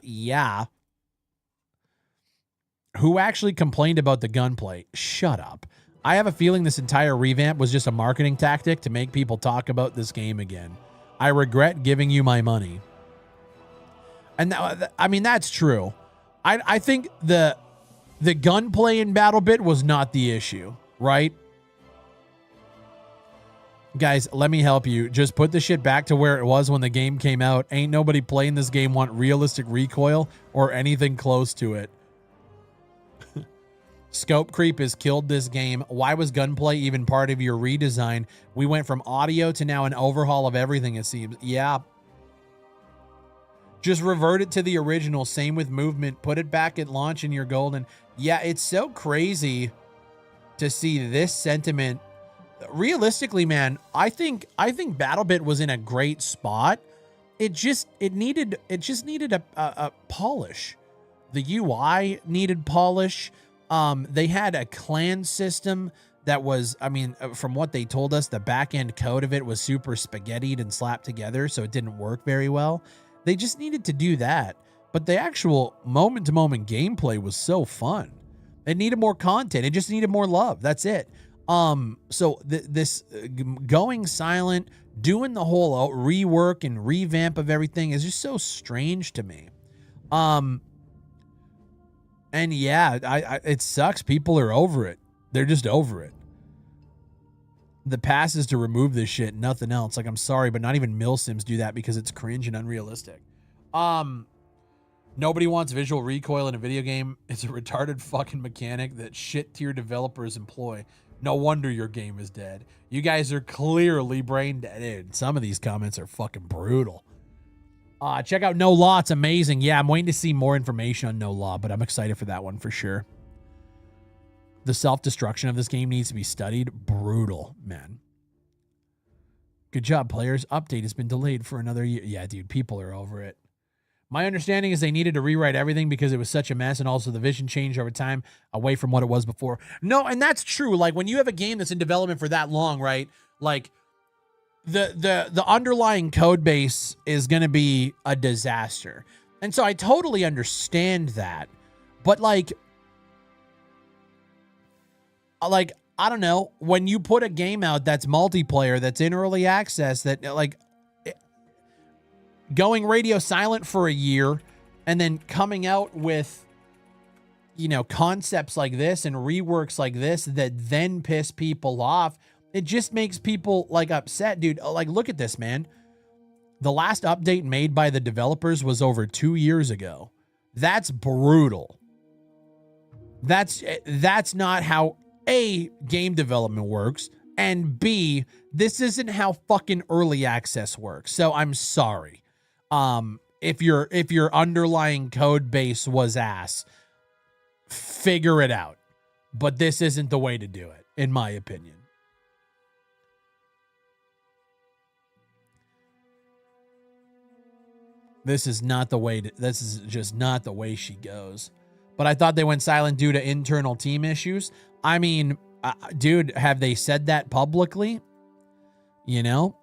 Yeah. Who actually complained about the gunplay? Shut up. I have a feeling this entire revamp was just a marketing tactic to make people talk about this game again. I regret giving you my money. And I mean, that's true. I think the gunplay in BattleBit was not the issue, right? Guys, let me help you. Just put the shit back to where it was when the game came out. Ain't nobody playing this game want realistic recoil or anything close to it. Scope creep has killed this game. Why was gunplay even part of your redesign? We went from audio to now an overhaul of everything, it seems. Yeah. Just revert it to the original. Same with movement. Put it back at launch and you're golden. Yeah, it's so crazy to see this sentiment. Realistically, man, I think BattleBit was in a great spot. It just needed a polish. The UI needed polish. They had a clan system that was, I mean, from what they told us, the back end code of it was super spaghettied and slapped together, so it didn't work very well. They just needed to do that. But the actual moment to moment gameplay was so fun. It needed more content. It just needed more love. That's it. So this going silent, doing the whole rework and revamp of everything is just so strange to me. And yeah, it sucks. People are over it. They're just over it. The pass is to remove this shit, nothing else. Like, I'm sorry, but not even milsims do that because it's cringe and unrealistic. Nobody wants visual recoil in a video game. It's a retarded fucking mechanic that shit tier developers employ. No wonder your game is dead. You guys are clearly brain dead. Dude, some of these comments are fucking brutal. Check out No Law. It's amazing. Yeah, I'm waiting to see more information on No Law, but I'm excited for that one for sure. The self-destruction of this game needs to be studied. Brutal, man. Good job, players. Update has been delayed for another year. Yeah, dude, people are over it. My understanding is they needed to rewrite everything because it was such a mess, and also the vision changed over time away from what it was before. No, and that's true. Like, when you have a game that's in development for that long, right? Like, the underlying code base is going to be a disaster. And so I totally understand that. But, like, I don't know, when you put a game out that's multiplayer, that's in early access, that, like, going radio silent for a year and then coming out with, you know, concepts like this and reworks like this that then piss people off, it just makes people, like, upset, dude. Like, look at this, man. The last update made by the developers was over 2 years ago. That's brutal. That's not how A, game development works, and B, this isn't how fucking early access works. So I'm sorry. If your underlying code base was ass, figure it out. But this isn't the way to do it, in my opinion. This is just not the way she goes. But I thought they went silent due to internal team issues. I mean, dude, have they said that publicly? You know?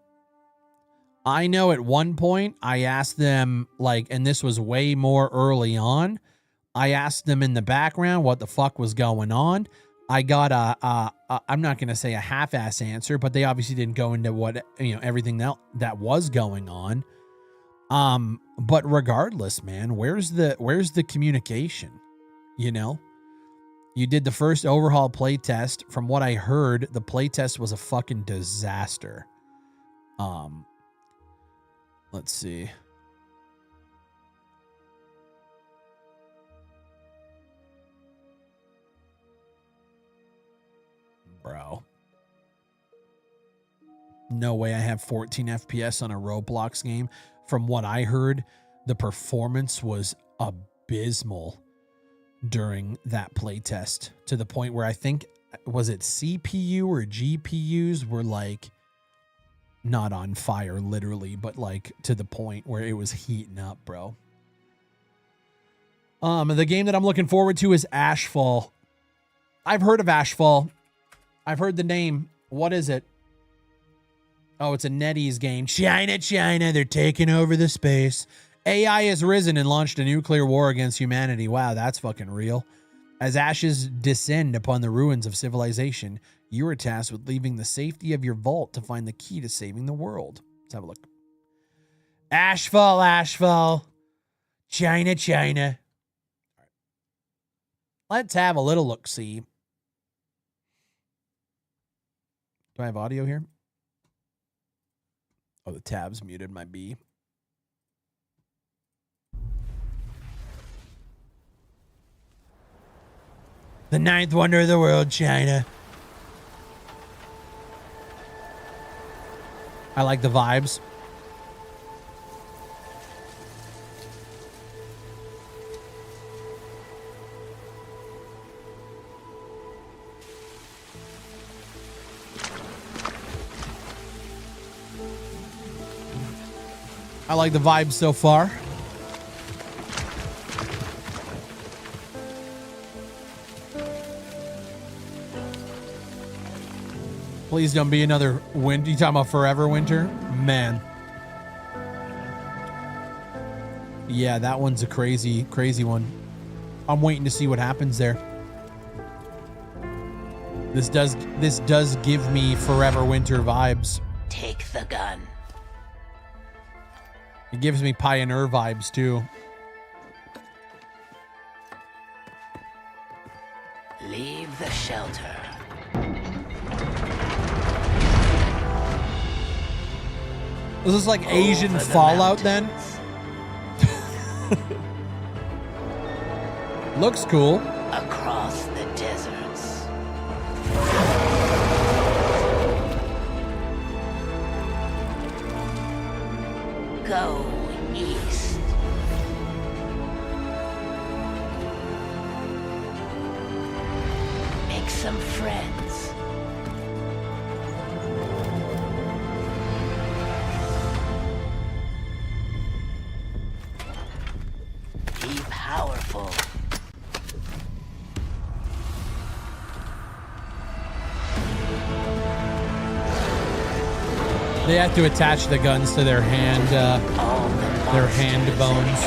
I know at one point I asked them, like, and this was way more early on, I asked them in the background what the fuck was going on. I got I'm not going to say a half-ass answer, but they obviously didn't go into what, you know, everything that was going on. But regardless, man, where's the communication? You know, you did the first overhaul playtest. From what I heard, the playtest was a fucking disaster. Let's see. Bro. No way I have 14 FPS on a Roblox game. From what I heard, the performance was abysmal during that playtest, to the point where I think, was it CPU or GPUs were, like, not on fire literally, but, like, to the point where it was heating up, bro. The game that I'm looking forward to is Ashfall. I've heard of Ashfall. I've heard the name. What is it? Oh, it's a NetEase game. China, they're taking over the space. AI has risen and launched a nuclear war against humanity. Wow, that's fucking real. As ashes descend upon the ruins of civilization, you are tasked with leaving the safety of your vault to find the key to saving the world. Let's have a look. Ashfall. China. Let's have a little look-see. Do I have audio here? Oh, the tabs muted my B. The ninth wonder of the world, China. I like the vibes. I like the vibes so far. Please don't be another winter. You talking about forever winter? Man. Yeah, that one's a crazy one. I'm waiting to see what happens there. This does give me forever winter vibes. Take the gun. It gives me Pioneer vibes too. Leave the shelter. Is this like Asian Fallout then? Looks cool. Across the deserts. Go east. They have to attach the guns to their hand bones.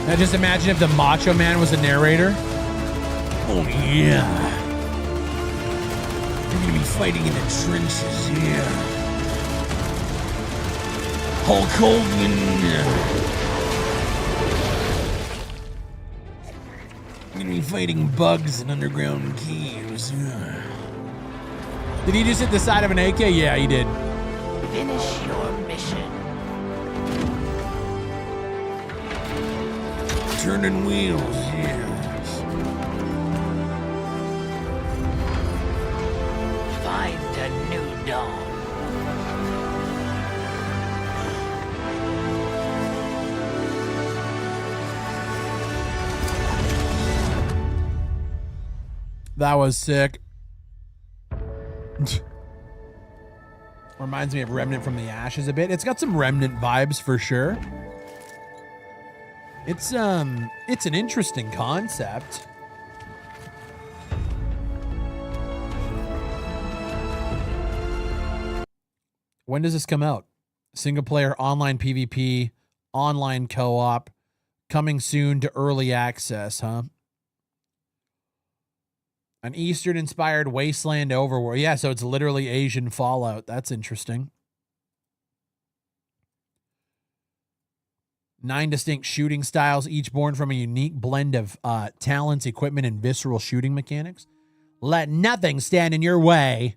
Now just imagine if the Macho Man was a narrator. Oh yeah. You're gonna be fighting in the trenches, yeah. Hulk Hogan. You're gonna be fighting bugs in underground caves. Yeah. Did he just hit the side of an AK? Yeah, he did. Finish your mission. Turning wheels, yes. Find a new dawn. That was sick. Reminds me of Remnant from the Ashes a bit. It's got some Remnant vibes for sure. It's an interesting concept. When does this come out? Single player online PvP, online co-op, coming soon to early access, huh? An Eastern-inspired wasteland overworld. Yeah, so it's literally Asian Fallout. That's interesting. 9 distinct shooting styles, each born from a unique blend of talents, equipment, and visceral shooting mechanics. Let nothing stand in your way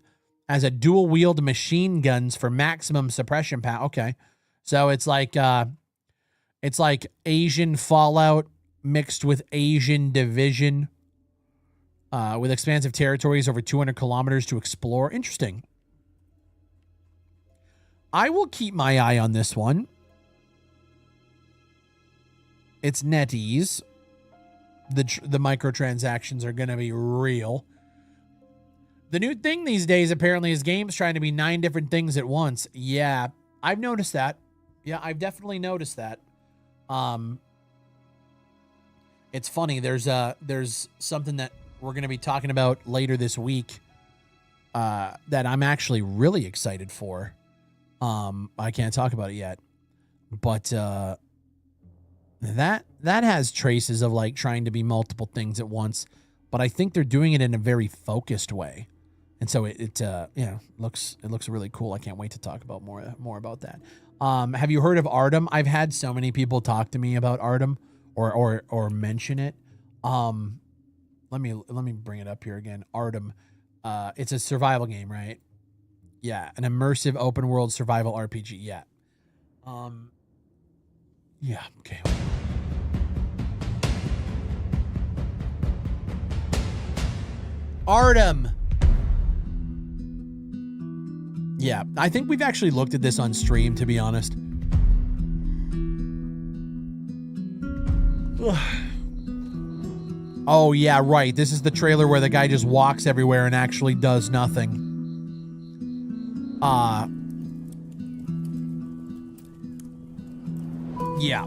as a dual-wield machine guns for maximum suppression power. Okay, so it's like Asian Fallout mixed with Asian Division. With expansive territories over 200 kilometers to explore. Interesting. I will keep my eye on this one. It's NetEase. The microtransactions are going to be real. The new thing these days, apparently, is games trying to be 9 different things at once. Yeah, I've noticed that. Yeah, I've definitely noticed that. It's funny. There's something that we're going to be talking about later this week that I'm actually really excited for. I can't talk about it yet, but that has traces of like trying to be multiple things at once, but I think they're doing it in a very focused way. And so it looks really cool. I can't wait to talk about more about that. Have you heard of Artem? I've had so many people talk to me about Artem or mention it. Let me bring it up here again. Artem. It's a survival game, right? Yeah, an immersive open world survival RPG. Yeah. Yeah, okay. Artem. Yeah, I think we've actually looked at this on stream, to be honest. Oh, yeah, right. This is the trailer where the guy just walks everywhere and actually does nothing. Yeah.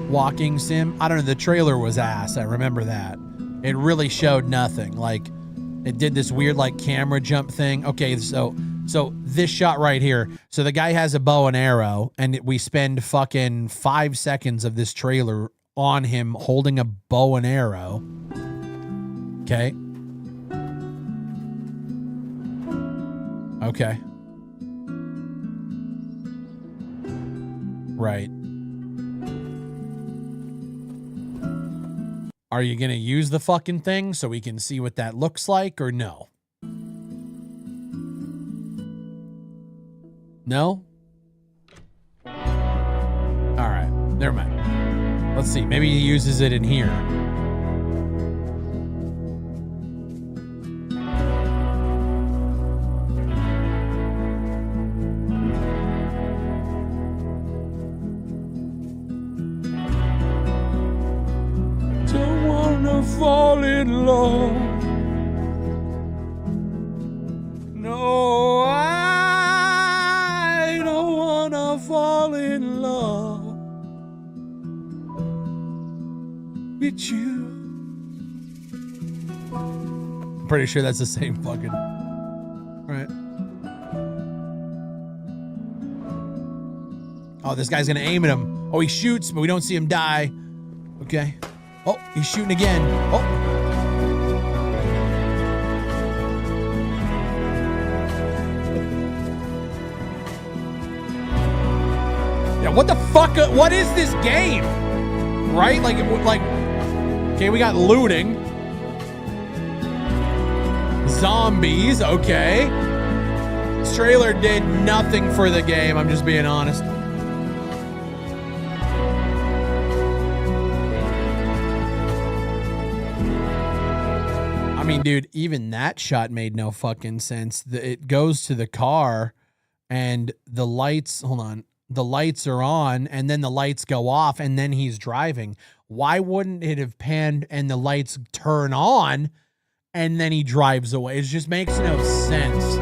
Walking sim. I don't know. The trailer was ass. I remember that. It really showed nothing. Like, it did this weird, like, camera jump thing. Okay, so this shot right here. So the guy has a bow and arrow, and we spend fucking 5 seconds of this trailer on him holding a bow and arrow. Okay. Okay. Right. Are you going to use the fucking thing so we can see what that looks like or no? No? All right. Never mind. Let's see. Maybe he uses it in here. Fall in love. No, I don't wanna fall fall in love with you. I'm pretty sure that's the same fucking. Right. Oh, this guy's gonna aim at him. Oh, he shoots, but we don't see him die. Okay. Oh, he's shooting again. Oh. Yeah, what the fuck? What is this game? Right? Like, okay, we got looting. Zombies, okay. This trailer did nothing for the game, I'm just being honest. I mean, dude, even that shot made no fucking sense. It goes to the car and the lights, hold on, the lights are on and then the lights go off and then he's driving. Why wouldn't it have panned and the lights turn on and then he drives away? It just makes no sense.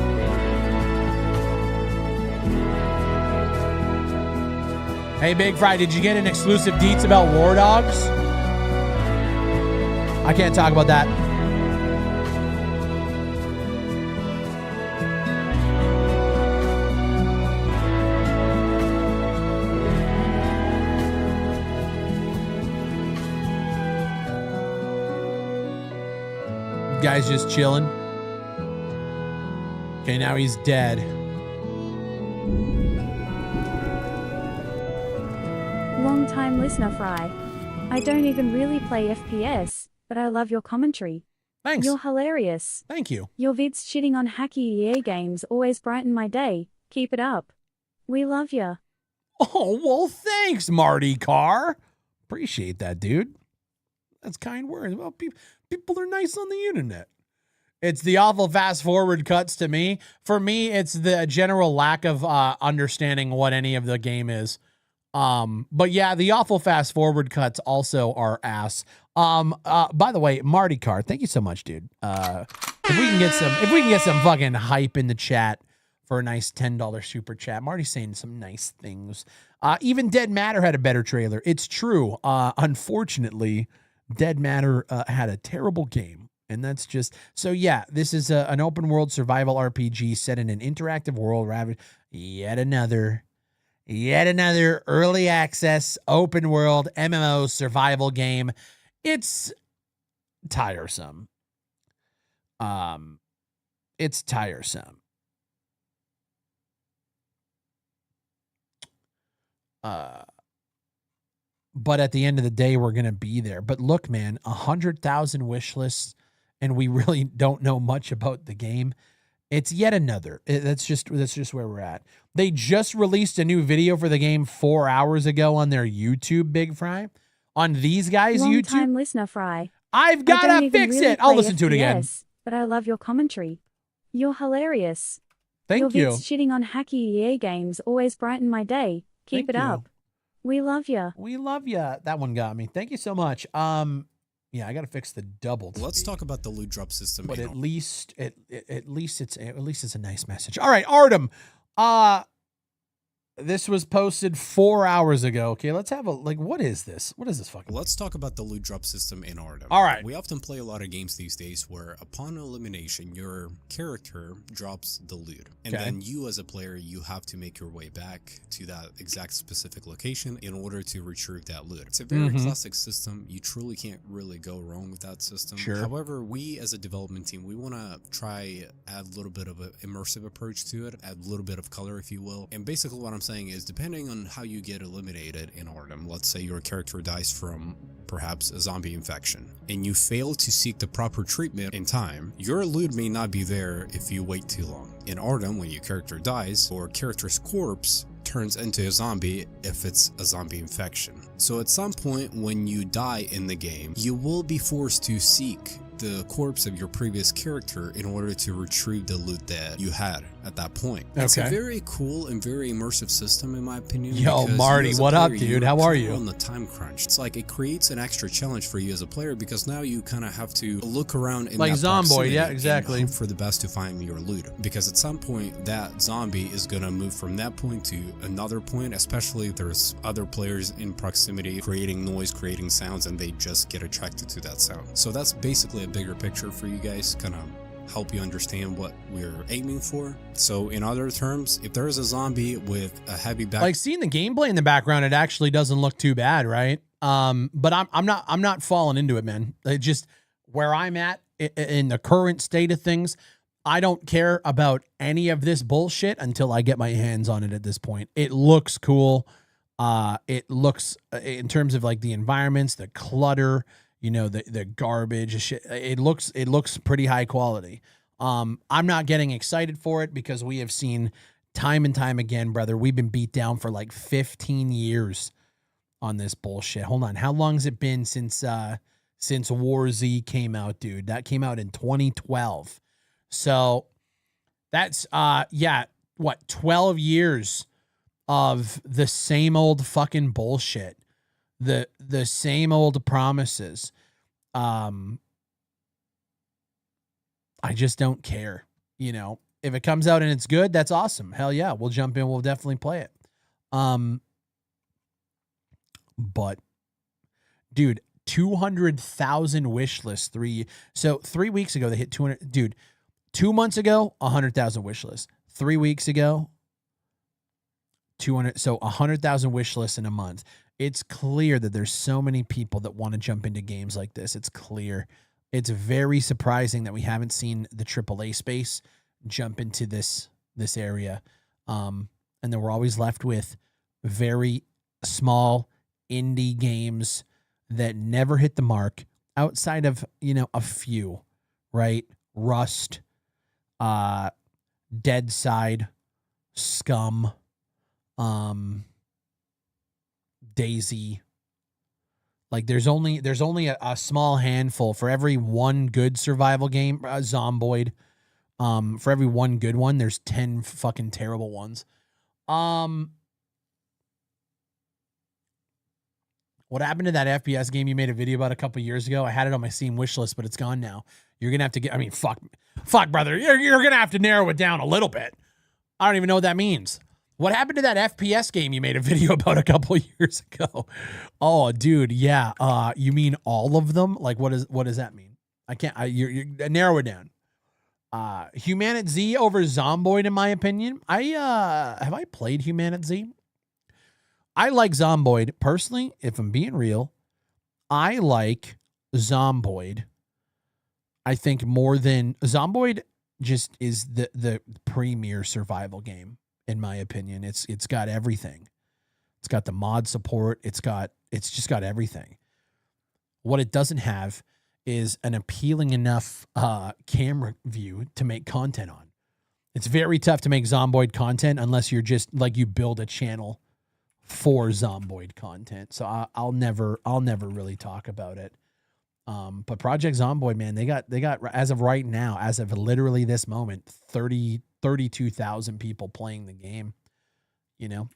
Hey, Big Fry, did you get an exclusive deets about War Dogs? I can't talk about that. Guy's just chilling. Okay, now he's dead. Long time listener, Fry. I don't even really play FPS, but I love your commentary. Thanks. You're hilarious. Thank you. Your vids shitting on hacky EA games always brighten my day. Keep it up. We love ya. Oh, well, thanks, Marty Carr. Appreciate that, dude. That's kind words. Well, people are nice on the internet. It's the awful fast forward cuts to me. For me, it's the general lack of understanding what any of the game is. But yeah, the awful fast forward cuts also are ass. By the way, Marty Carr, thank you so much, dude. If we can get some fucking hype in the chat for a nice $10 super chat. Marty's saying some nice things. Even Dead Matter had a better trailer. It's true. Unfortunately, Dead Matter had a terrible game. And that's just, so yeah, this is an open world survival RPG set in an interactive world. Yet another early access open world MMO survival game. It's tiresome. It's tiresome. But at the end of the day, we're going to be there. But look, man, 100,000 wish lists, and we really don't know much about the game. It's yet another. That's just where we're at. They just released a new video for the game 4 hours ago on their YouTube, Big Fry. On these guys' YouTube. Long time listener, Fry. I've got to fix it. I'll listen to it again. But I love your commentary. You're hilarious. Thank you. Your vids shitting on hacky EA games always brighten my day. Keep it up. We love ya. We love ya. That one got me. Thank you so much. Yeah, I got to fix the double. Let's talk about the loot drop system. But at least it's a nice message. All right, Artem. This was posted 4 hours ago. Okay, let's have what is this? What is this fucking? Let's talk about the loot drop system in Artem. All right. We often play a lot of games these days where upon elimination, your character drops the loot. And then you as a player, you have to make your way back to that exact specific location in order to retrieve that loot. It's a very classic system. You truly can't really go wrong with that system. Sure. However, we as a development team, we want to try add a little bit of an immersive approach to it, add a little bit of color, if you will. And basically what I'm saying is, depending on how you get eliminated in Artem, let's say your character dies from perhaps a zombie infection, and you fail to seek the proper treatment in time, your loot may not be there if you wait too long. In Artem, when your character dies, or character's corpse turns into a zombie if it's a zombie infection. So at some point when you die in the game, you will be forced to seek the corpse of your previous character in order to retrieve the loot that you had at that point. It's a Okay. very cool and very immersive system, in my opinion. Yo, because Marty, you as a what up, player, dude? you're How are kinda you? on the time crunch. It's like it creates an extra challenge for you as a player because now you kind of have to look around in Like that Zomboid, proximity yeah, and exactly. hope for the best to find your loot. Because at some point, that zombie is going to move from that point to another point, especially if there's other players in proximity creating noise, creating sounds, and they just get attracted to that sound. So that's basically a bigger picture for you guys, kind of help you understand what we're aiming for. So in other terms, if there's a zombie with a heavy back, Like seeing the gameplay in the background, it actually doesn't look too bad, right? But I'm not falling into it, man. It just where I'm at in the current state of things, I don't care about any of this bullshit until I get my hands on it at this point. It looks cool. It looks in terms of like the environments, the clutter, you know, the garbage, shit. It looks pretty high quality. I'm not getting excited for it because we have seen time and time again, brother. We've been beat down for like 15 years on this bullshit. Hold on. How long has it been since War Z came out, dude? That came out in 2012. So that's 12 years of the same old fucking bullshit. The same old promises. I just don't care. You know, if it comes out and it's good, that's awesome. Hell yeah, we'll jump in. We'll definitely play it. But dude, 200,000 wish lists 3 weeks ago they hit 200. Dude, 2 months ago 100,000 wish lists. 3 weeks ago 200. So 100,000 wish lists in a month. It's clear that there's so many people that want to jump into games like this. It's clear. It's very surprising that we haven't seen the AAA space jump into this area. And then we're always left with very small indie games that never hit the mark outside of, you know, a few, right? Rust, Dead Side, Scum, Daisy. Like there's only a small handful for every one good survival game. Zomboid. For every one good one, there's 10 fucking terrible ones. What happened to that FPS game you made a video about a couple years ago? I had it on my Steam wish list, but it's gone now. You're gonna have to get. I mean, fuck, brother. You're gonna have to narrow it down a little bit. I don't even know what that means. What happened to that FPS game you made a video about a couple years ago? Oh, dude, yeah. You mean all of them? Like, what does that mean? I can't. You narrow it down. Humanit Z over Zomboid, in my opinion. Have I played Humanit Z? I like Zomboid personally. If I'm being real, I like Zomboid. I think more than Zomboid just is the premier survival game. In my opinion, it's got everything. It's got the mod support. It's just got everything. What it doesn't have is an appealing enough camera view to make content on. It's very tough to make Zomboid content unless you're just like you build a channel for Zomboid content. So I'll never really talk about it. But Project Zomboid, man, they got as of right now, as of literally this moment, 32,000 people playing the game, you know.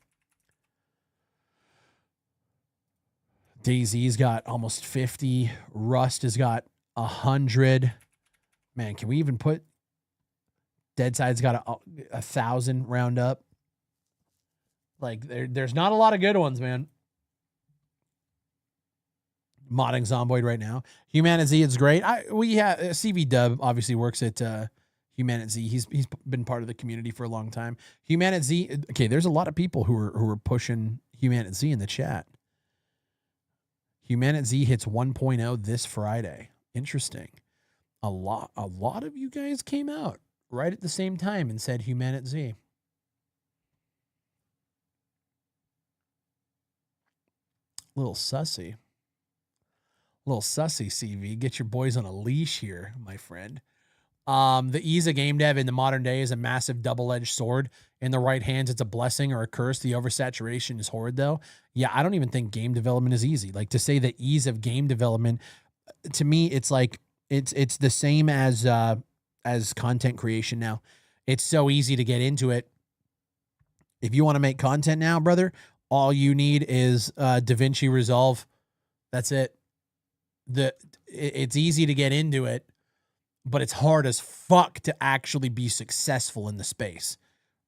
DayZ's got almost 50. Rust has got 100. Man, can we even put Deadside's got 1,000 round up? Like there's not a lot of good ones, man. Modding Zomboid right now. Humanit Z, it's great. CV Dub obviously works at Humanit Z. He's been part of the community for a long time. Humanit Z. Okay, there's a lot of people who are pushing Humanit Z in the chat. Humanit Z hits 1.0 this Friday. Interesting. A lot of you guys came out right at the same time and said Humanit Z. Little sussy, CV. Get your boys on a leash here, my friend. The ease of game dev in the modern day is a massive double-edged sword. In the right hands, it's a blessing or a curse. The oversaturation is horrid, though. Yeah, I don't even think game development is easy. Like, to say the ease of game development, to me, it's like it's the same as content creation now. it's so easy to get into it. If you want to make content now, brother, all you need is DaVinci Resolve. That's it. It's easy to get into it, but it's hard as fuck to actually be successful in the space,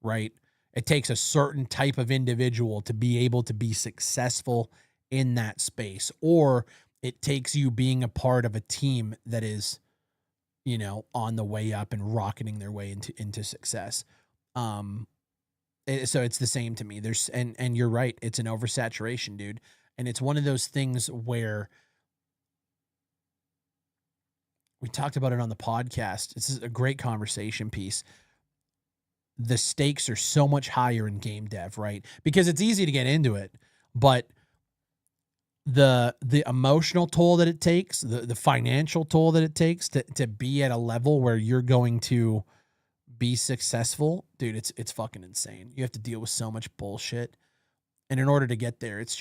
right? It takes a certain type of individual to be able to be successful in that space, or it takes you being a part of a team that is, you know, on the way up and rocketing their way into success. So it's the same to me. And you're right. It's an oversaturation, dude. And it's one of those things where we talked about it on the podcast. This is a great conversation piece. The stakes are so much higher in game dev, right? Because it's easy to get into it, but the emotional toll that it takes, the financial toll that it takes to be at a level where you're going to be successful, dude, it's fucking insane. You have to deal with so much bullshit. And in order to get there, it's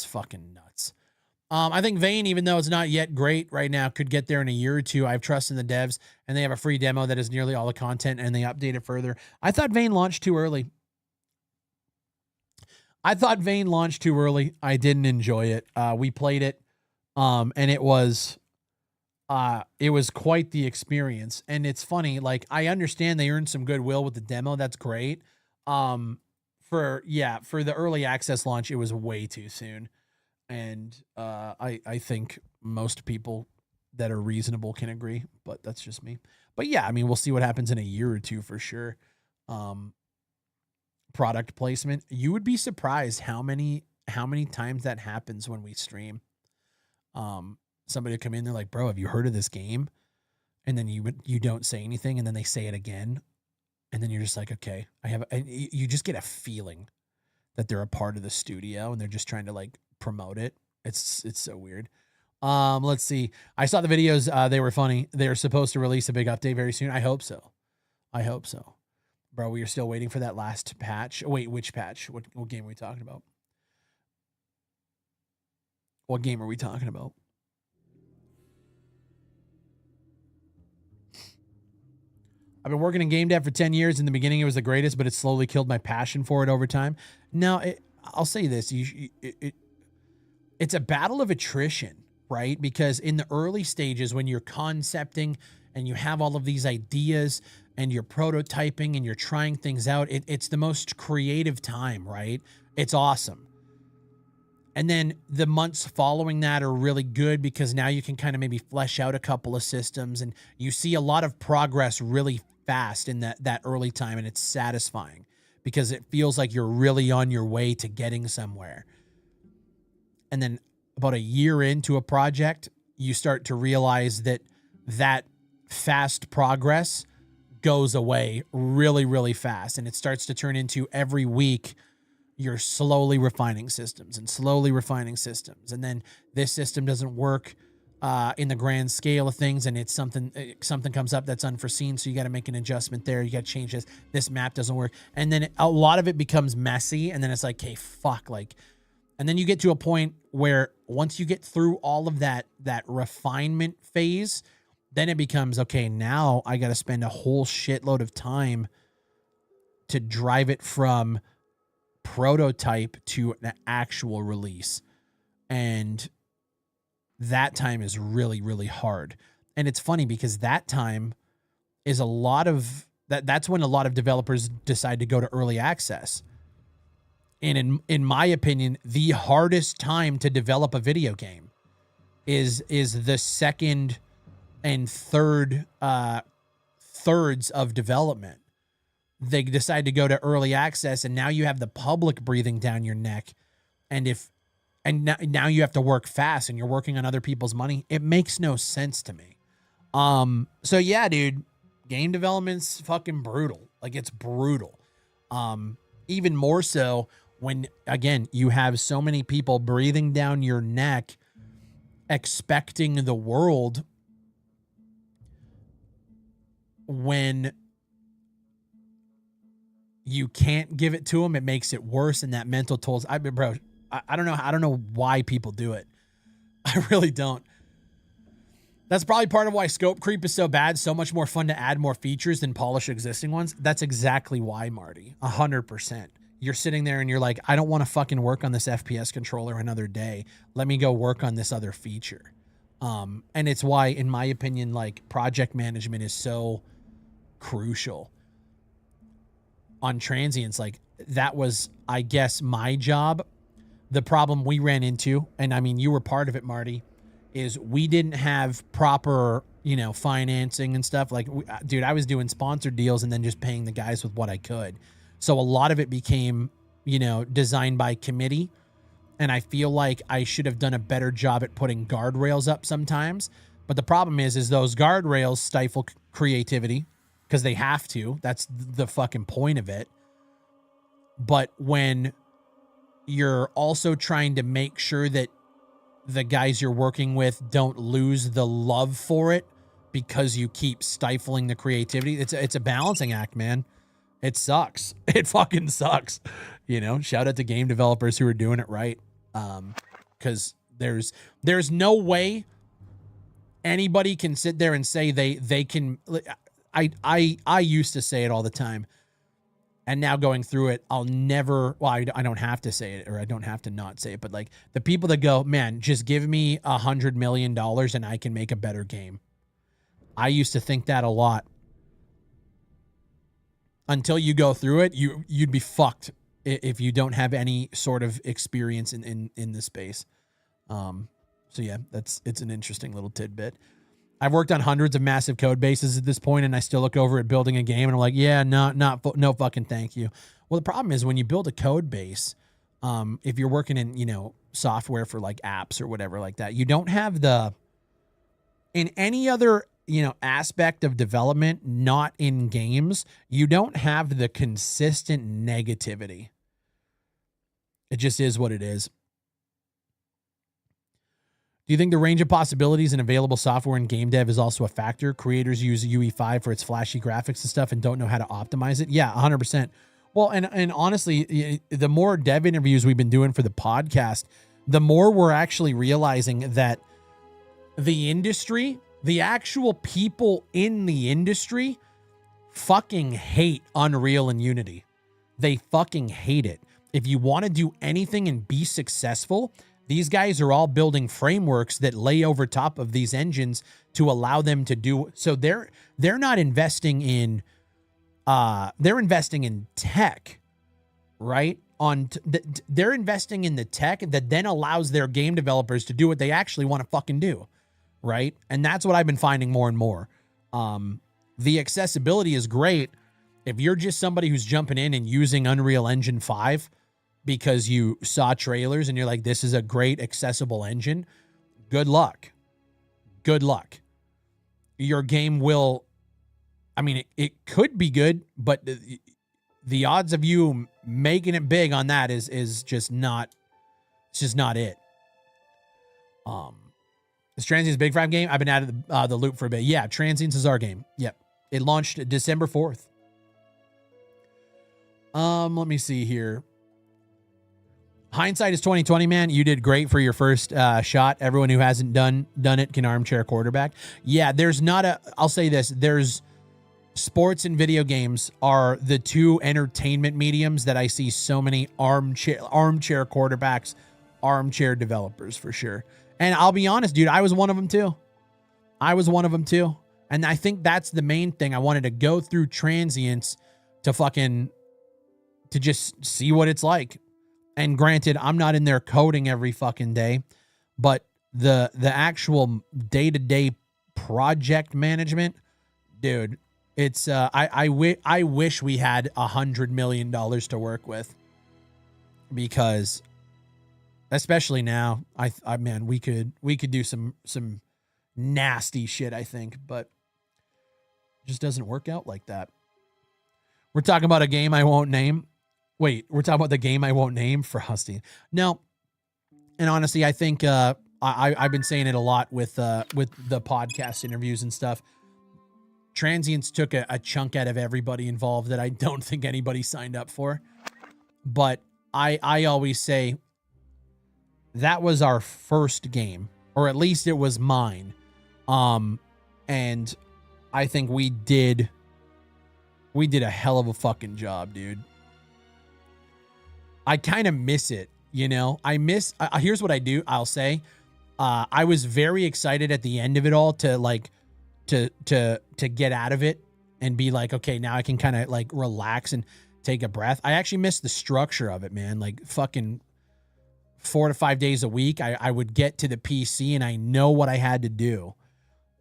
fucking nuts. I think Vayne, even though it's not yet great right now, could get there in a year or two. I have trust in the devs, and they have a free demo that is nearly all the content, and they update it further. I thought Vayne launched too early. I didn't enjoy it. We played it, and it was quite the experience. And it's funny, like, I understand they earned some goodwill with the demo. That's great. For the early access launch, it was way too soon. And I think most people that are reasonable can agree, but that's just me. But yeah, I mean, we'll see what happens in a year or two for sure. Product placement. You would be surprised how many times that happens when we stream. Somebody would come in, they're like, bro, have you heard of this game? And then you don't say anything, and then they say it again. And then you're just like, okay, and you just get a feeling that they're a part of the studio and they're just trying to like promote it. It's so weird. Let's see. I saw the videos. They were funny. They're supposed to release a big update very soon. I hope so. Bro, we are still waiting for that last patch. Wait, which patch? What game are we talking about? What game are we talking about? I've been working in game dev for 10 years. In the beginning, it was the greatest, but it slowly killed my passion for it over time. Now, I'll say this. It's a battle of attrition, right? Because in the early stages, when you're concepting and you have all of these ideas and you're prototyping and you're trying things out, it's the most creative time, right? It's awesome. And then the months following that are really good because now you can kind of maybe flesh out a couple of systems and you see a lot of progress really fast in that early time, and it's satisfying because it feels like you're really on your way to getting somewhere. And then about a year into a project, you start to realize that fast progress goes away really, really fast. And it starts to turn into every week you're slowly refining systems. And then this system doesn't work in the grand scale of things, and it's something comes up that's unforeseen, so you got to make an adjustment there. You got to change this map doesn't work. And then a lot of it becomes messy, and then it's like, hey, fuck, like, and then you get to a point where once you get through all of that refinement phase, then it becomes, okay, now I got to spend a whole shitload of time to drive it from prototype to an actual release. And that time is really, really hard. And it's funny because that time is that's when a lot of developers decide to go to early access. And in my opinion, the hardest time to develop a video game is the second and third thirds of development. They decide to go to early access, and now you have the public breathing down your neck. And now you have to work fast, and you're working on other people's money. It makes no sense to me. So yeah, dude, game development's fucking brutal. Like, it's brutal. Even more so when, again, you have so many people breathing down your neck, expecting the world, when you can't give it to them. It makes it worse, and that mental toll. I don't know why people do it. I really don't. That's probably part of why scope creep is so bad. So much more fun to add more features than polish existing ones. That's exactly why, Marty. 100%. You're sitting there and you're like, I don't want to fucking work on this FPS controller another day. Let me go work on this other feature. And it's why, in my opinion, like project management is so crucial on transients. Like that was, I guess, my job. The problem we ran into, and I mean, you were part of it, Marty, is we didn't have proper, you know, financing and stuff. Like, dude, I was doing sponsored deals and then just paying the guys with what I could. So a lot of it became, you know, designed by committee. And I feel like I should have done a better job at putting guardrails up sometimes. But the problem is those guardrails stifle creativity because they have to. That's the fucking point of it. But when you're also trying to make sure that the guys you're working with don't lose the love for it because you keep stifling the creativity, it's a balancing act, man. It sucks. It fucking sucks. You know, shout out to game developers who are doing it right. Because there's no way anybody can sit there and say they can. I used to say it all the time, and now going through it, I'll never. Well, I don't have to say it, or I don't have to not say it. But like the people that go, man, just give me $100 million and I can make a better game. I used to think that a lot. Until you go through it, you'd be fucked if you don't have any sort of experience in the space. So yeah, it's an interesting little tidbit. I've worked on hundreds of massive code bases at this point, and I still look over at building a game and I'm like, yeah, no fucking thank you. Well, the problem is when you build a code base, if you're working in, you know, software for like apps or whatever like that, you don't have in any other, you know, aspect of development, not in games, you don't have the consistent negativity. It just is what it is. Do you think the range of possibilities in available software in game dev is also a factor? Creators use UE5 for its flashy graphics and stuff and don't know how to optimize it. Yeah, 100%. Well, and honestly, the more dev interviews we've been doing for the podcast, the more we're actually realizing that the industry, the actual people in the industry fucking hate Unreal and Unity. They fucking hate it. If you want to do anything and be successful, these guys are all building frameworks that lay over top of these engines to allow them to do. So they're not investing in, they're investing in tech, right? They're investing in the tech that then allows their game developers to do what they actually want to fucking do. Right. And that's what I've been finding more and more. The accessibility is great. If you're just somebody who's jumping in and using Unreal Engine 5 because you saw trailers and you're like, this is a great accessible engine, good luck. Good luck. Your game will, I mean, it could be good, but the odds of you making it big on that is just not, it's just not it. Is Transients Big Five game? I've been out of the loop for a bit. Yeah, Transients is our game. Yep. It launched December 4th. Let me see here. Hindsight is 2020, man. You did great for your first shot. Everyone who hasn't done it can armchair quarterback. Yeah, there's not a, I'll say this, there's sports and video games are the two entertainment mediums that I see so many armchair quarterbacks, armchair developers for sure. And I'll be honest, dude, I was one of them too. And I think that's the main thing. I wanted to go through Transients to just see what it's like. And granted, I'm not in there coding every fucking day, but the actual day-to-day project management, dude, it's I wish we had $100 million to work with, because especially now, I man, we could do some nasty shit, I think, but it just doesn't work out like that. We're talking about a game I won't name. Wait, we're talking about the game I won't name, Frosty. No, and honestly, I think I've been saying it a lot with the podcast interviews and stuff. Transients took a chunk out of everybody involved that I don't think anybody signed up for. But I always say that was our first game, or at least it was mine. And I think we did a hell of a fucking job, dude. I kind of miss it, you know. Here's what I do. I'll say, I was very excited at the end of it all to like to get out of it and be like, okay, now I can kind of like relax and take a breath. I actually miss the structure of it, man. Like fucking 4 to 5 days a week, I would get to the PC and I know what I had to do.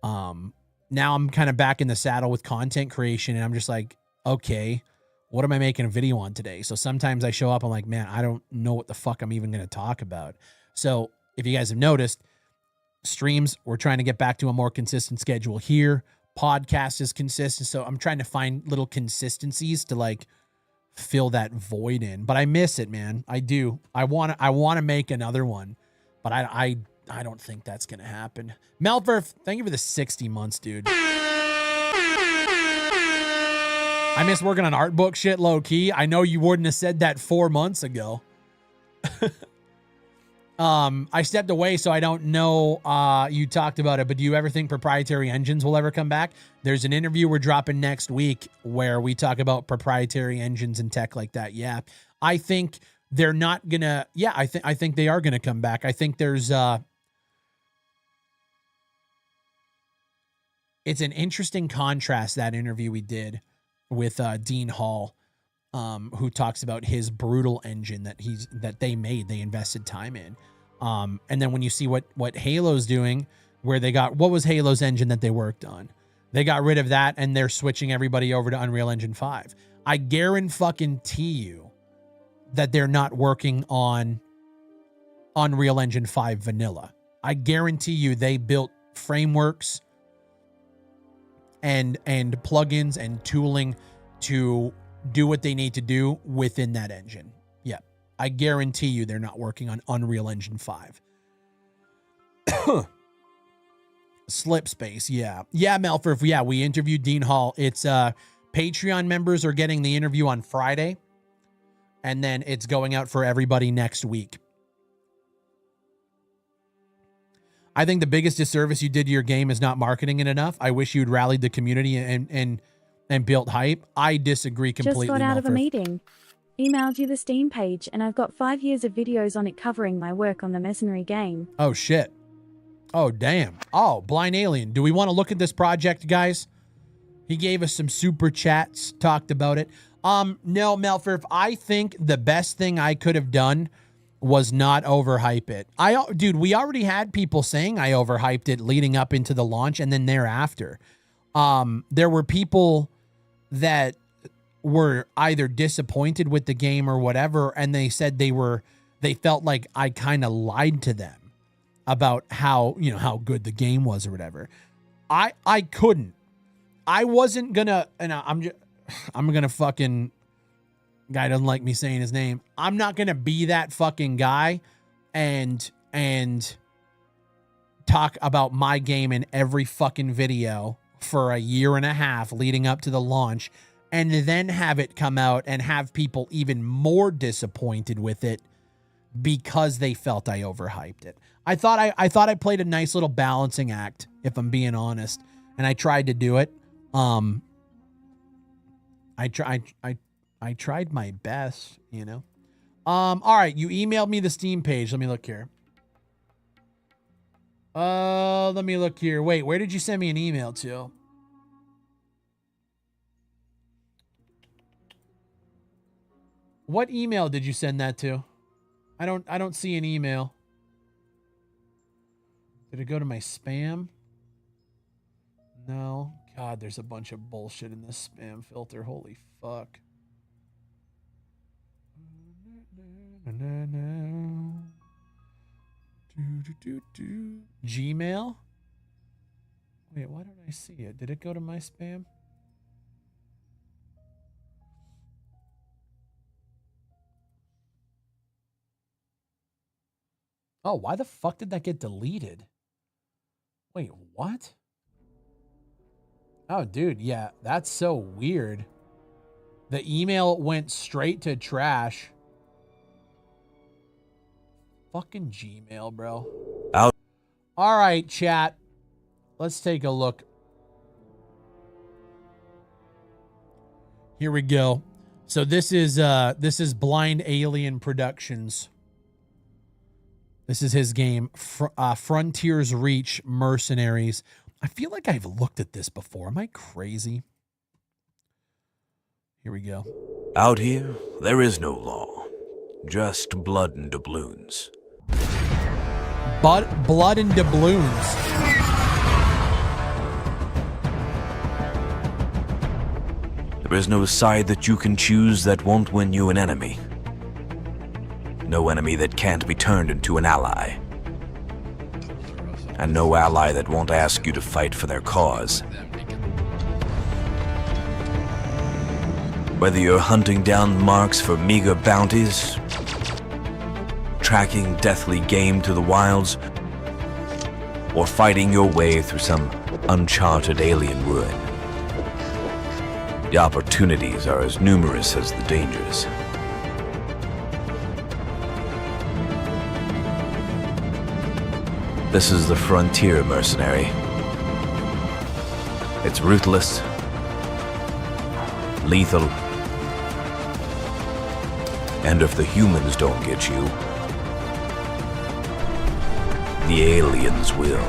Now I'm kind of back in the saddle with content creation and I'm just like, okay, what am I making a video on today? So sometimes I show up, I'm like, man, I don't know what the fuck I'm even going to talk about. So if you guys have noticed, streams, we're trying to get back to a more consistent schedule here. Podcast is consistent. So I'm trying to find little consistencies to like fill that void in, but I miss it, man. I do. I want to make another one, but I don't think that's going to happen. Melverf, thank you for the 60 months, dude. I miss working on art book shit low key. I know you wouldn't have said that 4 months ago. I stepped away, so I don't know you talked about it, but do you ever think proprietary engines will ever come back? There's an interview we're dropping next week where we talk about proprietary engines and tech like that. Yeah. I think they're not gonna, yeah, I think they are gonna come back. I think there's it's an interesting contrast, that interview we did with Dean Hall, who talks about his brutal engine that they made, they invested time in. And then when you see what Halo's doing, where they got, what was Halo's engine that they worked on? They got rid of that and they're switching everybody over to Unreal Engine 5. I guarantee you that they're not working on Unreal Engine 5 vanilla. I guarantee you they built frameworks and plugins and tooling to do what they need to do within that engine. Yeah. I guarantee you they're not working on Unreal Engine 5. Slipspace, yeah. Yeah, Melfer, yeah, we interviewed Dean Hall. It's Patreon members are getting the interview on Friday, and then it's going out for everybody next week. I think the biggest disservice you did to your game is not marketing it enough. I wish you'd rallied the community and built hype. I disagree completely. Just got out of a Melfer. meeting. Emailed you the Steam page, and I've got 5 years of videos on it covering my work on the Mercenary game. Oh, shit. Oh, damn. Oh, Blind Alien. Do we want to look at this project, guys? He gave us some super chats, talked about it. No, Melfer, I think the best thing I could have done was not overhype it. Dude, we already had people saying I overhyped it leading up into the launch and then thereafter. There were people that were either disappointed with the game or whatever, and they said they felt like I kind of lied to them about how good the game was or whatever. I couldn't. I wasn't gonna, and I'm gonna fucking, guy doesn't like me saying his name. I'm not gonna be that fucking guy and talk about my game in every fucking video for a year and a half leading up to the launch, and then have it come out and have people even more disappointed with it because they felt I overhyped it. I thought I played a nice little balancing act, if I'm being honest, and I tried to do it. I tried my best, you know. All right, you emailed me the Steam page. Let me look here. Let me look here. Wait, where did you send me an email to? What email did you send that to? I don't see an email. Did it go to my spam? No. God, there's a bunch of bullshit in this spam filter. Holy fuck. Gmail? Wait, why don't I see it? Did it go to my spam? Oh, why the fuck did that get deleted? Wait, what? Oh, dude, yeah, that's so weird. The email went straight to trash. Fucking Gmail, bro. All right, chat. let's take a look. Here we go. So this is Blind Alien Productions. This is his game, Frontiers Reach Mercenaries. I feel like I've looked at this before. Am I crazy? Here we go. Out here, there is no law, just blood and doubloons. Blood and doubloons. There is no side that you can choose that won't win you an enemy. No enemy that can't be turned into an ally. And no ally that won't ask you to fight for their cause. Whether you're hunting down marks for meager bounties, tracking deathly game to the wilds, or fighting your way through some uncharted alien wood, the opportunities are as numerous as the dangers. This is the Frontier Mercenary. It's ruthless, lethal, and if the humans don't get you, the aliens will.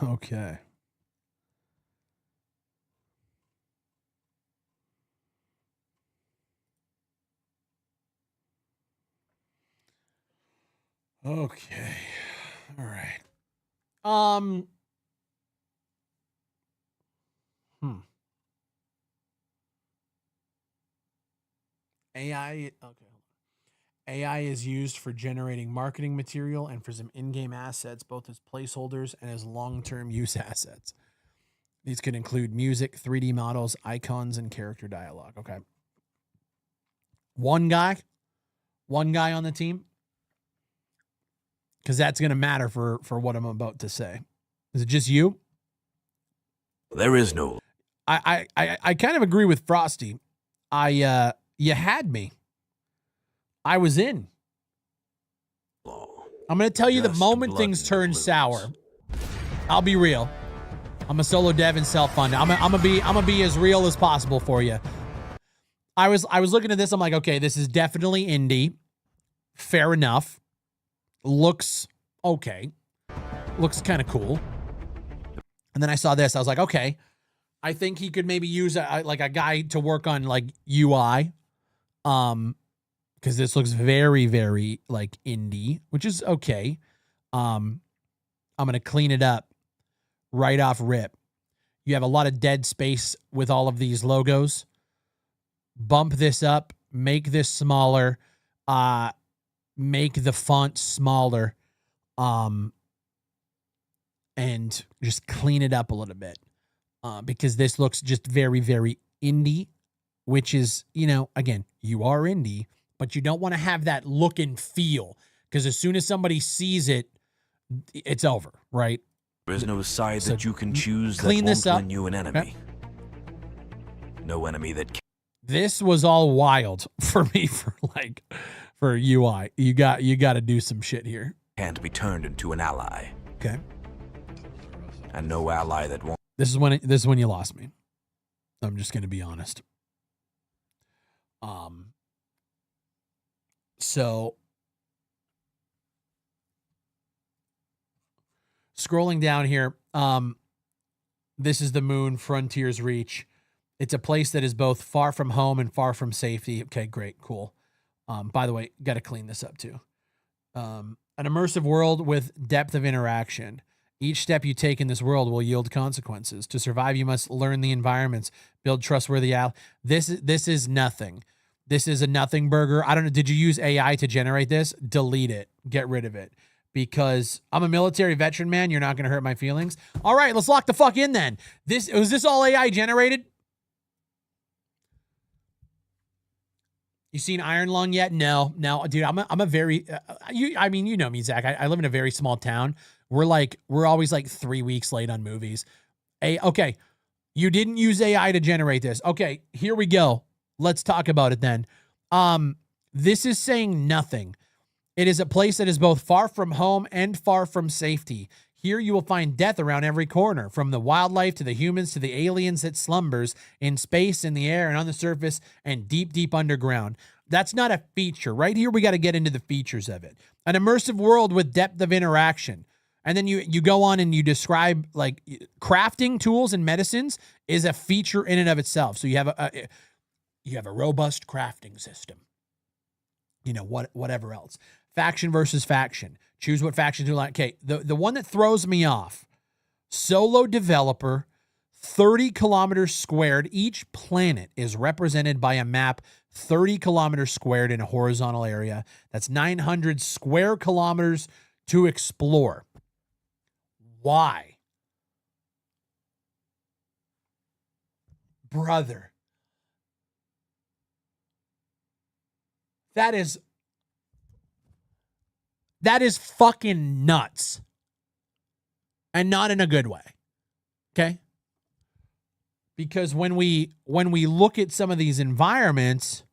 Okay. Okay. All right. AI. Okay. AI is used for generating marketing material and for some in-game assets, both as placeholders and as long-term use assets. These could include music, 3D models, icons, and character dialogue. Okay. One guy on the team, because that's going to matter for what I'm about to say. Is it just you? There is no. I kind of agree with Frosty. You had me. I was in. I'm going to tell you the moment things turn sour. I'll be real. I'm a solo dev and self-funded. I'm gonna be as real as possible for you. I was looking at this. I'm like, okay, this is definitely indie. Fair enough. Looks okay. Looks kind of cool. And then I saw this. I was like, okay, I think he could maybe use a guy to work on like UI. Because this looks very, very like indie, which is okay. I'm gonna clean it up right off rip. You have a lot of dead space with all of these logos. Bump this up, make this smaller, make the font smaller, and just clean it up a little bit. Because this looks just very, very indie, which is, again, you are indie, but you don't want to have that look and feel, because as soon as somebody sees it, it's over, right? There is no side So that you can choose that clean won't this up. win you an enemy. No enemy that This was all wild for me for UI. You got to do some shit here. can't be turned into an ally. Okay. And no ally that won't. This is when you lost me. I'm just going to be honest. So scrolling down here, This is the moon, Frontiers Reach. It's a place that is both far from home and far from safety. Okay, great, cool. By the way, got to clean this up too. An immersive world with depth of interaction. Each step you take in this world will yield consequences. To survive, you must learn the environments, build trustworthy This is nothing. This is a nothing burger. I don't know. Did you use AI to generate this? Delete it. Get rid of it. Because I'm a military veteran, man. You're not going to hurt my feelings. All right, let's lock the fuck in then. Was this all AI generated? You seen Iron Lung yet? No, dude. I'm a very. You know me, Zach. I live in a very small town. We're always like 3 weeks late on movies. Okay, you didn't use AI to generate this. Okay, here we go. Let's talk about it then. This is saying nothing. It is a place that is both far from home and far from safety. Here you will find death around every corner, from the wildlife to the humans to the aliens that slumbers in space, in the air, and on the surface, and deep, deep underground. That's not a feature. Right here, we got to get into the features of it. An immersive world with depth of interaction. And then you go on and you describe, like, crafting tools and medicines is a feature in and of itself. So you have a robust crafting system. You know, whatever else. Faction versus faction. Choose what faction you like. Okay, the one that throws me off. Solo developer, 30 kilometers squared. Each planet is represented by a map 30 kilometers squared in a horizontal area. That's 900 square kilometers to explore. Why? Brother. That is fucking nuts. And not in a good way. Okay? Because when we look at some of these environments,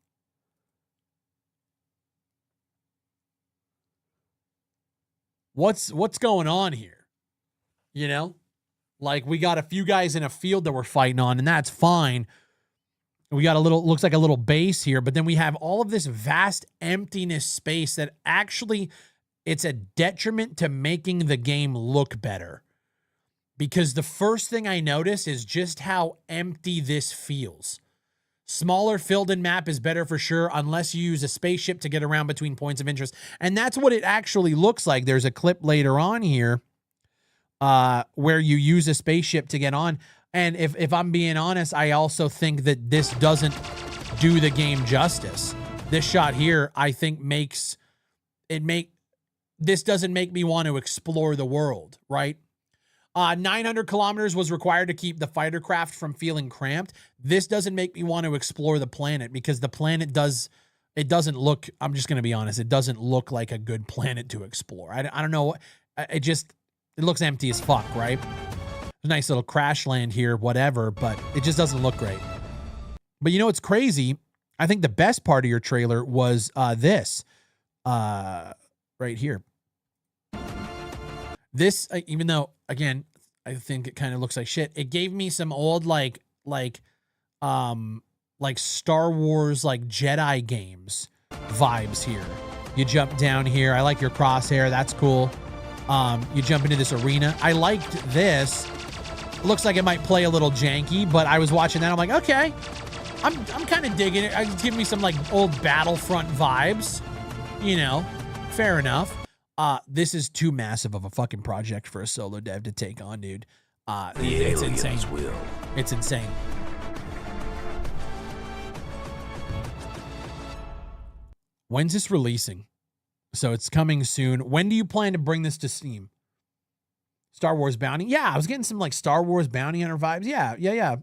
what's going on here? You know? Like, we got a few guys in a field that we're fighting on, and that's fine. We got looks like a little base here, but then we have all of this vast emptiness space that actually, it's a detriment to making the game look better. Because the first thing I notice is just how empty this feels. Smaller filled-in map is better for sure, unless you use a spaceship to get around between points of interest. And that's what it actually looks like. There's a clip later on here where you use a spaceship to get on. And if I'm being honest, I also think that this doesn't do the game justice. This shot here, I think this doesn't make me want to explore the world, right? 900 kilometers was required to keep the fighter craft from feeling cramped. This doesn't make me want to explore the planet because the planet doesn't look, I'm just going to be honest, it doesn't look like a good planet to explore. I don't know. It looks empty as fuck, right? A nice little crash land here, whatever, but it just doesn't look great. But you know what's crazy? I think the best part of your trailer was this right here. This, even though, again, I think it kind of looks like shit, it gave me some old like Star Wars, like Jedi games vibes here. You jump down here. I like your crosshair. That's cool. You jump into this arena. I liked this. It looks like it might play a little janky, but I was watching that. I'm like, okay, I'm kind of digging it. It's giving me some like old Battlefront vibes, you know, fair enough. This is too massive of a fucking project for a solo dev to take on, dude. It's insane. It's insane. When's this releasing? So it's coming soon. When do you plan to bring this to Steam? Star Wars Bounty? Yeah, I was getting some like Star Wars Bounty Hunter vibes. Yeah.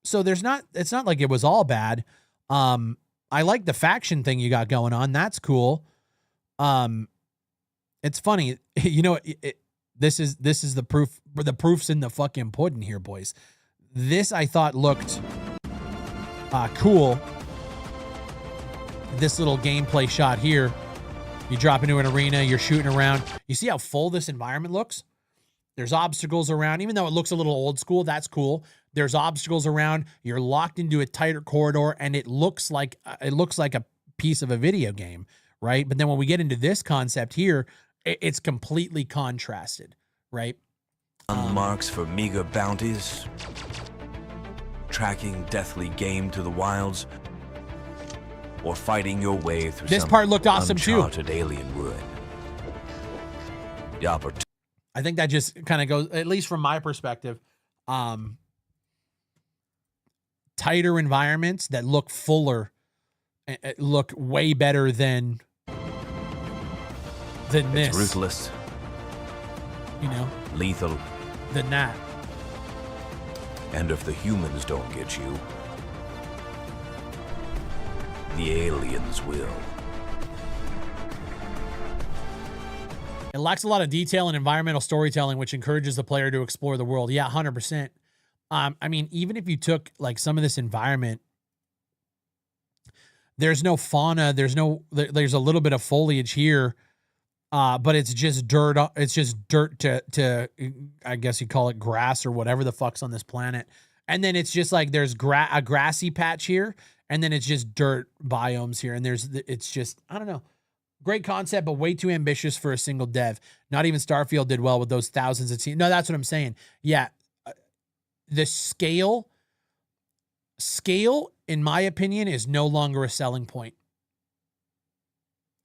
So it's not like it was all bad. I like the faction thing you got going on. That's cool. It's funny, you know, this is the proof. The proof's in the fucking pudding here, boys. This I thought looked cool. This little gameplay shot here. You drop into an arena, you're shooting around. You see how full this environment looks? There's obstacles around, even though it looks a little old school. That's cool. There's obstacles around. You're locked into a tighter corridor, and it looks like a piece of a video game, right? But then when we get into this concept here, it's completely contrasted, right? marks for meager bounties, tracking deathly game to the wilds, or fighting your way through This some part looked awesome too. uncharted alien ruin. The opportunity. I think that just kind of goes, at least from my perspective, tighter environments that look fuller, look way better than this. It's ruthless, you know, lethal, than that. and if the humans don't get you, the aliens will. It lacks a lot of detail and environmental storytelling, which encourages the player to explore the world. Yeah, 100%. I mean, even if you took like some of this environment, there's no fauna, there's a little bit of foliage here, but it's just dirt. It's just dirt to I guess you call it grass or whatever the fuck's on this planet. And then it's just like there's a grassy patch here, and then it's just dirt biomes here, and it's just, I don't know. Great concept, but way too ambitious for a single dev. Not even Starfield did well with those thousands of teams. No, that's what I'm saying. Yeah, the scale, in my opinion, is no longer a selling point.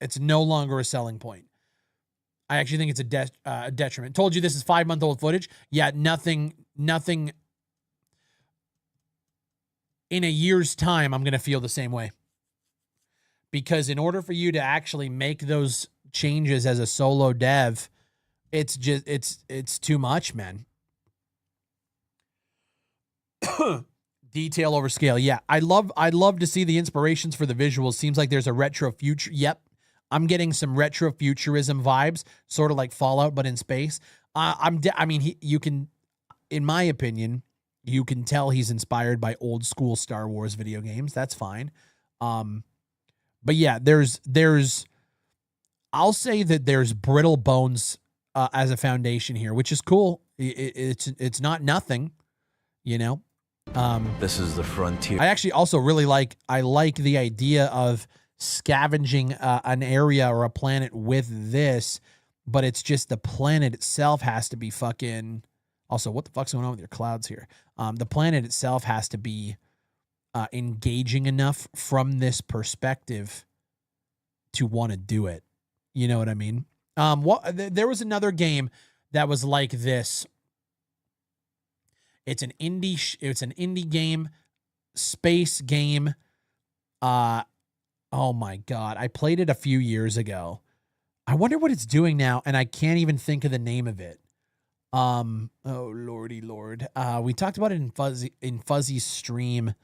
It's no longer a selling point. I actually think it's a detriment. Told you this is 5-month-old footage. Yeah, nothing. In a year's time, I'm going to feel the same way. Because in order for you to actually make those changes as a solo dev, it's too much, man. Detail over scale. Yeah, I'd love to see the inspirations for the visuals. Seems like there's a retro future. Yep. I'm getting some retro futurism vibes, sort of like Fallout, but in space. You can, in my opinion, you can tell he's inspired by old school Star Wars video games. That's fine. But yeah, I'll say that there's brittle bones as a foundation here, which is cool. It's not nothing, you know. This is the frontier. I actually also really like the idea of scavenging an area or a planet with this, but it's just the planet itself has to be fucking. Also, what the fuck's going on with your clouds here? The planet itself has to be engaging enough from this perspective to want to do it. You know what I mean? There was another game that was like this. It's an indie game, space game. Oh my God. I played it a few years ago. I wonder what it's doing now, and I can't even think of the name of it. Oh lordy lord. We talked about it in Fuzzy's stream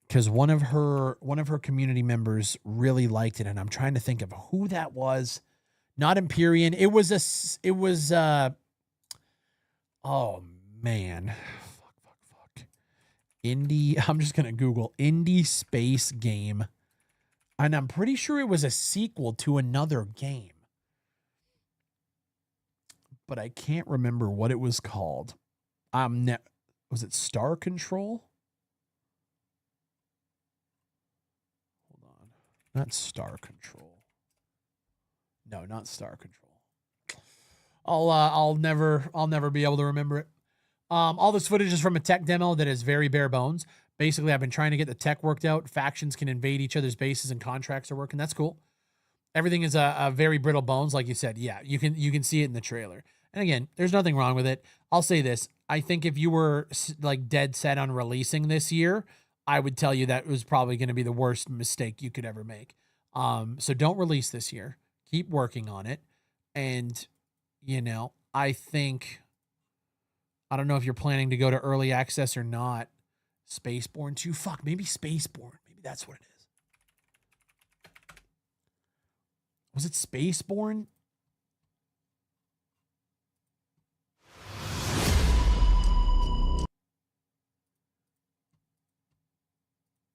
because one of her community members really liked it, and I'm trying to think of who that was. Not Empyrean. It was oh man. Fuck. Indie. I'm just gonna Google indie space game. And I'm pretty sure it was a sequel to another game. But I can't remember what it was called. Was it Star Control? Hold on. Not Star Control. No, not Star Control. I'll never be able to remember it. All this footage is from a tech demo that is very bare bones. Basically, I've been trying to get the tech worked out. Factions can invade each other's bases and contracts are working. That's cool. Everything is a very brittle bones, like you said. Yeah, you can see it in the trailer. And again, there's nothing wrong with it. I'll say this. I think if you were like dead set on releasing this year, I would tell you that was probably going to be the worst mistake you could ever make. So don't release this year. Keep working on it. And, you know, I don't know if you're planning to go to early access or not. Spaceborne 2. Fuck, maybe Spaceborne. Maybe that's what it is. Was it Spaceborne?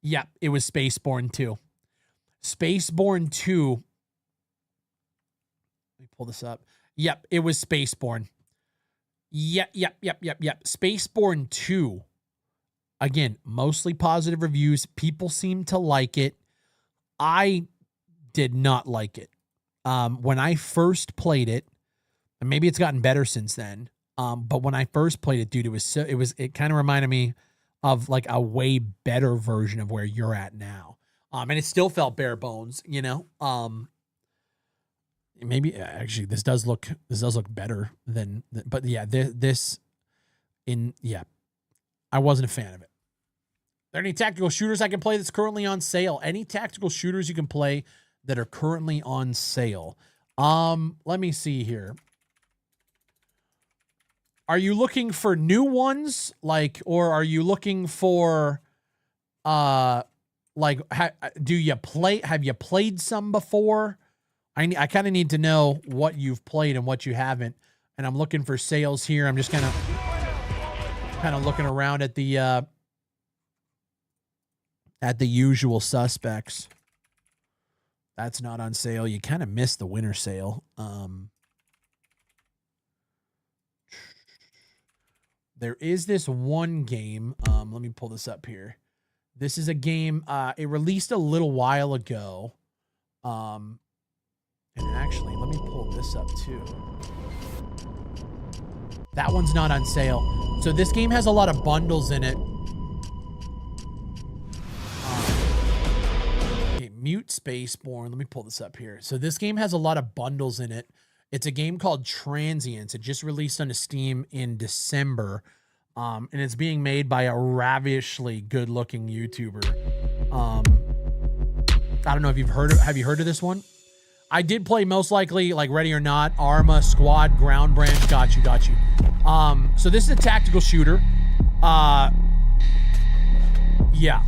Yeah, it was Spaceborne 2. Spaceborne 2. Let me pull this up. Yep, it was Spaceborne. Yep. Spaceborne 2. Again, mostly positive reviews. People seem to like it. I did not like it. When I first played it, and maybe it's gotten better since then, But when I first played it, dude, it kind of reminded me of like a way better version of where you're at now. And it still felt bare bones, you know. Maybe actually this does look better than, but yeah, I wasn't a fan of it. Are there any tactical shooters I can play that's currently on sale? Any tactical shooters you can play that are currently on sale? Let me see here. Are you looking for new ones, or are you looking for, have you played some before? I kind of need to know what you've played and what you haven't. And I'm looking for sales here. I'm just kind of looking around at the usual suspects. That's not on sale. You kind of missed the winter sale. There is this one game. Let me pull this up here. This is a game. It released a little while ago. And actually, let me pull this up too. That one's not on sale. So this game has a lot of bundles in it. Okay, Mute Spaceborne. Let me pull this up here. So this game has a lot of bundles in it. It's a game called Transients. It just released on Steam in December. And it's being made by a ravishly good-looking YouTuber. I don't know if have you heard of this one? I did play most likely like Ready or Not, Arma, Squad, Ground Branch. Got you. So this is a tactical shooter. Yeah.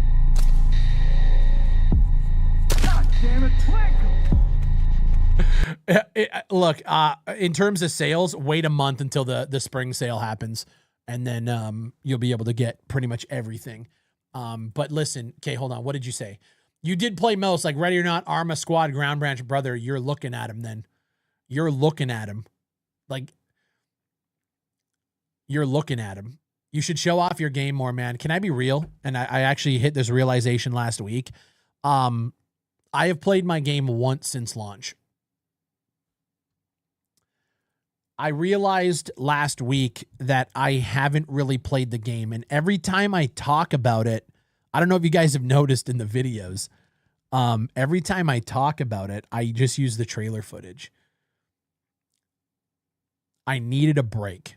God damn it, look, in terms of sales, wait a month until the spring sale happens, and then you'll be able to get pretty much everything. But listen, okay, hold on. What did you say? You did play most, like Ready or Not, Arma, Squad, Ground Branch, brother. You're looking at him then. You're looking at him. Like, you're looking at him. You should show off your game more, man. Can I be real? And I actually hit this realization last week. I have played my game once since launch. I realized last week that I haven't really played the game. And every time I talk about it, I don't know if you guys have noticed in the videos. Every time I talk about it, I just use the trailer footage. I needed a break.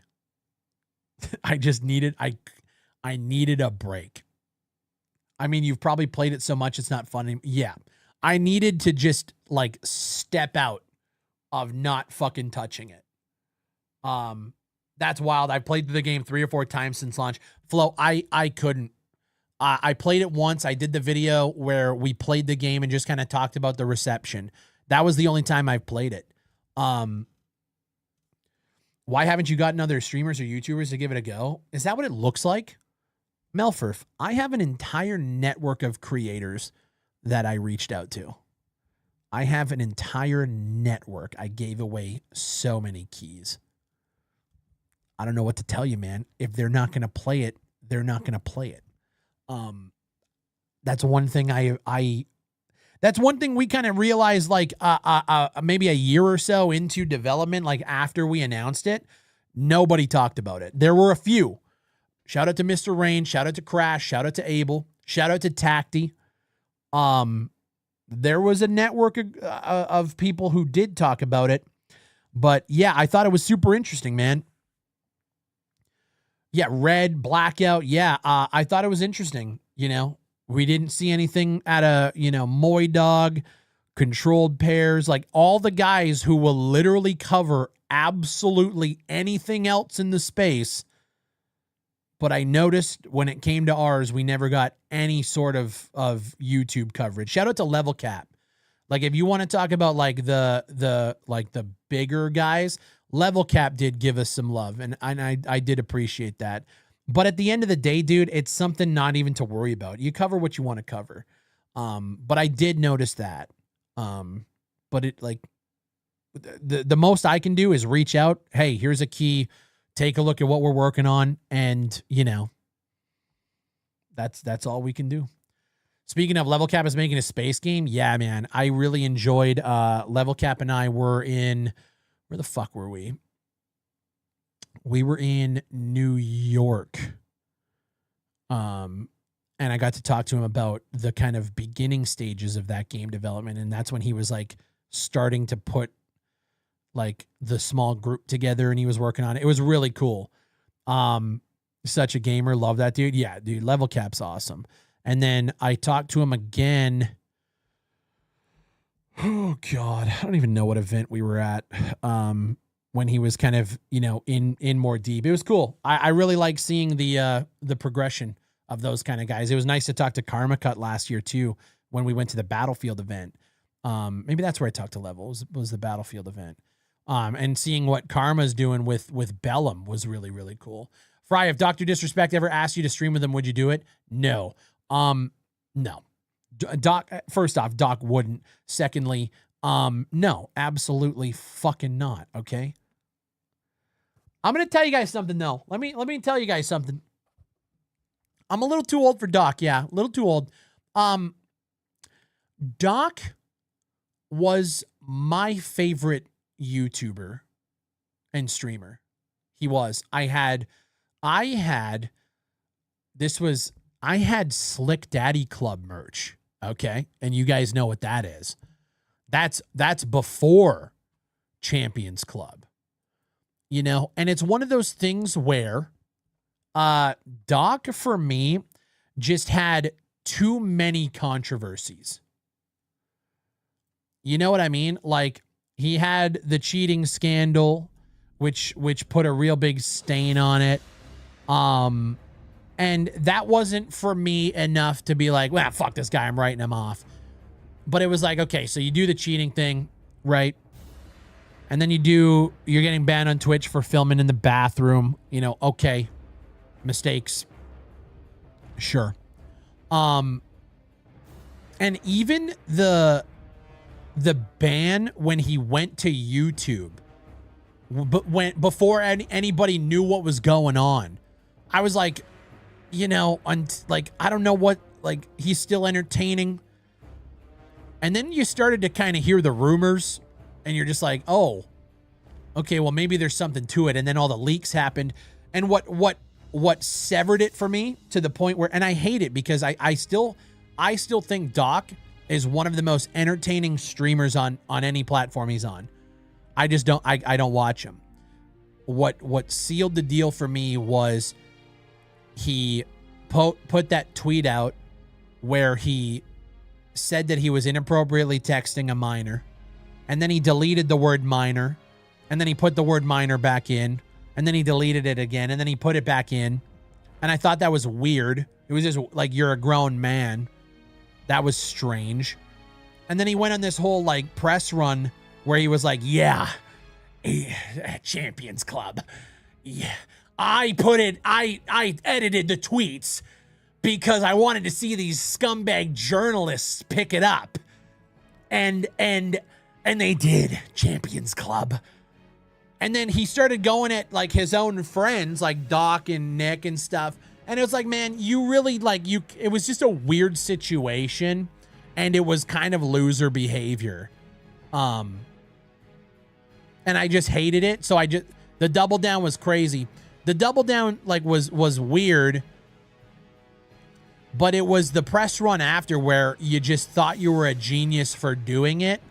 I needed a break. I mean, you've probably played it so much it's not fun. Yeah. I needed to just like step out of not fucking touching it. That's wild. I played the game 3 or 4 times since launch. Flo, I couldn't. I played it once. I did the video where we played the game and just kind of talked about the reception. That was the only time I've played it. Why haven't you gotten other streamers or YouTubers to give it a go? Is that what it looks like? Melfurf, I have an entire network of creators that I reached out to. I have an entire network. I gave away so many keys. I don't know what to tell you, man. If they're not going to play it, they're not going to play it. That's one thing that's one thing we kind of realized like maybe a year or so into development, like after we announced it, nobody talked about it. There were a few. Shout out to Mr. Rain, shout out to Crash, shout out to Abel, shout out to Tacti. There was a network of people who did talk about it. But yeah, I thought it was super interesting, man. Yeah, Red, Blackout. Yeah, I thought it was interesting. You know, we didn't see anything at a, Moy Dog, Controlled Pairs, like all the guys who will literally cover absolutely anything else in the space. But I noticed when it came to ours, we never got any sort of YouTube coverage. Shout out to Level Cap. Like if you want to talk about like the bigger guys, Level Cap did give us some love, and I did appreciate that. But at the end of the day, dude, it's something not even to worry about. You cover what you want to cover. But I did notice that. But it like the most I can do is reach out. Hey, here's a key. Take a look at what we're working on, and that's all we can do. Speaking of, Level Cap is making a space game. Yeah, man, I really enjoyed. Level Cap and I were in. Where the fuck were we? We were in New York. And I got to talk to him about the kind of beginning stages of that game development. And that's when he was like starting to put like the small group together and he was working on it. It was really cool. Such a gamer. Love that dude. Yeah, dude, Level Cap's awesome. And then I talked to him again. Oh God, I don't even know what event we were at. When he was kind of, you know, in more deep. It was cool. I really like seeing the progression of those kind of guys. It was nice to talk to Karma Cut last year too, when we went to the Battlefield event. Maybe that's where I talked to Level, was the Battlefield event. And seeing what Karma's doing with Bellum was really, really cool. Fry, if Dr. Disrespect ever asked you to stream with him, would you do it? No. No. Doc, first off, Doc wouldn't. Secondly, no, absolutely fucking not. Okay. I'm going to tell you guys something though. Let me tell you guys something. I'm a little too old for Doc. Yeah. A little too old. Doc was my favorite YouTuber and streamer. He was. I had Slick Daddy Club merch. Okay. And you guys know what that is. That's before Champions Club, you know, and it's one of those things where Doc for me just had too many controversies. You know what I mean? Like he had the cheating scandal, which put a real big stain on it. And that wasn't for me enough to be like, well, fuck this guy, I'm writing him off. But it was like, okay, so you do the cheating thing, right? And then you're getting banned on Twitch for filming in the bathroom. You know, okay, mistakes. Sure. And even the ban when he went to YouTube, but before anybody knew what was going on, I was like, you know, like, I don't know what, like, he's still entertaining. And then you started to kind of hear the rumors and you're just like, oh, okay, well, maybe there's something to it. And then all the leaks happened. And what severed it for me to the point where, and I hate it because I still think Doc is one of the most entertaining streamers on any platform he's on. I just don't, I don't watch him. What sealed the deal for me was he put that tweet out where he said that he was inappropriately texting a minor, and then he deleted the word minor, and then he put the word minor back in, and then he deleted it again, and then he put it back in. And I thought that was weird. It was just like, you're a grown man. That was strange. And then he went on this whole like press run where he was like, yeah, Champions Club. Yeah. I edited the tweets because I wanted to see these scumbag journalists pick it up. And they did. Champions Club. And then he started going at like his own friends like Doc and Nick and stuff. And it was like, man, you really like it was just a weird situation and it was kind of loser behavior. And I just hated it. So the double down was crazy. The double down like was weird, but it was the press run after where you just thought you were a genius for doing it.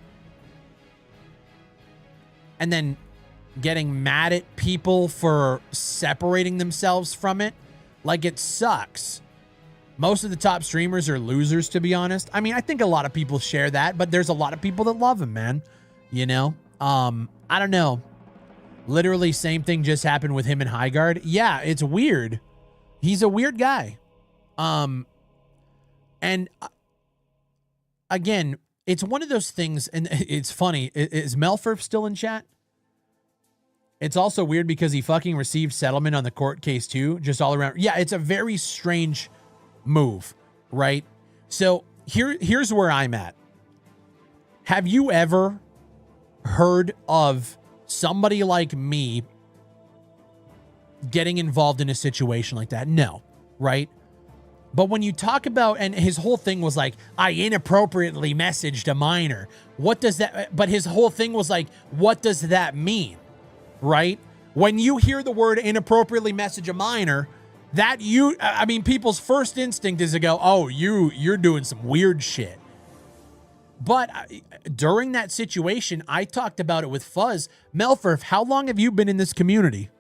And then getting mad at people for separating themselves from it. Like, it sucks. Most of the top streamers are losers, to be honest. I mean, I think a lot of people share that, but there's a lot of people that love him, man. You know? I don't know. Literally, same thing just happened with him and Highguard. Yeah, it's weird. He's a weird guy. And again, it's one of those things, and it's funny. Is Melfurf still in chat? It's also weird because he fucking received settlement on the court case too, just all around. Yeah, it's a very strange move, right? So here's where I'm at. Have you ever heard of somebody like me getting involved in a situation like that? No, right? But when you talk about, and his whole thing was like, I inappropriately messaged a minor. What does that, but his whole thing was like, what does that mean? Right? When you hear the word inappropriately message a minor, people's first instinct is to go, oh, you're doing some weird shit. But during that situation, I talked about it with Fuzz. Melfurf, how long have you been in this community?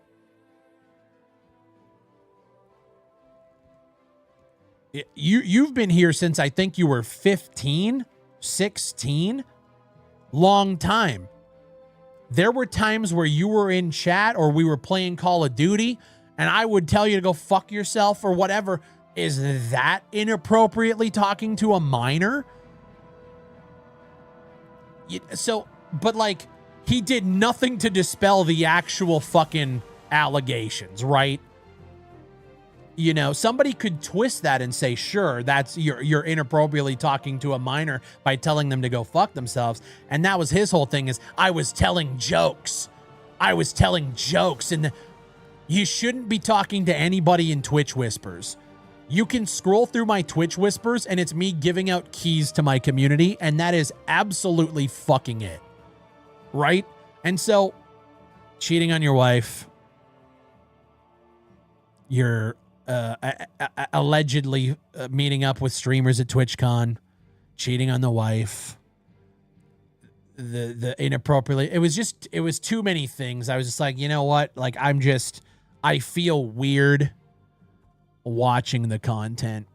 You've been here since I think you were 15, 16. Long time. There were times where you were in chat or we were playing Call of Duty and I would tell you to go fuck yourself or whatever. Is that inappropriately talking to a minor? But like, he did nothing to dispel the actual fucking allegations, right? You know, somebody could twist that and say, sure, that's you're inappropriately talking to a minor by telling them to go fuck themselves. And that was his whole thing, is I was telling jokes. And you shouldn't be talking to anybody in Twitch Whispers. You can scroll through my Twitch Whispers and it's me giving out keys to my community, and that is absolutely fucking it. Right? And so, cheating on your wife, you're allegedly meeting up with streamers at TwitchCon, cheating on the wife, the inappropriately, it was too many things. I was just like, you know what? Like, I feel weird watching the content.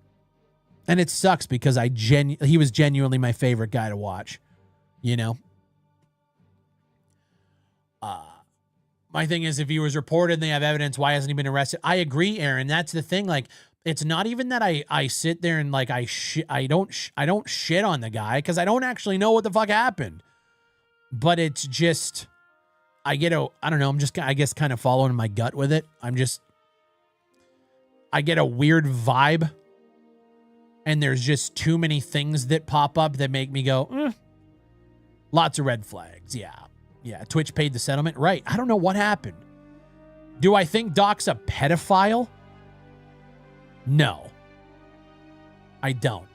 And it sucks because he was genuinely my favorite guy to watch, you know? My thing is, if he was reported and they have evidence, why hasn't he been arrested? I agree, Aaron. That's the thing. Like, it's not even that I sit there and like I don't shit on the guy because I don't actually know what the fuck happened. But it's just, I don't know. I'm just, I guess, kind of following my gut with it. I get a weird vibe, and there's just too many things that pop up that make me go, lots of red flags. Yeah, Twitch paid the settlement. Right. I don't know what happened. Do I think Doc's a pedophile? No. I don't.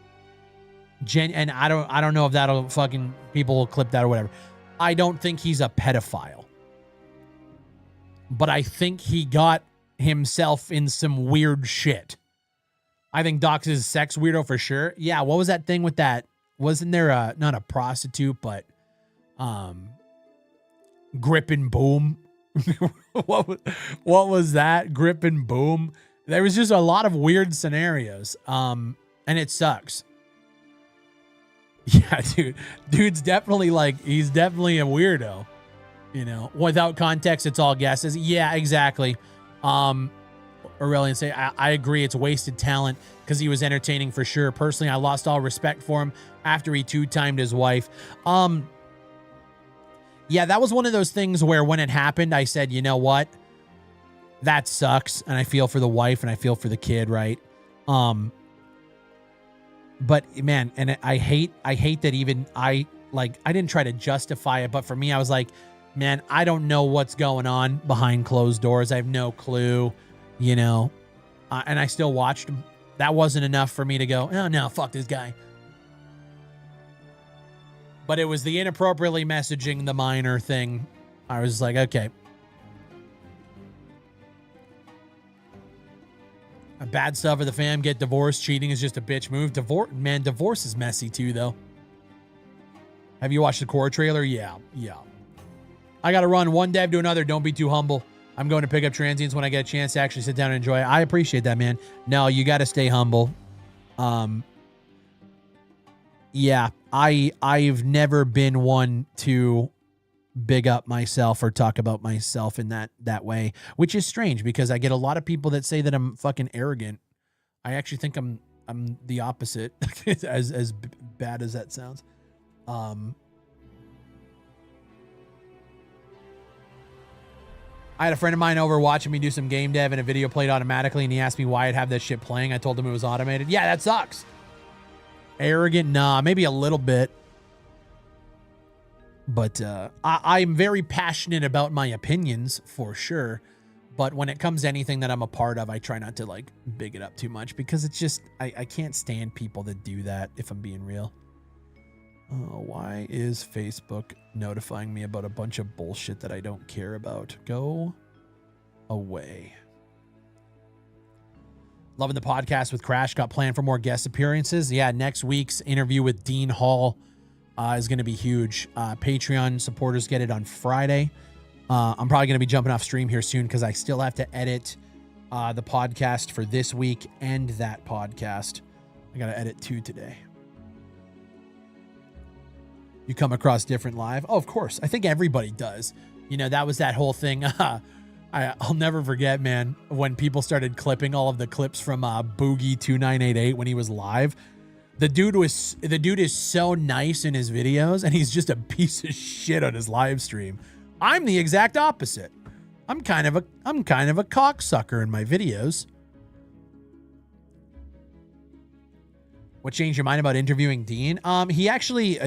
And I don't know if that'll fucking, people will clip that or whatever. I don't think he's a pedophile. But I think he got himself in some weird shit. I think Doc's a sex weirdo for sure. Yeah, what was that thing with that? Wasn't there not a prostitute, but Grip and Boom? what was that? Grip and Boom? There was just a lot of weird scenarios. And it sucks. Yeah, dude's definitely he's definitely a weirdo. You know, without context, it's all guesses. Yeah, exactly. Aurelian say, I agree, it's wasted talent because he was entertaining for sure. Personally, I lost all respect for him after he two-timed his wife. Yeah, that was one of those things where when it happened, I said, you know what? That sucks. And I feel for the wife and I feel for the kid, right? But man, and I hate that even I didn't try to justify it, but for me, I was like, man, I don't know what's going on behind closed doors. I have no clue, you know, and I still watched him. That wasn't enough for me to go, oh no, fuck this guy. But it was the inappropriately messaging the minor thing. I was like, okay. A bad stuff of the fam get divorced. Cheating is just a bitch move. Divorce is messy too, though. Have you watched the core trailer? Yeah. I got to run one dev to another. Don't be too humble. I'm going to pick up transients when I get a chance to actually sit down and enjoy it. I appreciate that, man. No, you got to stay humble. Yeah, I've never been one to big up myself or talk about myself in that way, which is strange because I get a lot of people that say that I'm fucking arrogant. I actually think I'm the opposite, as bad as that sounds. I had a friend of mine over watching me do some game dev and a video played automatically, and he asked me why I'd have that shit playing. I told him it was automated. Yeah, that sucks. Arrogant? Nah, maybe a little bit. But I'm very passionate about my opinions, for sure. But when it comes to anything that I'm a part of, I try not to, big it up too much. Because it's just, I can't stand people that do that, if I'm being real. Why is Facebook notifying me about a bunch of bullshit that I don't care about? Go away. Loving the podcast with Crash. Got planned for more guest appearances. Yeah, next week's interview with Dean Hall is going to be huge. Patreon supporters get it on Friday. I'm probably going to be jumping off stream here soon because I still have to edit the podcast for this week and that podcast. I got to edit 2 today. You come across different live? Oh, of course. I think everybody does. You know, that was that whole thing. I'll never forget, man, when people started clipping all of the clips from Boogie 2988 when he was live. The dude is so nice in his videos, and he's just a piece of shit on his live stream. I'm the exact opposite. I'm kind of a cocksucker in my videos. What changed your mind about interviewing Dean?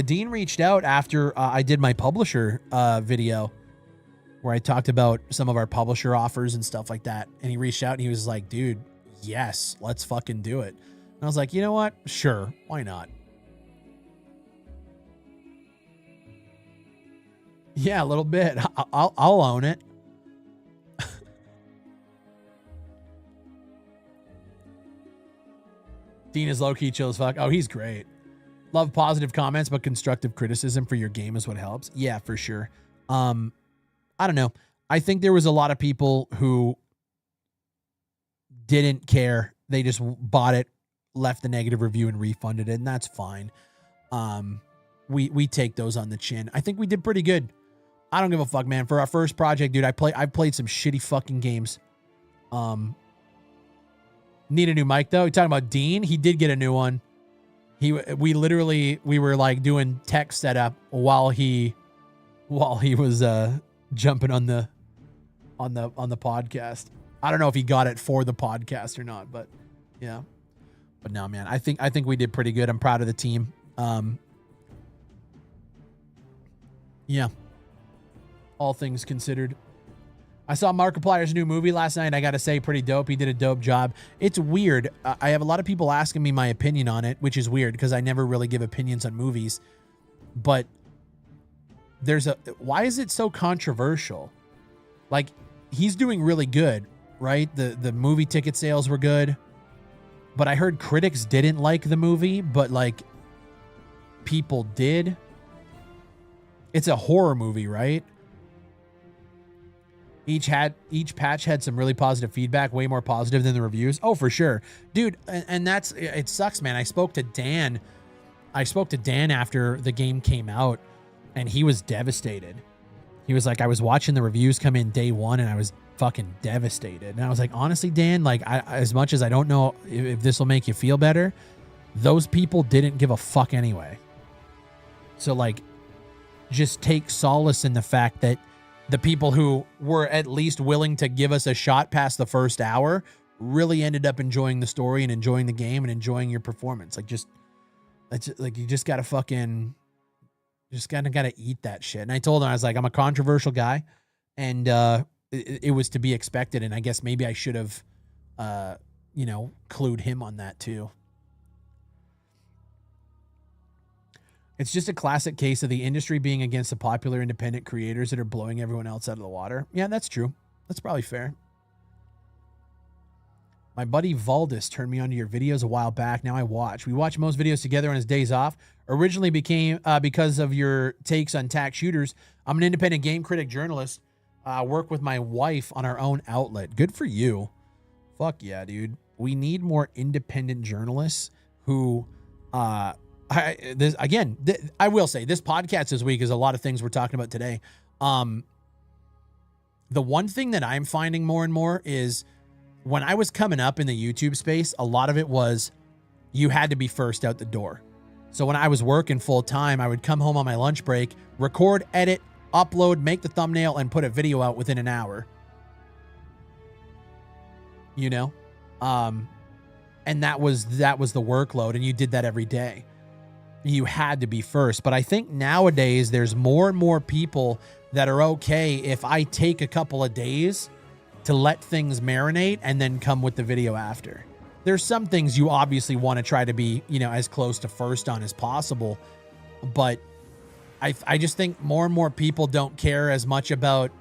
Dean reached out after I did my publisher video where I talked about some of our publisher offers and stuff like that. And he reached out and he was like, dude, yes, let's fucking do it. And I was like, you know what? Sure. Why not? Yeah, a little bit. I'll own it. Dean is low-key chill as fuck. Oh, he's great. Love positive comments, but constructive criticism for your game is what helps. Yeah, for sure. I don't know. I think there was a lot of people who didn't care. They just bought it, left the negative review, and refunded it, and that's fine. We take those on the chin. I think we did pretty good. I don't give a fuck, man. For our first project, dude, I played some shitty fucking games. Need a new mic though. You talking about Dean? He did get a new one. We were like doing tech setup while he was jumping on the podcast. I don't know if he got it for the podcast or not, but yeah. But no, man, I think we did pretty good. I'm proud of the team. Yeah. All things considered. I saw Markiplier's new movie last night. I got to say, pretty dope. He did a dope job. It's weird. I have a lot of people asking me my opinion on it, which is weird because I never really give opinions on movies. But why is it so controversial? Like, he's doing really good, right? The movie ticket sales were good. But I heard critics didn't like the movie, but like people did. It's a horror movie, right? Each patch had some really positive feedback, way more positive than the reviews. Oh, for sure. Dude, and it sucks, man. I spoke to Dan after the game came out, and he was devastated. He was like, I was watching the reviews come in day one, and I was fucking devastated. And I was like, honestly, Dan, like, as much as I don't know if this will make you feel better, those people didn't give a fuck anyway. So, like, just take solace in the fact that the people who were at least willing to give us a shot past the first hour really ended up enjoying the story and enjoying the game and enjoying your performance. Like, you just gotta fucking, gotta eat that shit. And I told him, I was like, I'm a controversial guy, and it was to be expected. And I guess maybe I should have, clued him on that too. It's just a classic case of the industry being against the popular independent creators that are blowing everyone else out of the water. Yeah, that's true. That's probably fair. My buddy Valdis turned me onto your videos a while back. Now I watch. We watch most videos together on his days off. Originally became because of your takes on tax shooters. I'm an independent game critic journalist. Work with my wife on our own outlet. Good for you. Fuck yeah, dude. We need more independent journalists who... I will say this podcast this week is a lot of things we're talking about today. The one thing that I'm finding more and more is when I was coming up in the YouTube space, a lot of it was you had to be first out the door. So when I was working full time, I would come home on my lunch break, record, edit, upload, make the thumbnail, and put a video out within an hour. And that was the workload, and you did that every day. You had to be first. But I think nowadays there's more and more people that are okay if I take a couple of days to let things marinate and then come with the video after. There's some things you obviously want to try to be, as close to first on as possible. But I just think more and more people don't care as much about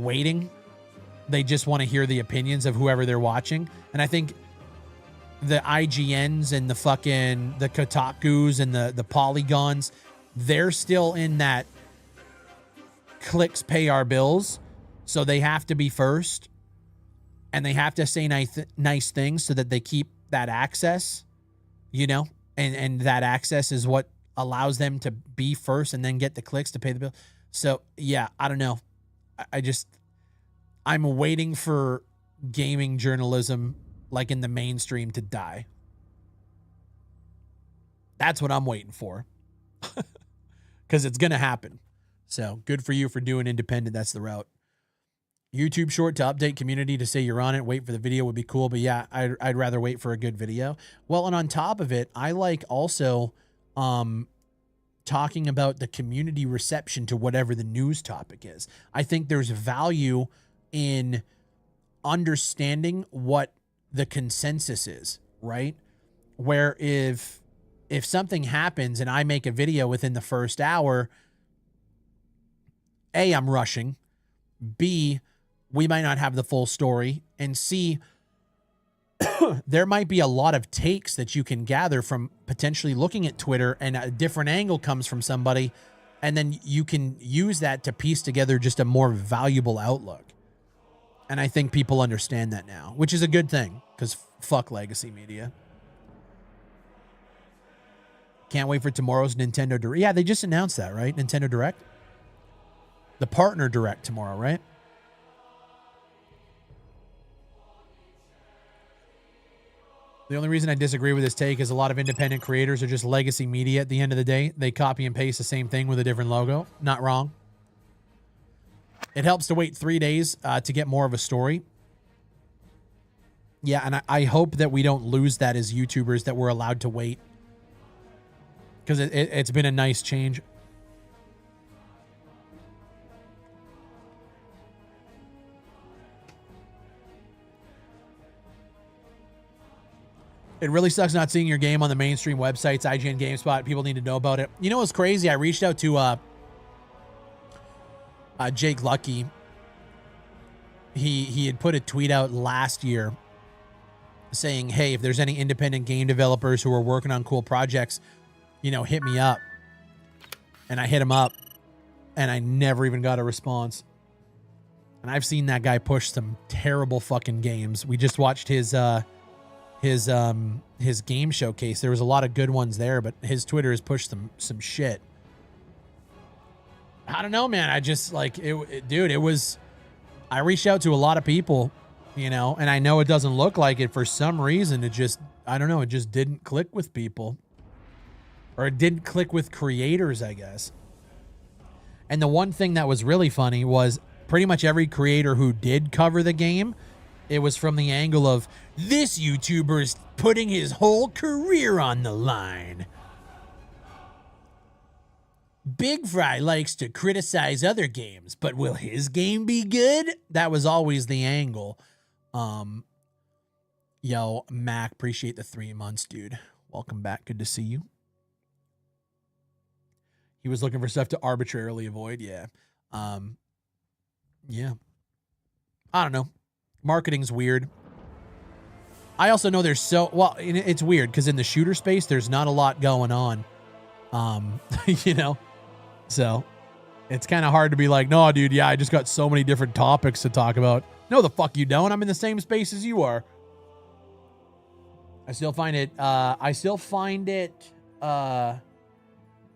waiting. They just want to hear the opinions of whoever they're watching. And I think the IGNs and the Kotakus and the Polygons, they're still in that clicks pay our bills. So they have to be first. And they have to say nice things so that they keep that access, you know? And that access is what allows them to be first and then get the clicks to pay the bill. So, yeah, I don't know. I'm waiting for gaming journalism, like in the mainstream, to die. That's what I'm waiting for. Because it's going to happen. So, good for you for doing independent. That's the route. YouTube short to update community to say you're on it. Wait for the video would be cool. But yeah, I'd rather wait for a good video. Well, and on top of it, I like also talking about the community reception to whatever the news topic is. I think there's value in understanding what the consensus is, right? Where if something happens and I make a video within the first hour, A, I'm rushing. B, we might not have the full story. And C, there might be a lot of takes that you can gather from potentially looking at Twitter, and a different angle comes from somebody, and then you can use that to piece together just a more valuable outlook. And I think people understand that now, which is a good thing, because fuck legacy media. Can't wait for tomorrow's Nintendo Direct. Yeah, they just announced that, right? Nintendo Direct? The partner Direct tomorrow, right? The only reason I disagree with this take is a lot of independent creators are just legacy media at the end of the day. They copy and paste the same thing with a different logo. Not wrong. It helps to wait 3 days to get more of a story. Yeah, and I hope that we don't lose that as YouTubers, that we're allowed to wait. Because it's been a nice change. It really sucks not seeing your game on the mainstream websites, IGN, GameSpot. People need to know about it. You know what's crazy? I reached out to Jake Lucky. He had put a tweet out last year saying, hey, if there's any independent game developers who are working on cool projects, you know, hit me up. And I hit him up, and I never even got a response. And I've seen that guy push some terrible fucking games. We just watched his game showcase. There was a lot of good ones there, but his Twitter has pushed some shit. I don't know, man. I just I reached out to a lot of people, you know, and I know it doesn't look like it for some reason. It just didn't click with people, or it didn't click with creators, I guess. And the one thing that was really funny was pretty much every creator who did cover the game, it was from the angle of, this YouTuber is putting his whole career on the line. Big Fry likes to criticize other games, but will his game be good? That was always the angle. Yo, Mac, appreciate the 3 months, dude. Welcome back. Good to see you. He was looking for stuff to arbitrarily avoid. Yeah. Yeah. I don't know. Marketing's weird. I also know there's it's weird because in the shooter space, there's not a lot going on. You know, so it's kind of hard to be like, no, dude, yeah, I just got so many different topics to talk about. No, the fuck you don't. I'm in the same space as you are. I still find it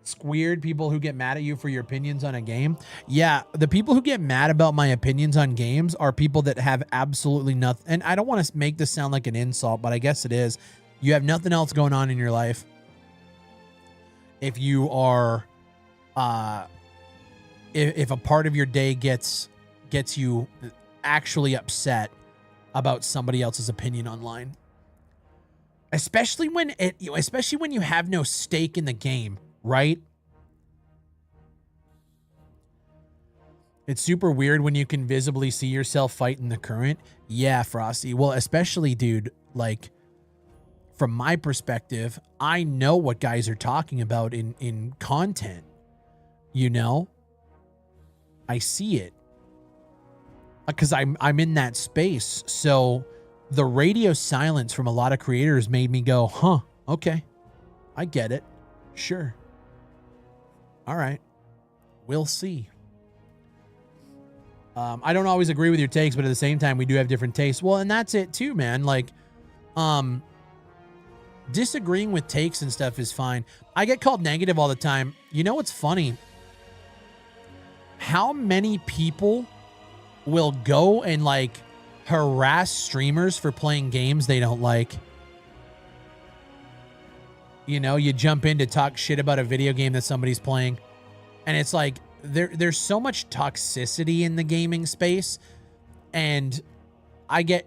it's weird, people who get mad at you for your opinions on a game. Yeah, the people who get mad about my opinions on games are people that have absolutely nothing. And I don't want to make this sound like an insult, but I guess it is. You have nothing else going on in your life. If you are, if a part of your day gets you actually upset about somebody else's opinion online, especially when you have no stake in the game. Right? It's super weird when you can visibly see yourself fighting the current. Yeah, Frosty. Well, especially, dude, like, from my perspective, I know what guys are talking about in content. You know? I see it. because I'm in that space. So the radio silence from a lot of creators made me go, huh, okay, I get it. Sure. All right. We'll see. I don't always agree with your takes, but at the same time, we do have different tastes. Well, and that's it too, man. Like, disagreeing with takes and stuff is fine. I get called negative all the time. You know what's funny? How many people will go and like harass streamers for playing games they don't like? You know, you jump in to talk shit about a video game that somebody's playing, and it's like there's so much toxicity in the gaming space, and I get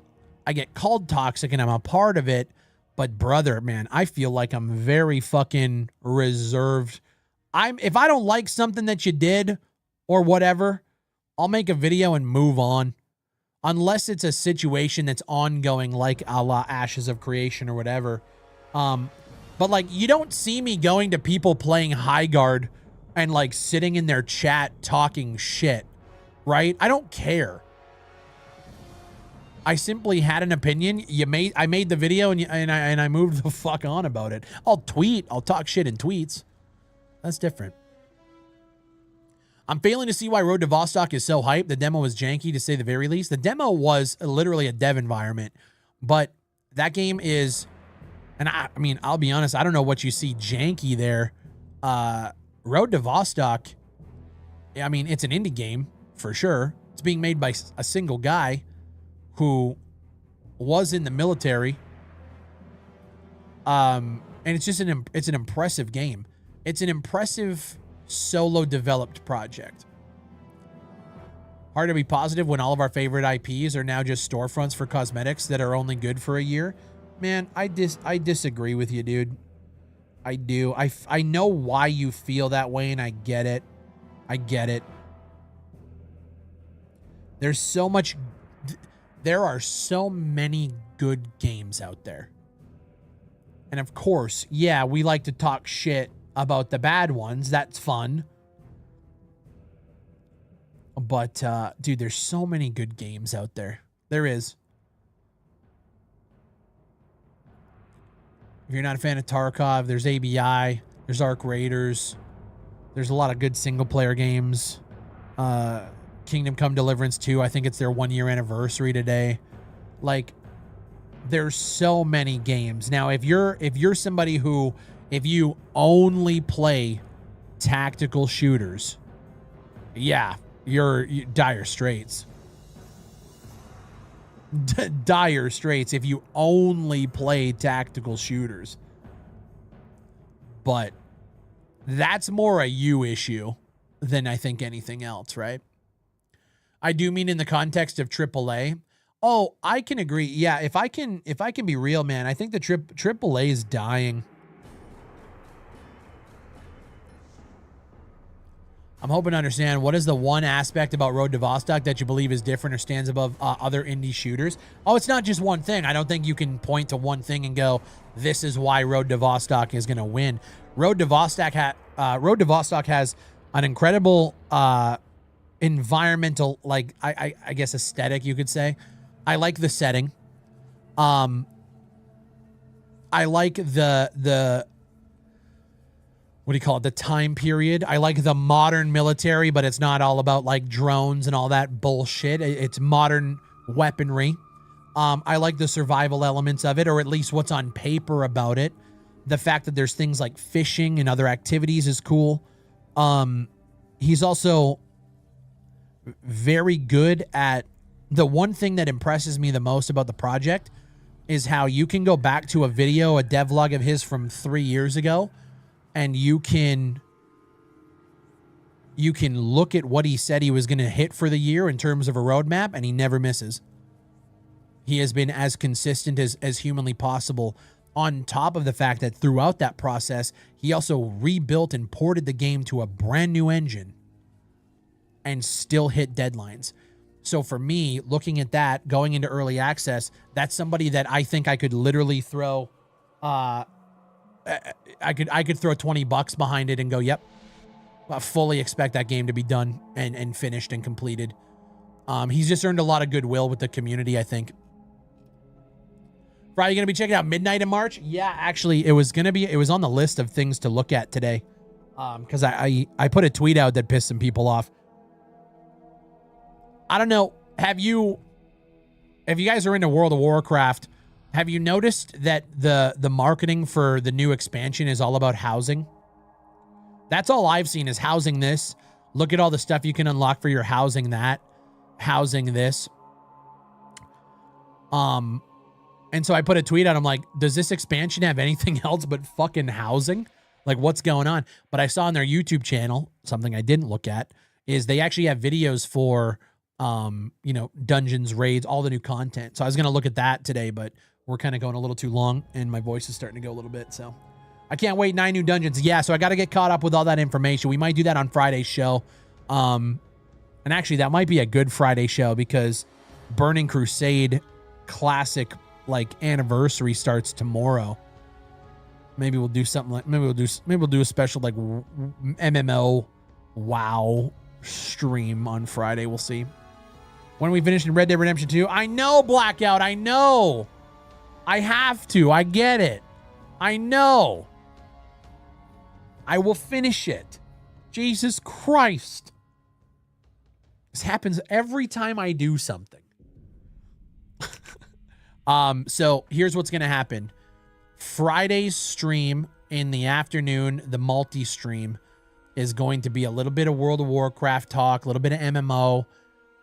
called toxic and I'm a part of it, but brother, man, I feel like I'm very fucking reserved. If I don't like something that you did or whatever, I'll make a video and move on. Unless it's a situation that's ongoing, like a la Ashes of Creation or whatever. But like, you don't see me going to people playing Highguard and like sitting in their chat talking shit, right? I don't care. I simply had an opinion. I made the video and I moved the fuck on about it. I'll talk shit in tweets. That's different. I'm failing to see why Road to Vostok is so hyped. The demo was janky, to say the very least. The demo was literally a dev environment, but that game is, and I mean, I'll be honest, I don't know what you see janky there. Road to Vostok, I mean, it's an indie game for sure. It's being made by a single guy who was in the military. And it's just it's an impressive game. It's an impressive solo developed project. Hard to be positive when all of our favorite IPs are now just storefronts for cosmetics that are only good for a year. Man, I disagree with you, dude. I do. I know why you feel that way, and I get it. I get it. There are so many good games out there. And of course, yeah, we like to talk shit about the bad ones. That's fun. But, dude, there's so many good games out there. There is. If you're not a fan of Tarkov, there's ABI, there's Arc Raiders, there's a lot of good single-player games. Kingdom Come Deliverance 2, I think it's their 1-year anniversary today. Like, there's so many games. Now, if you're somebody who, if you only play tactical shooters, yeah, you're dire straits. Dire straits if you only play tactical shooters. But that's more a you issue than I think anything else, right? I do mean in the context of AAA. Oh, I can agree. Yeah, if I can be real, man, I think the AAA is dying. I'm hoping to understand, what is the one aspect about Road to Vostok that you believe is different or stands above other indie shooters? Oh, it's not just one thing. I don't think you can point to one thing and go, this is why Road to Vostok is going to win. Road to Vostok has an incredible environmental, like, I guess aesthetic, you could say. I like the setting. I like the what do you call it? The time period. I like the modern military, but it's not all about like drones and all that bullshit. It's modern weaponry. I like the survival elements of it, or at least what's on paper about it. The fact that there's things like fishing and other activities is cool. He's also very good at, the one thing that impresses me the most about the project is how you can go back to a video, a devlog of his from 3 years ago, and you can look at what he said he was going to hit for the year in terms of a roadmap, and he never misses. He has been as consistent as humanly possible, on top of the fact that throughout that process, he also rebuilt and ported the game to a brand new engine and still hit deadlines. So for me, looking at that, going into early access, that's somebody that I think I could literally throw, I could throw $20 behind it and go, yep, I fully expect that game to be done and finished and completed. He's just earned a lot of goodwill with the community, I think. Friday, you gonna be checking out Midnight in March? Yeah, actually, it was on the list of things to look at today. Because I put a tweet out that pissed some people off. I don't know. If you guys are into World of Warcraft, have you noticed that the marketing for the new expansion is all about housing? That's all I've seen is housing this. Look at all the stuff you can unlock for your housing that, housing this. And so I put a tweet out. I'm like, does this expansion have anything else but fucking housing? Like, what's going on? But I saw on their YouTube channel, something I didn't look at, is they actually have videos for, dungeons, raids, all the new content. So I was going to look at that today, but we're kind of going a little too long and my voice is starting to go a little bit. So I can't wait. 9 new dungeons. Yeah. So I got to get caught up with all that information. We might do that on Friday's show. And actually that might be a good Friday show because Burning Crusade Classic anniversary starts tomorrow. Maybe we'll do something like maybe we'll do a special MMO WoW stream on Friday. We'll see. When we finish in Red Dead Redemption 2, I know, Blackout. I know. I have to. I get it. I know. I will finish it. Jesus Christ. This happens every time I do something. So here's what's going to happen. Friday's stream in the afternoon, the multi-stream, is going to be a little bit of World of Warcraft talk, a little bit of MMO,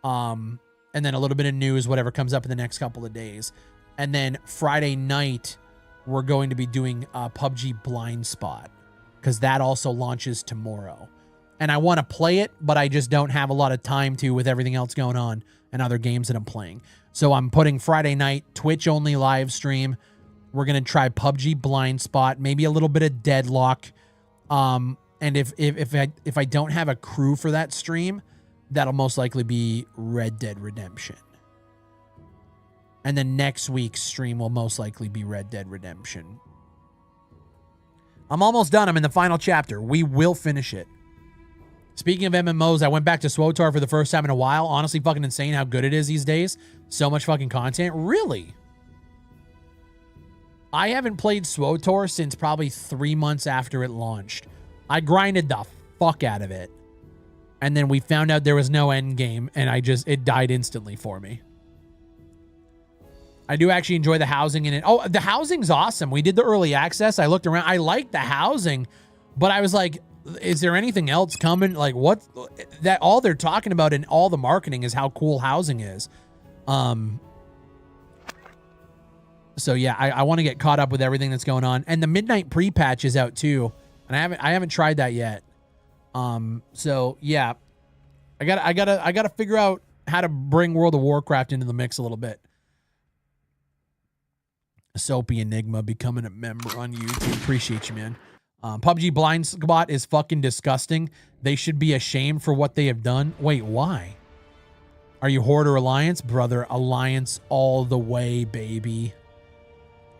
and then a little bit of news, whatever comes up in the next couple of days. And then Friday night, we're going to be doing PUBG Blind Spot because that also launches tomorrow. And I want to play it, but I just don't have a lot of time to with everything else going on and other games that I'm playing. So I'm putting Friday night Twitch-only live stream. We're going to try PUBG Blind Spot, maybe a little bit of Deadlock. And if I don't have a crew for that stream, that'll most likely be Red Dead Redemption. And then next week's stream will most likely be Red Dead Redemption. I'm almost done. I'm in the final chapter. We will finish it. Speaking of MMOs, I went back to SWTOR for the first time in a while. Honestly, fucking insane how good it is these days. So much fucking content. Really? I haven't played SWTOR since probably 3 months after it launched. I grinded the fuck out of it. And then we found out there was no end game, and it died instantly for me. I do actually enjoy the housing in it. Oh, the housing's awesome. We did the early access. I looked around. I liked the housing, but I was like, is there anything else coming? Like what that all they're talking about in all the marketing is how cool housing is. So yeah, I want to get caught up with everything that's going on. And the Midnight pre-patch is out too. And I haven't tried that yet. So yeah, I gotta figure out how to bring World of Warcraft into the mix a little bit. Soapy Enigma becoming a member on YouTube. Appreciate you, man. PUBG Blind Spot is fucking disgusting. They should be ashamed for what they have done. Wait, why? Are you Horde or Alliance? Brother, Alliance all the way, baby.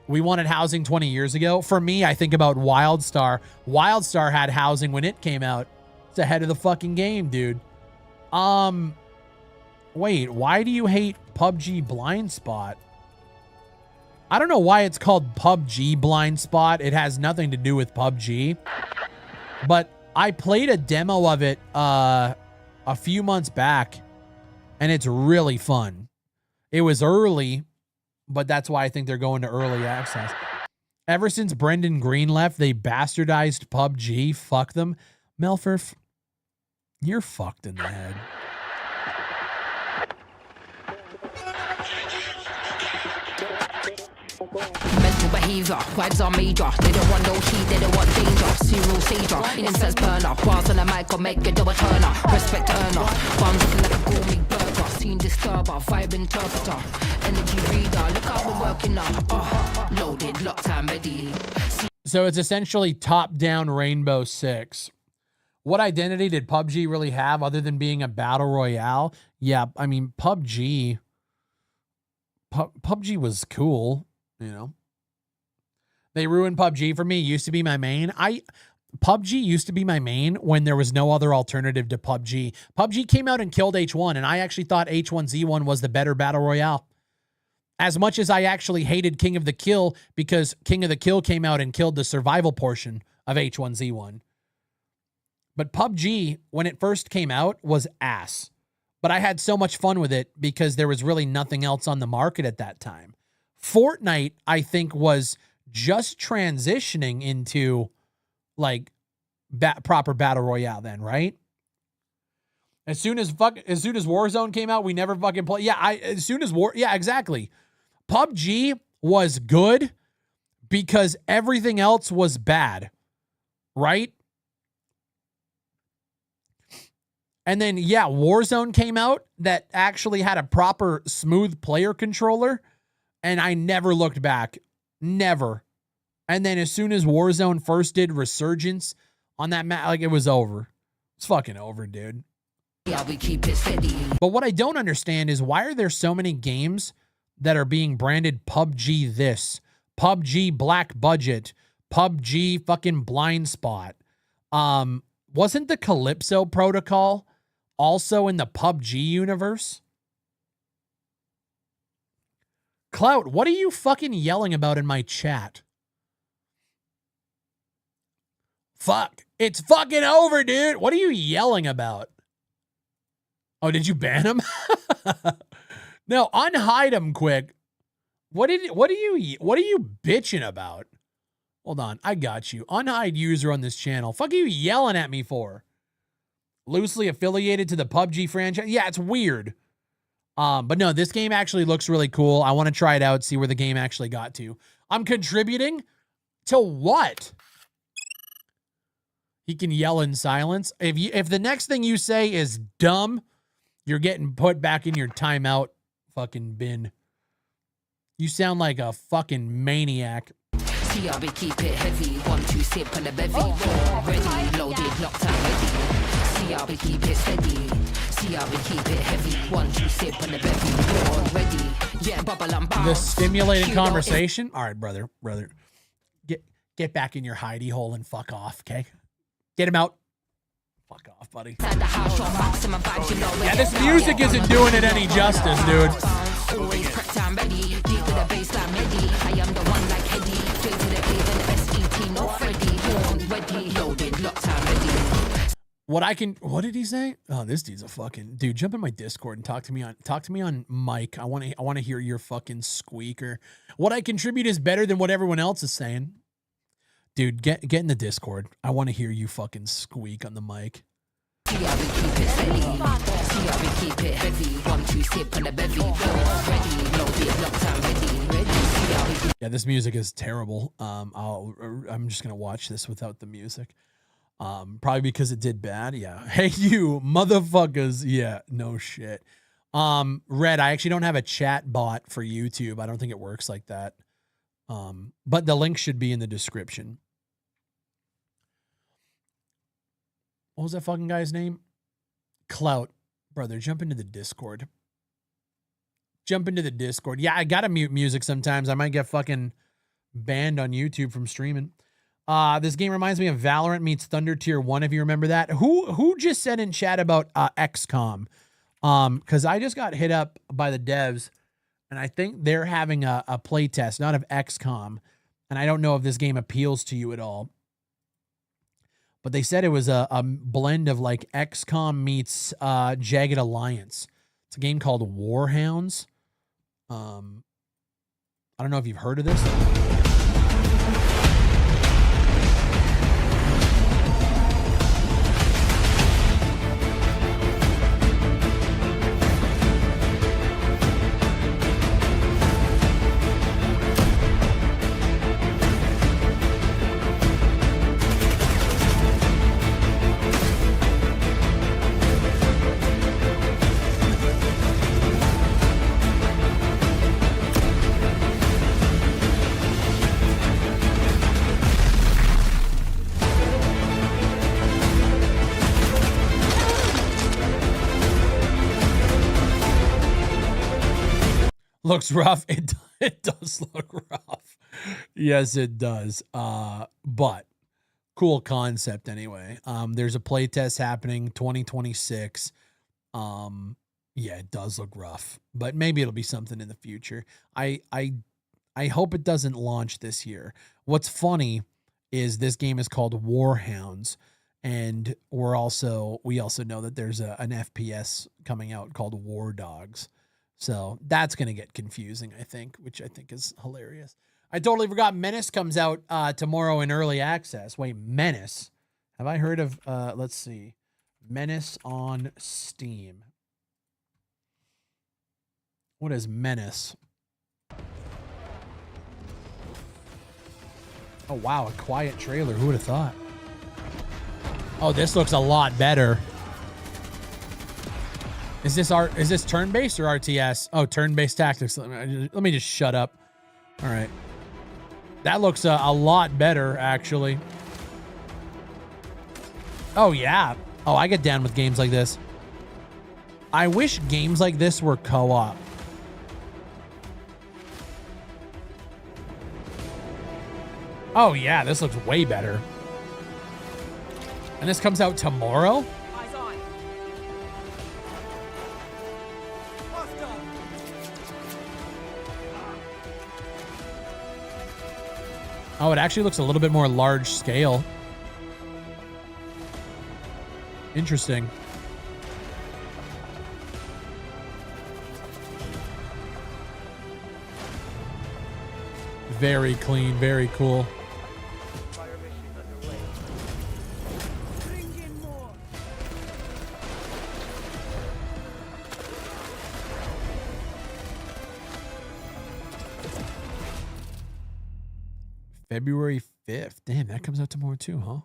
We wanted housing 20 years ago. For me, I think about WildStar. WildStar had housing when it came out. It's ahead of the fucking game, dude. Wait, why do you hate PUBG Blind Spot? I don't know why it's called PUBG Blind Spot. It has nothing to do with PUBG. But I played a demo of it a few months back, and it's really fun. It was early, but that's why I think they're going to early access. Ever since Brendan Green left, they bastardized PUBG. Fuck them. Melfurf, you're fucked in the head. Mental behavior, vibes are major. They don't want no heat, they don't want danger. Serial sager, incense burner. Bars on the mic or make it do a turner. Respect earner, bombs looking like a gourmet burger. Scene disturber, vibe interpreter. Energy reader, look how we're working up. Loaded, locked and ready. So it's essentially top-down Rainbow Six. What identity did PUBG really have other than being a battle royale? Yeah, I mean, PUBG was cool, you know. They ruined PUBG for me. It used to be my main. PUBG used to be my main when there was no other alternative to PUBG. PUBG came out and killed H1, and I actually thought H1Z1 was the better battle royale. As much as I actually hated King of the Kill because King of the Kill came out and killed the survival portion of H1Z1. But PUBG, when it first came out, was ass. But I had so much fun with it because there was really nothing else on the market at that time. Fortnite, I think, was just transitioning into like proper battle royale then, right? As soon as Warzone came out, we never fucking play. Yeah, exactly. PUBG was good because everything else was bad, right? And then, yeah, Warzone came out that actually had a proper smooth player controller, and I never looked back. Never. And then as soon as Warzone first did Resurgence on that map, like, it was over. It's fucking over, dude. Yeah, we keep it steady. But what I don't understand is why are there so many games that are being branded PUBG this, PUBG Black Budget, PUBG fucking Blind Spot? Wasn't the Calypso Protocol also in the PUBG universe? Clout, what are you fucking yelling about in my chat? Fuck. It's fucking over, dude. What are you yelling about? Oh, did you ban him? No, unhide him quick. What are you bitching about? Hold on, I got you. Unhide user on this channel. Fuck are you yelling at me for? Loosely affiliated to the PUBG franchise? Yeah, it's weird. But no, this game actually looks really cool. I want to try it out, see where the game actually got to. I'm contributing to what? He can yell in silence. If the next thing you say is dumb, you're getting put back in your timeout fucking bin. You sound like a fucking maniac. CRB keep it heavy, 1, 2 sip on the bevy. Ready, loaded, locked and ready. CRB keep it steady. CRB keep it heavy, 1, 2 sip on the bevy. Ready, yeah, bubble and bounce. The stimulating conversation. All right, brother. Get back in your hidey hole and fuck off, okay? Get him out. Fuck off, buddy. Yeah, this music isn't doing it any justice, dude. Always prepped and ready, deep with a baseline ready. I am the one like Eddie, straight to the cave and the SET, no Freddy. Born ready, loaded, locked and ready. What did he say? Oh, this dude's a fucking dude. Jump in my Discord and talk to me on mic. I want to hear your fucking squeaker. What I contribute is better than what everyone else is saying. Dude, get in the Discord. I want to hear you fucking squeak on the mic. CRB keep it steady. CRB keep it heavy. 1, 2 sip on the bevy. Ready, loaded, locked and ready. CRB. Yeah, this music is terrible. I'm just gonna watch this without the music. Probably because it did bad. Yeah. Hey, you motherfuckers. Yeah, no shit. Red, I actually don't have a chat bot for YouTube. I don't think it works like that. But the link should be in the description. What was that fucking guy's name? Clout. Brother, jump into the Discord. Jump into the Discord. Yeah, I gotta mute music sometimes. I might get fucking banned on YouTube from streaming. This game reminds me of Valorant meets Thunder Tier 1, if you remember that. Who just said in chat about XCOM? Because I just got hit up by the devs, and I think they're having a play test, not of XCOM. And I don't know if this game appeals to you at all. But they said it was a blend of like XCOM meets Jagged Alliance. It's a game called Warhounds. I don't know if you've heard of this. Looks rough. It does look rough. Yes, it does. But cool concept anyway. There's a playtest happening 2026. Yeah, it does look rough, but maybe it'll be something in the future. I hope it doesn't launch this year. What's funny is this game is called Warhounds, and we also know that there's an FPS coming out called War Dogs. So that's going to get confusing, I think, which I think is hilarious. I totally forgot Menace comes out tomorrow in early access. Wait, Menace? Have I heard of, let's see, Menace on Steam. What is Menace? Oh, wow, a quiet trailer. Who would have thought? Oh, this looks a lot better. Is this turn-based or RTS? Oh, turn-based tactics. Let me just shut up. All right. That looks a lot better, actually. Oh, yeah. Oh, I get down with games like this. I wish games like this were co-op. Oh, yeah, this looks way better. And this comes out tomorrow? Eyes on. Oh, it actually looks a little bit more large scale. Interesting. Very clean, very cool. February 5th. Damn, that comes out tomorrow too, huh?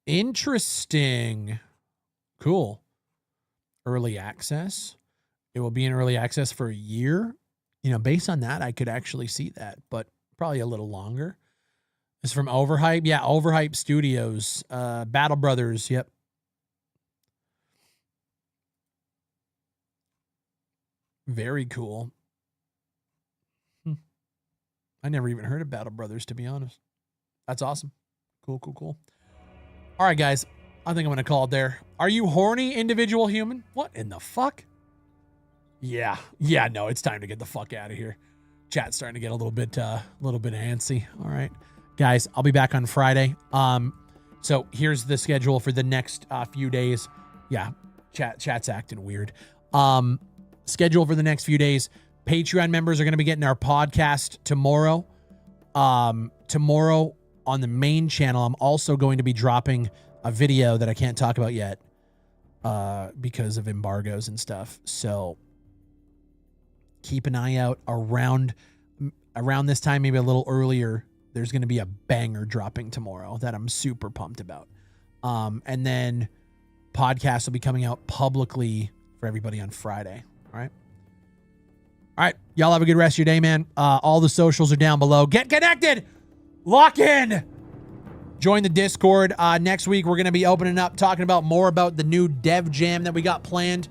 Interesting. Cool. Early access. It will be in early access for a year. You know, based on that, I could actually see that, but probably a little longer. It's from Overhype. Yeah, Overhype Studios. Battle Brothers. Yep. Very cool. I never even heard of Battle Brothers, to be honest. That's awesome. Cool, cool, cool. All right, guys. I think I'm going to call it there. Are you horny, individual human? What in the fuck? Yeah. Yeah, no, it's time to get the fuck out of here. Chat's starting to get a little bit antsy. All right. Guys, I'll be back on Friday. So here's the schedule for the next few days. Yeah, chat's acting weird. Schedule for the next few days. Patreon members are going to be getting our podcast tomorrow. Tomorrow on the main channel, I'm also going to be dropping a video that I can't talk about yet because of embargoes and stuff. So keep an eye out around this time, maybe a little earlier. There's going to be a banger dropping tomorrow that I'm super pumped about. And then podcasts will be coming out publicly for everybody on Friday. All right. All right. Y'all have a good rest of your day, man. All the socials are down below. Get connected. Lock in. Join the Discord. Next week, we're going to be opening up, talking about more about the new Dev Jam that we got planned.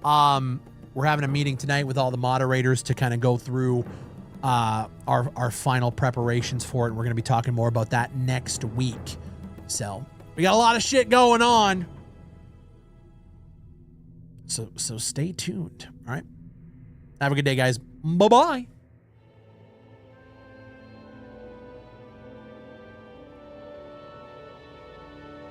We're having a meeting tonight with all the moderators to kind of go through our final preparations for it. We're going to be talking more about that next week. So we got a lot of shit going on. So stay tuned. All right. Have a good day, guys. Bye-bye.